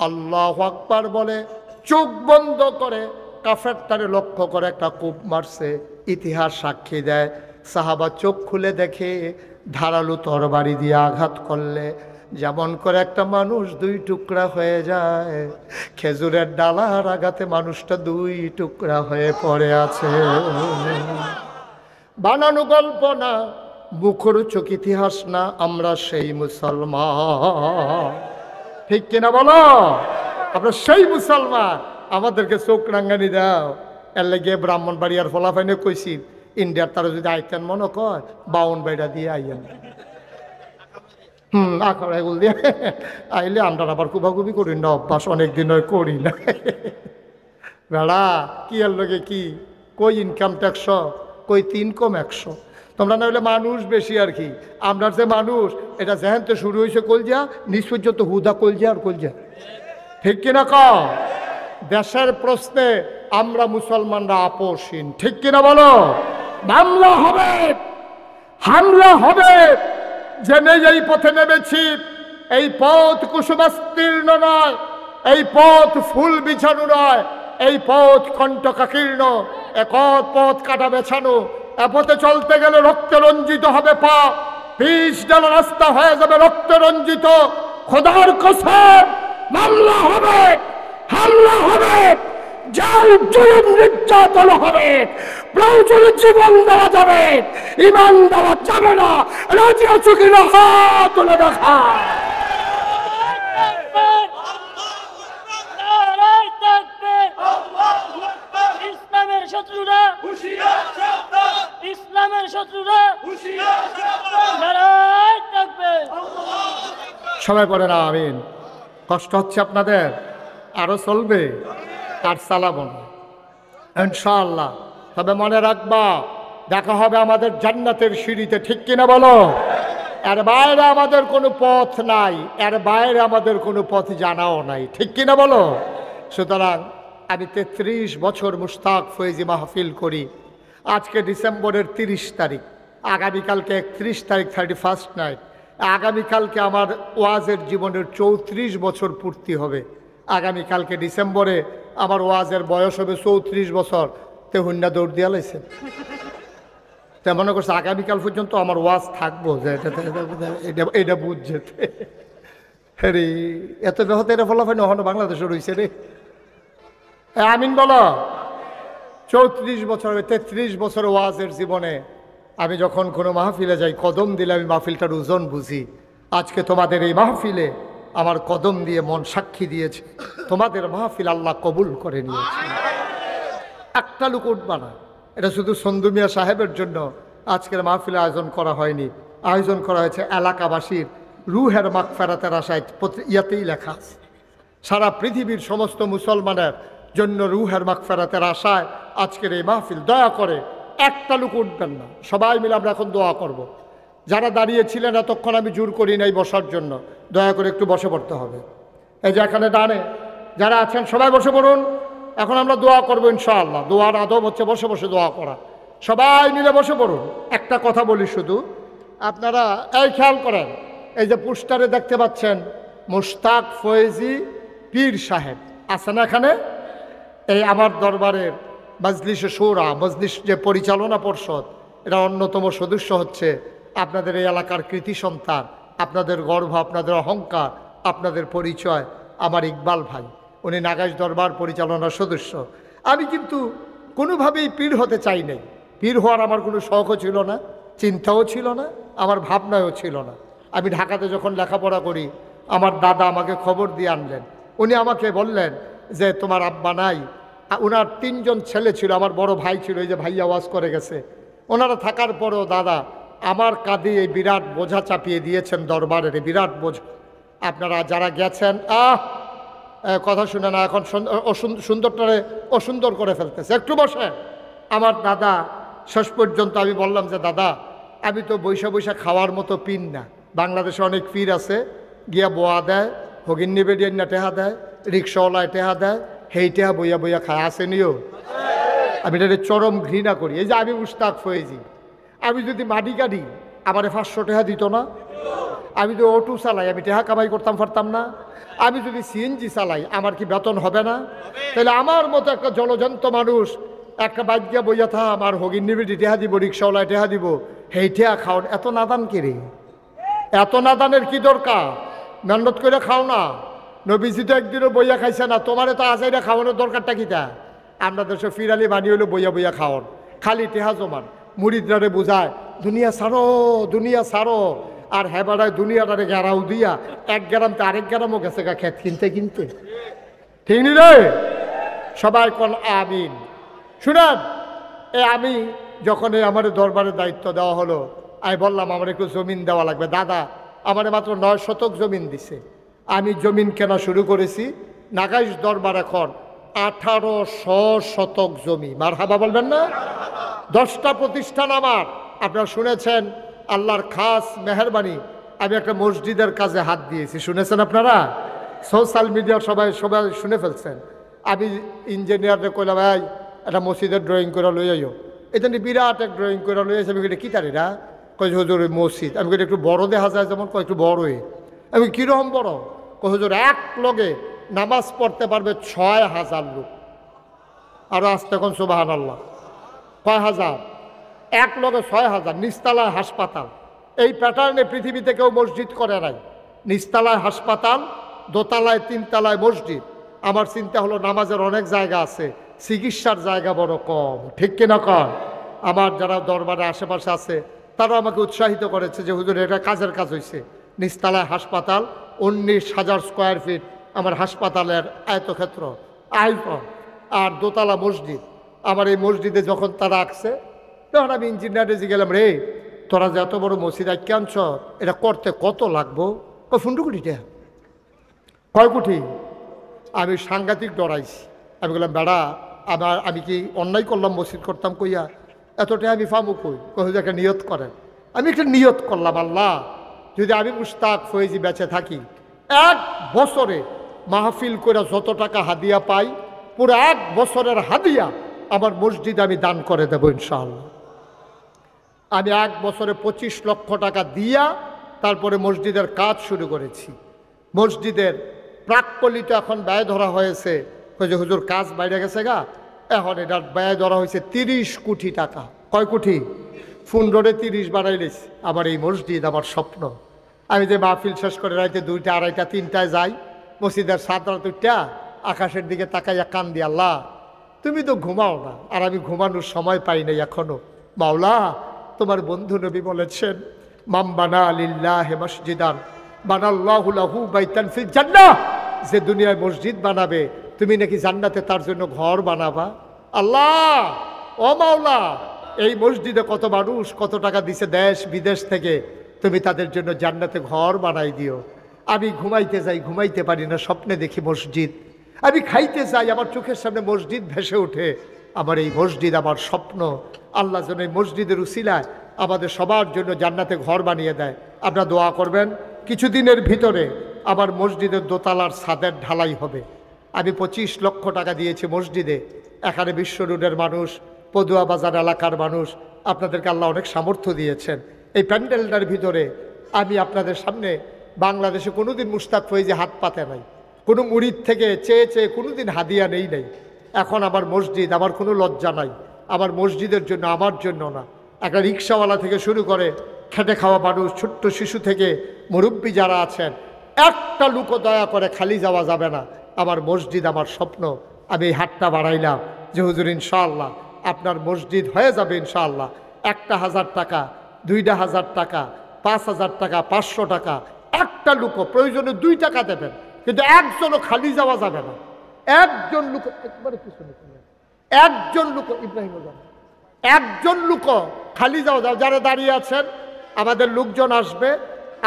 আল্লাহু আকবার বলে, চোখ বন্ধ করে কাফেরটারে লক্ষ্য করে একটা কূপ মারছে। ইতিহাস সাক্ষী দেয়, সাহাবা চোখ খুলে দেখে ধারালো তরবারি দিয়ে আঘাত করলে যেমন করে একটা মানুষ 2 টুকরা হয়ে যায়, খেজুরের ডালার আঘাতে মানুষটা 2 টুকরা হয়ে পড়ে আছে। বানানো গল্প না, মুখরোচক ইতিহাস না, আমরা সেই মুসলমান, ঠিক কিনা বলো? আমরা সেই মুসলমান, আমাদেরকে চোখ রাঙ্গানি দাও। এর লেগে ব্রাহ্মণবাড়িয়ার ফলাফাইনে কইছি, ইন্ডিয়ার তারা যদি আইতেন মনে কর 52 বাইটা দিয়ে আইয়েন, আখড়া এগুলো দিয়ে আইলে আমরা আবার কুবাকুবি করি না, অভ্যাস অনেকদিন হয় করি না। বেড়া কি এর লগে কি, কই ইনকাম ট্যাক্স, কই 3 কম 100, তোমরা না হলে মানুষ বেশি আর কি। আমরা যে মানুষ, এটা যেহেন তো শুরু হয়েছে কলজা, নিজ পর্যন্ত হুদা কলজা আর কলজা, ঠিক কিনা ক? দেশের প্রশ্নে আমরা মুসলমানরা আপোষহীন, ঠিক কিনা বলো? মামলা হবে, হামলা হবে, জেনে এই পথে নেমেছি। এই পথ কুসুমাস্তীর্ণ নয়, এই পথ ফুল বিছানো নয়, এই পথ কণ্টকাকীর্ণ, এক পথ কাটা বেছানো। এ পথে চলতে গেলে রক্তে রঞ্জিত হবে পা, 20 ডালা রাস্তা হয়ে যাবে রক্তে রঞ্জিত। খোদার কসম, মামলা হবে, হামলা হবে, জাল জুলুম নির্যাতন হবে, প্রয়োজনে জীবন দেওয়া যাবে, ইমান দেওয়া যাবে না। রাজি আছো কিনা হাত তুলে দেখা। ইসলামের শত্রুরা, ইসলামের শত্রুরা, সবাই পড়ে না আমিন। কষ্ট হচ্ছে আপনাদের, আরো চলবে, আর চালাবো না ইনশাআল্লাহ। তবে মনে রাখবা, দেখা হবে আমাদের জান্নাতের সিঁড়িতে, ঠিক কিনা বলো? এর বাইরে আমাদের কোনো পথ নাই, এর বাইরে আমাদের কোনো পথ জানাও নাই, ঠিক কিনা বলো? সুতরাং আমি 33 বছর মুশতাক ফয়েজি মাহফিল করি। আজকে ডিসেম্বরের 30 তারিখ, আগামীকালকে 31 তারিখ 31st নাইট, আগামীকালকে আমার ওয়াজের জীবনের 34 বছর পূর্তি হবে। আগামীকালকে ডিসেম্বরে আমার ওয়াজের বয়স হবে 34 বছর। তে হুন্না দৌড় দিয়া লাইছে, তে মনে করছে আগামীকাল পর্যন্ত আমার ওয়াজ থাকবো, যে এটা বুঝছে রে এত ব্যাহত এটা ফলাফল ওখানে বাংলাদেশে রয়েছে রে। আমিন বলো। 34 বছর 33 বছর ওয়াজের জীবনে আমি যখন কোনো মাহফিলে যাই, কদম দিলে আমি মাহফিলটার ওজন বুঝি। আজকে তোমাদের এই মাহফিলে আমার কদম দিয়ে মন সাক্ষী দিয়েছে, তোমাদের মাহফিল আল্লাহ কবুল করে নিয়েছে। একটা লোক উঠবা না, এটা শুধু সন্দু মিয়া সাহেবের জন্য আজকের মাহফিলে আয়োজন করা হয়নি, আয়োজন করা হয়েছে এলাকাবাসীর রুহের মাগফিরাতের আশায়। ইয়াতেই লেখা আছে সারা পৃথিবীর সমস্ত মুসলমানের জন্য রুহের মাগফিরাতের আশায় আজকের এই মাহফিল। দয়া করে একটা লোক উঠবেন না, সবাই মিলে আমরা এখন দোয়া করব। যারা দাঁড়িয়েছিলেন এতক্ষণ আমি জোর করি নাই বসার জন্য, দয়া করে একটু বসে পড়তে হবে। এই যে এখানে ডানে যারা আছেন সবাই বসে পড়ুন, এখন আমরা দোয়া করবো ইনশাআল্লাহ। দোয়ার আদব হচ্ছে বসে বসে দোয়া করা। সবাই মিলে বসে পড়ুন। একটা কথা বলি শুধু, আপনারা এই খেয়াল করেন, এই যে পোস্টারে দেখতে পাচ্ছেন মুশতাক ফয়েজি পীর সাহেব আছে না এখানে? এই আমার দরবারের মজলিসে শুরা, মজলিস যে পরিচালনা পর্ষদ, এটা অন্যতম সদস্য হচ্ছে আপনাদের এই এলাকার কৃতি সন্তান, আপনাদের গর্ব, আপনাদের অহংকার, আপনাদের পরিচয় আমার ইকবাল ভাই। উনি নাগাইশ দরবার পরিচালনার সদস্য। আমি কিন্তু কোনোভাবেই পীর হতে চাই নাই। পীর হওয়ার আমার কোনো শখও ছিল না, চিন্তাও ছিল না, আমার ভাবনাও ছিল না। আমি ঢাকাতে যখন লেখাপড়া করি, আমার দাদা আমাকে খবর দিয়ে আনলেন। উনি আমাকে বললেন যে তোমার আব্বা নাই। ওনার 3 জন ছেলে ছিল, আমার বড় ভাই ছিল, এই যে ভাই আওয়াজ করে গেছে। ওনারা থাকার পরেও দাদা আমার কাঁধে এই বিরাট বোঝা চাপিয়ে দিয়েছেন, দরবারের এই বিরাট বোঝা। আপনারা যারা গেছেন কথা শুনে না, এখন সুন্দরটারে অসুন্দর করে ফেলতেছে, একটু বসে। আমার দাদা শেষ পর্যন্ত আমি বললাম যে দাদা আমি তো বৈশা বৈশা খাওয়ার মতো পীর না। বাংলাদেশে অনেক পীর আছে, গিয়া বোয়া দেয়, হগিন্নি বেডিয়ান্না টেহা দেয়, রিক্সাওয়ালায় টেহা দেয়, হেই টেহা বইয়া বইয়া খায়, আসেনিও। আমি এটা চরম ঘৃণা করি। এই যে আমি মুশতাক ফয়েজি, আমি যদি মাটি গাড়ি আমার 500 টাকা দিত না? আমি যদি অটো চালাই আমি টাকা কামাই করতাম পারতাম না? আমি যদি সিএনজি চালাই আমার কি বেতন হবে না? তাহলে আমার মতো একটা জলজন্ত মানুষ একটা বাইক গিয়া বইয়া থা, আমার হগিন নিবি টেহা দিব, রিক্সাওয়ালায় টেহা দিব, হেই টেহা খাওন, এত নাদান কে? এত নাদানের কি দরকার? মেহনত করে খাও না। নবীজি তো একদিনও বইয়া খাইছে না, তোমারে তো আজাইরা খাওয়ানোর দরকারটা কিটা? আমরা দেশে ফিরালি বানি হইলো বইয়া বইয়া খাওয়ান, খালি টেহা জমান। মুরিদরারে বুঝায় দুনিয়া সারো, দুনিয়া সারো, আর হেবাড়ায় দুনিয়াটারে গেরাও দিয়া 1 গ্রাম তো আরেক গ্রামও গেছে গা খেত কিনতে কিনতে। ঠিক নি রে? সবাই কোন আমিন। শুনেন, আমি যখন আমার দরবারের দায়িত্ব দেওয়া হলো, আমি বললাম আমার একটু জমিন দেওয়া লাগবে। দাদা আমার মাত্র 9 শতক জমিন দিছে। আমি জমিন কেনা শুরু করেছি। নাগাইশ দরবার এখন 1800 শতক জমি। মারহাবা বলবেন না? 10টা প্রতিষ্ঠান আমার। আপনারা শুনেছেন আল্লাহর খাস মেহেরবানি, আমি একটা মসজিদের কাজে হাত দিয়েছি, শুনেছেন আপনারা? সোশ্যাল মিডিয়ার সবাই শুনে ফেলছেন। আমি ইঞ্জিনিয়ারদের কইলাম ভাই একটা মসজিদের ড্রয়িং করে লই আইও। এটা বিরাট এক ড্রয়িং করে লই আসি। আমি এটা কি তারিরা কই হুজুর মসজিদ? আমি একটু বড় দেখা যায়, যেমন কয় একটু বড়ই। আমি কীরকম বড়? কই হুজুর এক লগে নামাজ পড়তে পারবে 6000 লোক। আরও আসতে এখন সুবহানাল্লাহ, কয় হাজার? এক লগে 6000। নিচতলায় হাসপাতাল। এই প্যাটার্নে পৃথিবীতে কেউ মসজিদ করে নাই। নিচতলায় হাসপাতাল, দোতলায় 3 তলায় মসজিদ। আমার চিন্তা হলো নামাজের অনেক জায়গা আছে, চিকিৎসার জায়গা বড় কম। ঠিক কিনা কন? আমার যারা দরবারে আশেপাশে আছে তারা আমাকে উৎসাহিত করেছে যে হুজুর এটা কাজের কাজ হয়েছে। নিচতলায় হাসপাতাল, 19,000 স্কোয়ার ফিট আমার হাসপাতালের আয়তক্ষেত্র আয়তন, আর দোতলা মসজিদ। আমার এই মসজিদে যখন তারা আসছে তখন আমি ইঞ্জিনিয়ারে গেলাম, রে তোরা যে এত বড় মসজিদ আজকে আনছ, এটা করতে কত লাগবো? ফুন্ডু কোটিটা কয় কোটি? আমি সাংঘাতিক ডরাইছি। আমি বললাম বেড়া আমি কি অন্যায় করলাম মসজিদ করতাম কইয়া? এতটাই আমি ফামু কই? কই একটা নিয়ত করেন। আমি একটা নিয়ত করলাম, আল্লাহ যদি আমি মুশতাক ফয়েজি বেঁচে থাকি, 1 বছরে মাহফিল করে যত টাকা হাদিয়া পাই, পুরো 1 বছরের হাদিয়া আমার মসজিদ আমি দান করে দেবো ইনশাআল্লাহ। আমি 1 বছরে 25 লক্ষ টাকা দিয়া তারপরে মসজিদের কাজ শুরু করেছি। মসজিদের প্রাক্কলিত এখন ব্যয় ধরা হয়েছে, ওই যে হুজুর কাজ বাইরে গেছে গা, এখন এটার ব্যয় ধরা হয়েছে 30 কোটি টাকা। কয় কোটি? 15 30 বাড়াইলেছি। আমার এই মসজিদ আমার স্বপ্ন। আমি যে মাহফিল শেষ করে রাইতে 2টা 2:30 3টায় যাই, মসজিদের 7:30 আকাশের দিকে তাকাইয়া কান্দি, আল্লাহ তুমি তো ঘুমাও না, আর আমি ঘুমানোর সময় পাই নাই এখনো। মাওলা, তোমার বন্ধু নবী বলেছেন, মাম বানা লিল্লাহি মসজিদান বানাল্লাহু লাহু বাইতান ফিল জান্নাহ, যে দুনিয়ায় মসজিদ বানাবে তুমি নাকি জান্নাতে তার জন্য ঘর বানাবা। আল্লাহ, ও মাওলা, এই মসজিদে কত মানুষ কত টাকা দিছে দেশ বিদেশ থেকে, তুমি তাদের জন্য জান্নাতে ঘর বানাই দিও। আমি ঘুমাইতে যাই, ঘুমাইতে পারি না, স্বপ্নে দেখি মসজিদ। আমি খাইতে চাই, আমার চোখের সামনে মসজিদ ভেসে ওঠে। আমার এই মসজিদ আমার স্বপ্ন। আল্লাহ যেন এই মসজিদের উসিলায় আমাদের সবার জন্য জান্নাতে ঘর বানিয়ে দেয়। আপনারা দোয়া করবেন, কিছুদিনের ভিতরে আমার মসজিদের দোতলার ছাদের ঢালাই হবে। আমি 25 লক্ষ টাকা দিয়েছি মসজিদে। এখানে বিশ্ব রোডের মানুষ, পদুয়া বাজার এলাকার মানুষ, আপনাদেরকে আল্লাহ অনেক সামর্থ্য দিয়েছেন। এই প্যান্ডেলটার ভিতরে আমি আপনাদের সামনে, বাংলাদেশে কোনোদিন মুশতাক ফয়েজী হাত পাতে নাই, কোনো মুরিদ থেকে চেয়ে চেয়ে কোনোদিন হাদিয়া নেই নাই। এখন আমার মসজিদ, আমার কোনো লজ্জা নাই। আমার মসজিদের জন্য, আমার জন্য না, একটা রিক্সাওয়ালা থেকে শুরু করে খেটে খাওয়া মানুষ, ছোট্ট শিশু থেকে মুরব্বী যারা আছেন, একটা লোকও দয়া করে খালি যাওয়া যাবে না। আমার মসজিদ আমার স্বপ্ন। আমি এই হাতটা বাড়াইলাম যে হুজুর ইনশাআল্লাহ আপনার মসজিদ হয়ে যাবে ইনশাআল্লাহ। 1,000 টাকা, 2,000 টাকা, 5,000 টাকা, 500 টাকা, একটা লোকও প্রয়োজনে 2 টাকা দেবেন, কিন্তু একজনও খালি যাওয়া যাবে না। একজন লোক, একবারে পিছনে, একজন লোক, ইব্রাহিম একজন লোক খালি যাওয়া যাও। যারা দাঁড়িয়ে আছেন, আমাদের লোকজন আসবে।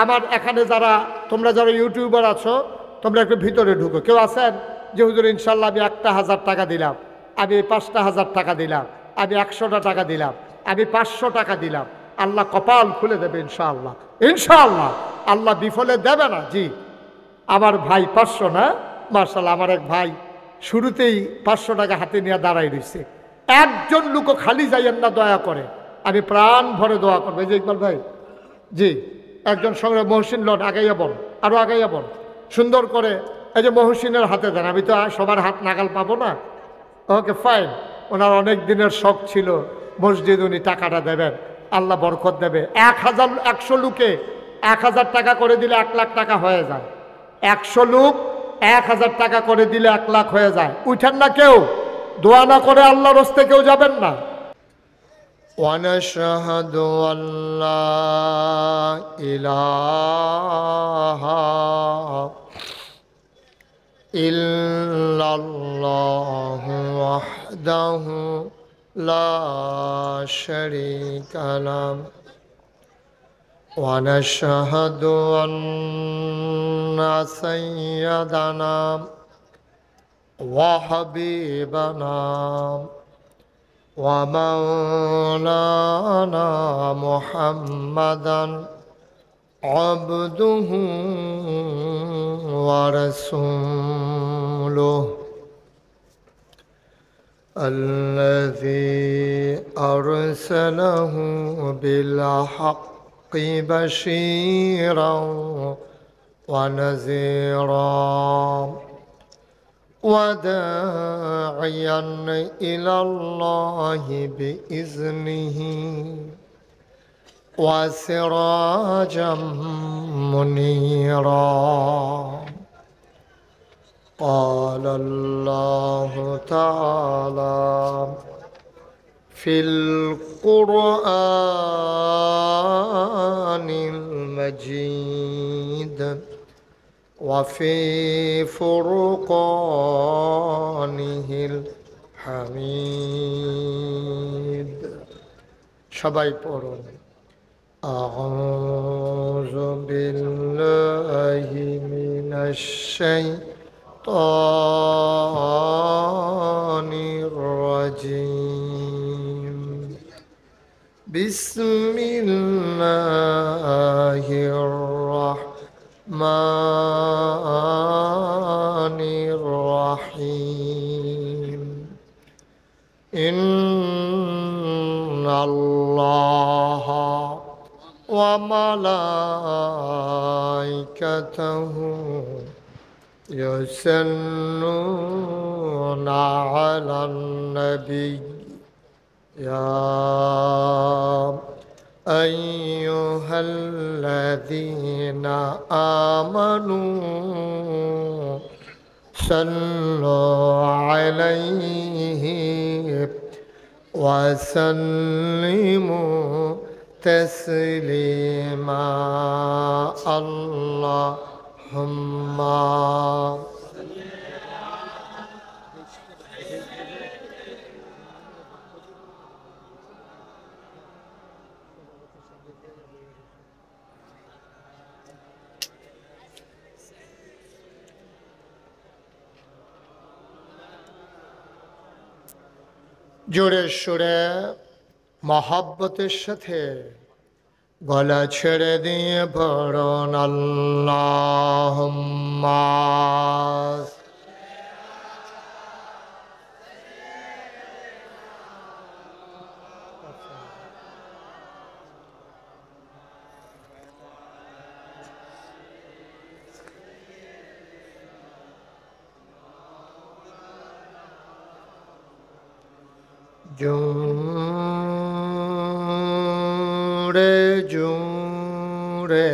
আমার এখানে যারা, তোমরা যারা ইউটিউবার আছো, তোমরা একটু ভিতরে ঢুকো। কেউ আছেন যে হুজুর ইনশাল্লাহ আমি 1,000 টাকা দিলাম, আমি 5,000 টাকা দিলাম, আমি 100টা টাকা দিলাম, আমি 500 টাকা দিলাম, আল্লাহ কপাল খুলে দেবে ইনশাআল্লাহ। ইনশাআল্লাহ আল্লাহ বিফলে দেবে না। জি, আমার ভাই 500 না, মার্শাল্লাহ, আমার এক ভাই শুরুতেই 500 টাকা হাতে নিয়ে দাঁড়াই রয়েছে। একজন লোকও খালি যাইয়েন না দয়া করে, আমি প্রাণ ভরে দোয়া করবো। এই যে ইকবাল ভাই, জি, একজন সঙ্গে মহসিন লন, আগাইয়া বন, আরও আগাইয়া বন, সুন্দর করে। এই যে মহসিনের হাতে দেন, আমি তো সবার হাত নাগাল পাবো না। ওকে ফাইন, ওনার অনেক দিনের শখ ছিল মসজিদ, উনি টাকাটা দেবেন, আল্লাহ বরকত দেবে। 100 লোকে 1,000 টাকা করে দিলে 1 লাখ টাকা হয়ে যায়। 100 লোক 1,000 টাকা করে দিলে 1 লাখ হয়ে যায়। উঠেন না কেউ, দোয়া না করে আল্লাহর রাস্তে কেউ যাবেন না। ونشهد أن لا إله إلا الله وحده لا شريك له ونشهد أن سيدنا وحبيبنا ومولانا محمدا عبده ورسوله الذي أرسله بالحق بشيرا ونذيرا وداعيا إلى الله بإذنه وسراجا منيرا. قال الله تعالى في القرآن المجيد وفي فرقانه الحميد. সবাই পড়ুন, أعوذ بالله من الشيطان الرجيم. بسم الله الرحمن الرحيم. إن الله وملائكته يصلون على النبي يا أيها الذين آمنوا صلوا عليه وسلموا تسليما اللهم জোরে সুরে মহব্বতের সাথে গলা ছেড়ে দিয়ে পড়ুন আল্লাহুম্মা জোরে জোরে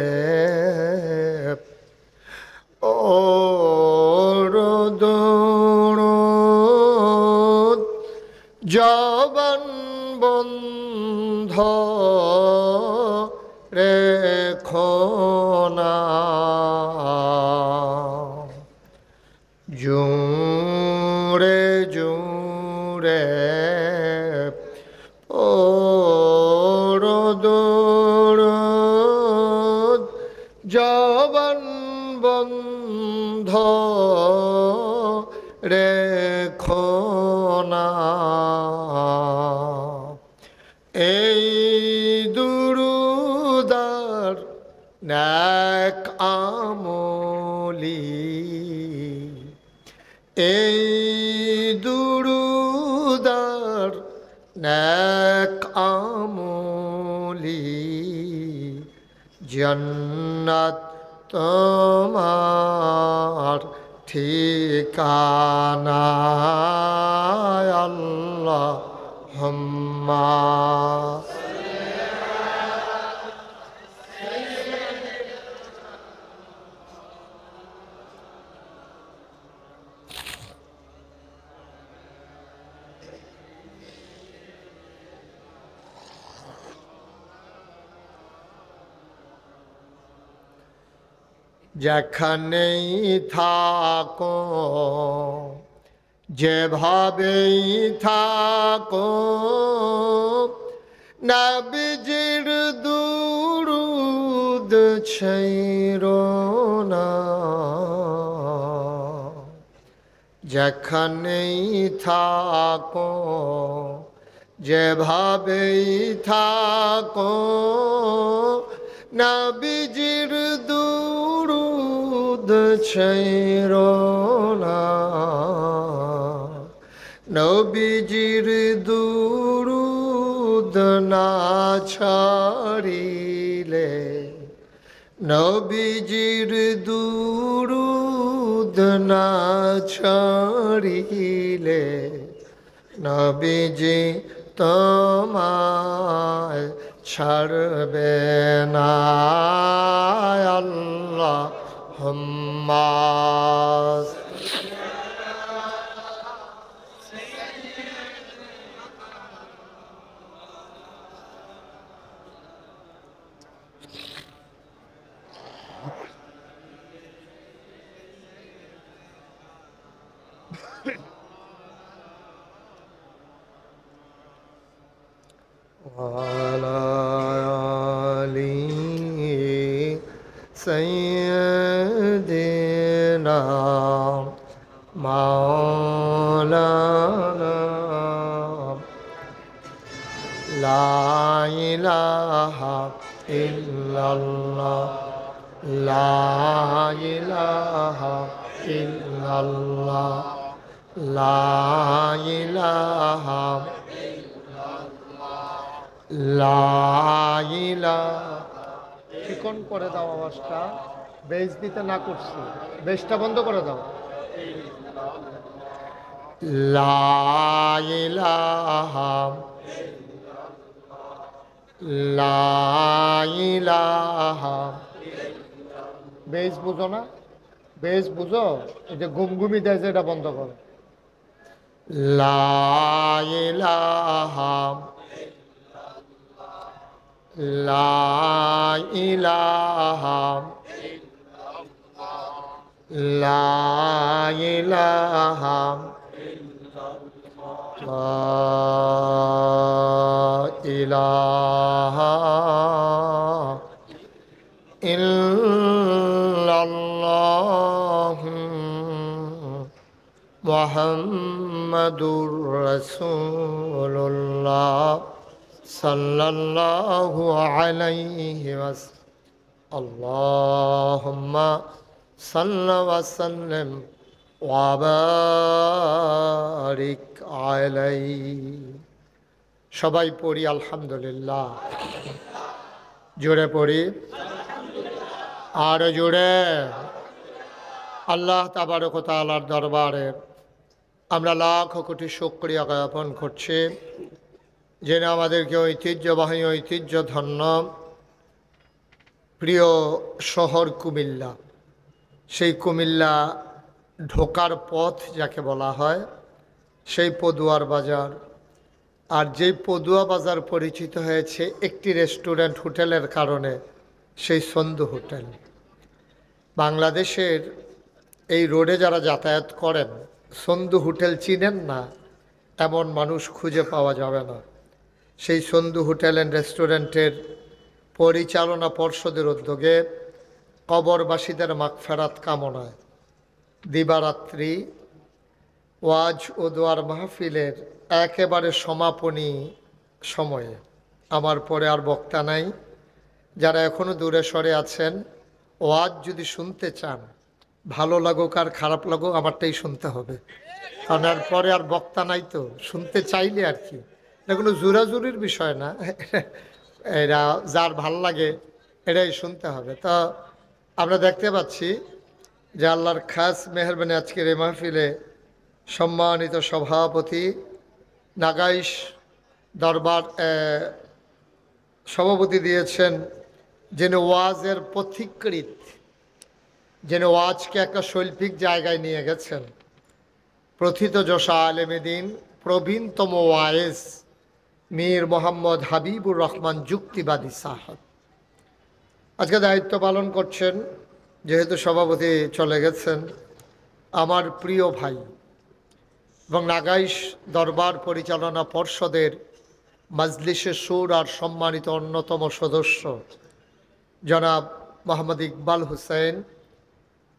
দরুদ জবান বন্ধ রেখো না জোরে জোরে দরুদ জবান বন্ধ রেখো না এই দুরুদার নেক আমলি এই দুরুদার নেক আমলি জান্নাত তোমার ঠিকানা আল্লাহুম্মা যেখানেই থাকো যেভাবেই থাকো নবীজির দুরুদ ছাইরো না যেখানেই থাকো যেভাবেই থাকো নবীজির দুরুদ ছাইরো না নবীজির দুরুদ না ছাড়িলে নবীজির দুরুদ না ছাড়িলে নবীজি তোমায় ছাড়বে না আল্লাহুম্মা وعلى آل سيدنا مولانا لا إله إلا الله لا إله إلا الله لا إله লা ইলাহা চিকন করে দাও আওয়াজটা বেজ দিতে না করছি, বেজটা বন্ধ করে দাও। লা ইলাহা লা ইলাহা। বেজ বুঝো না? বেজ বুঝো? এই যে গুমগুমি দেয় যে, এটা বন্ধ করো। লা ইলাহা লা ইলাহা লা ইলাহা লা ইলাহা ইল্লাল্লাহু মুহাম্মাদুর রাসূলুল্লাহ সাল্লাল্লাহু আলাইহি ওয়াসাল্লাম। আল্লাহুম্মা সাল্লি ওয়া সাল্লিম ওয়া বারিক আলাইহি। সবাই পড়ি আলহামদুলিল্লাহ। জোরে পড়ি, আর জোরে। আল্লাহ তাবারক ওয়া তাআলার দরবারে আমরা লাখ কোটি শুকরিয়া জ্ঞাপন করছি, যিনি আমাদেরকে ঐতিহ্যবাহী ঐতিহ্যধন্য প্রিয় শহর কুমিল্লা, সেই কুমিল্লা ঢোকার পথ যাকে বলা হয়, সেই পদুয়ার বাজার, আর যেই পদুয়া বাজার পরিচিত হয়েছে একটি রেস্টুরেন্ট হোটেলের কারণে, সেই সন্ধু হোটেল। বাংলাদেশের এই রোডে যারা যাতায়াত করেন, সন্ধু হোটেল চিনেন না এমন মানুষ খুঁজে পাওয়া যাবে না। সেই সন্ধু হোটেল অ্যান্ড রেস্টুরেন্টের পরিচালনা পর্ষদের উদ্যোগে কবরবাসীদের মাগফিরাত কামনায় দিবারাত্রি ওয়াজ ও দোয়ার মাহফিলের একেবারে সমাপনী সময়ে, আমার পরে আর বক্তা নাই, যারা এখনও দূরে সরে আছেন, ওয়াজ যদি শুনতে চান, ভালো লাগুক আর খারাপ লাগুক আমারটাই শুনতে হবে, কারণ এর পরে আর বক্তা নাই, তো শুনতে চাইলে আর কি, এটা কোনো জোরাজুরির বিষয় না, এরা যার ভাল লাগে এটাই শুনতে হবে। তো আমরা দেখতে পাচ্ছি যে আল্লাহর খাস মেহরবানি আজকের এই মাহফিলে সম্মানিত সভাপতি নাগাইশ দরবার সভাপতি দিয়েছেন, যিনি ওয়াজের পথিকৃৎ, যিনি ওয়াজকে একটা শৈল্পিক জায়গায় নিয়ে গেছেন, প্রথিতযশা আলেমে দ্বীন প্রবীণতম ওয়াইজ মীর মোহাম্মদ হাবিবুর রহমান যুক্তিবাদী সাহেব আজকে দায়িত্ব পালন করছেন। যেহেতু সভাপতি চলে গেছেন, আমার প্রিয় ভাই এবং নাগাইশ দরবার পরিচালনা পর্ষদের মাজলিসে সুর আর সম্মানিত অন্যতম সদস্য জনাব মোহাম্মদ ইকবাল হোসেন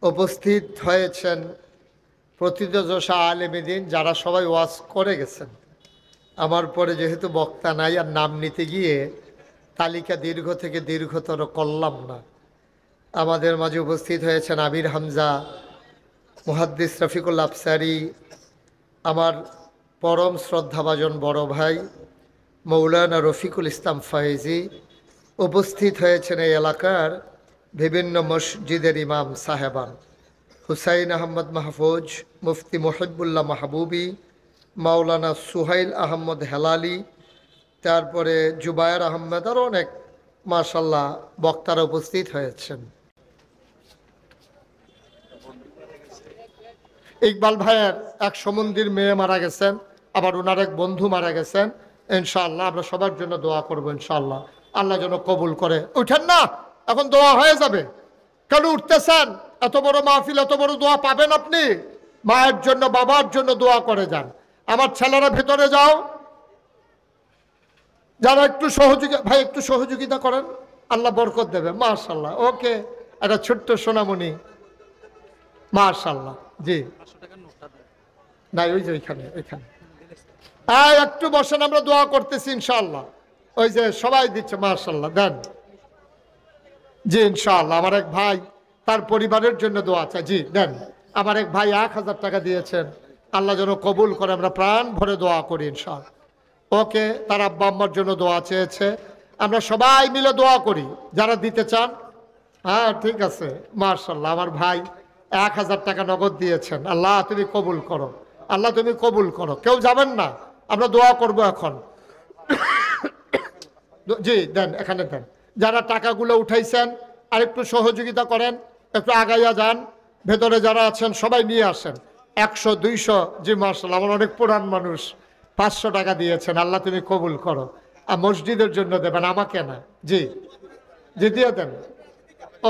উপস্থিত হয়েছেন, প্রথিতযশা আলেমে দ্বীন, যারা সবাই ওয়াজ করে গেছেন। আমার পরে যেহেতু বক্তা নাই, আর নাম নিতে গিয়ে তালিকা দীর্ঘ থেকে দীর্ঘতর করলাম না। আমাদের মাঝে উপস্থিত হয়েছেন আমির হামজা, মুহাদ্দিস রফিকুল আফসারি, আমার পরম শ্রদ্ধাভাজন বড় ভাই মৌলানা রফিকুল ইসলাম ফয়েজি, উপস্থিত হয়েছেন এই এলাকার বিভিন্ন মসজিদের ইমাম সাহেবান, হুসাইন আহমদ মাহফুজ, মুফতি মুহিবুল্লাহ মাহবুবী, মাওলানা সুহাইল আহমদ হেলালি, তারপরে জুবায়ের আহমেদ, আরও অনেক মাশাল্লাহ বক্তারা উপস্থিত হয়েছেন। ইকবাল ভাইয়ের এক সমন্দির মেয়ে মারা গেছেন, আবার ওনার এক বন্ধু মারা গেছেন। ইনশাআল্লাহ আমরা সবার জন্য দোয়া করবো, ইনশাআল্লাহ আল্লাহ যেন কবুল করে। উঠেন না, এখন দোয়া হয়ে যাবে, কেন উঠতেছেন? এত বড় মাহফিল, এত বড় দোয়া পাবেন আপনি? মায়ের জন্য, বাবার জন্য দোয়া করে যান। আমার ছেলেরা ভেতরে যাও, যারা একটু ভাই একটু সহযোগিতা করেন, আল্লাহ বরকত দেবে। মাশাল্লাহ, ওকে, একটা ছোট্ট সোনামণি, মাশাল্লাহ। জি না, ওই যে ওইখানে একটু বসেন, আমরা দোয়া করতেছি ইনশাআল্লাহ। ওই যে সবাই দিচ্ছে, মাশাল্লাহ, দেন। জি ইনশাআল্লাহ। আমার এক ভাই তার পরিবারের জন্য দোয়া চাই। জি দেন। আমার এক ভাই 1000 টাকা দিয়েছেন, আল্লাহ যেন কবুল করে, আমরা প্রাণ ভরে দোয়া করি ইনশাআল্লাহ। ওকে, তার আব্বা আম্মার জন্য দোয়া চেয়েছে, আমরা সবাই মিলে দোয়া করি। যারা দিতে চান হ্যাঁ ঠিক আছে, মাশাআল্লাহ। আমার ভাই 1000 টাকা নগদ দিয়েছেন। আল্লাহ তুমি কবুল করো, আল্লাহ তুমি কবুল করো। কেউ যাবেন না, আমরা দোয়া করব এখন। জি দেন, এখানে দেন। যারা টাকাগুলো উঠাইছেন আর একটু সহযোগিতা করেন, একটু আগাইয়া যান। ভেতরে যারা আছেন সবাই নিয়ে আসেন। 100 200, জি মাশাআল্লাহ। আমার অনেক পুরান মানুষ 500 টাকা দিয়েছেন। আল্লাহ তুমি কবুল করো। আর মসজিদের জন্য দেবেন, আমাকে না। জি জি দিয়ে দেন।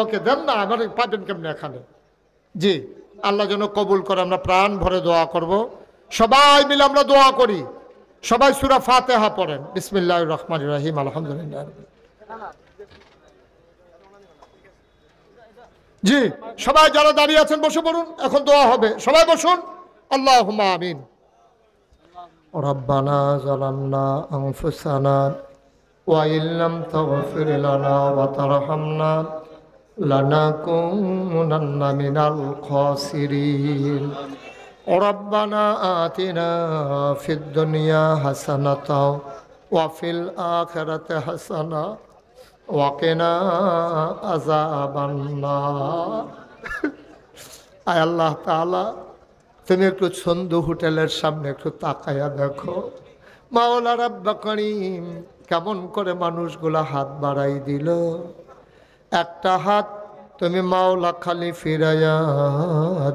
ওকে দেন না, আমার পাবেন কেমনি এখানে। জি আল্লাহ যেন কবুল করে। আমরা প্রাণ ভরে দোয়া করব। সবাই মিলে আমরা দোয়া করি। সবাই সূরা ফাতিহা পড়েন। বিসমিল্লাহির রহমানির রহিম, আলহামদুলিল্লাহ। জি সবাই যারা দাঁড়িয়ে আছেন বসে পড়ুন, এখন দোয়া হবে। সবাই বসুন। আল্লাহুম্মা আমিন। রব্বানা যালামনা আনফুসানা ওয়া ইল্লাম তাগফির লানা ওয়া তারহামনা লানাকুনান্না মিনাল খাসিরিন। রব্বানা আতিনা ফিদ দুনিয়া হাসানাতাও ওয়া ফিল আখিরাতি হাসানা ওয়া কিনা আযাবান নার। আয় আল্লাহ তাআলা, তুমি একটু ছন্দু হোটেলের সামনে একটু তাকায়া দেখো। মাওলা রাব্বা করিম, কেমন করে মানুষগুলা হাত বাড়াই দিল। একটা হাত তুমি মাওলা খালি ফিরাইয়া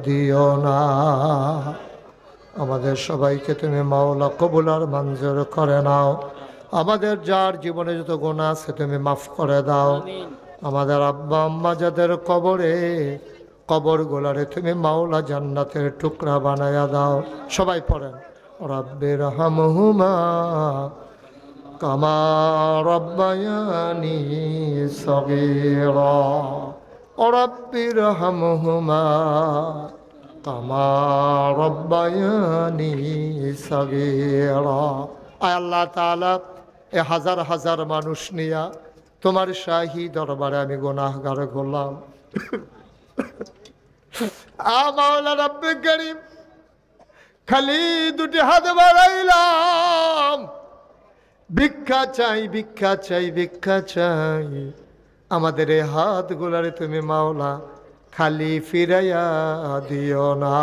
দিও না। আমাদের সবাইকে তুমি মাওলা কবুল আর মঞ্জুর করে নাও। আমাদের যার জীবনে যত গুনাহ আছে তুমি মাফ করে দাও। আমাদের আব্বা আম্মা যাদের কবরে, কবর গোলারে তুমি মাওলা জান্নাতের টুকরা বানায়া দাও। সবাই পড়েন রব্বির হামহুমা কামা রব্বায়ানি সগীরা। রব্বির হামহুমা কামা রব্বায়ানি সগীরা। আয় আল্লাহ তাআলা, এ হাজার হাজার মানুষ নিয়া তোমার শাহী দরবারে আমি গুনাহগার গোলাম। মাওলা রব্বে করিম, খালি দুটি হাত বাড়াইলাম, ভিক্ষা চাই ভিক্ষা চাই ভিক্ষা চাই। আমাদের এই হাত গুলারে তুমি মাওলা খালি ফিরাইয়া দিও না।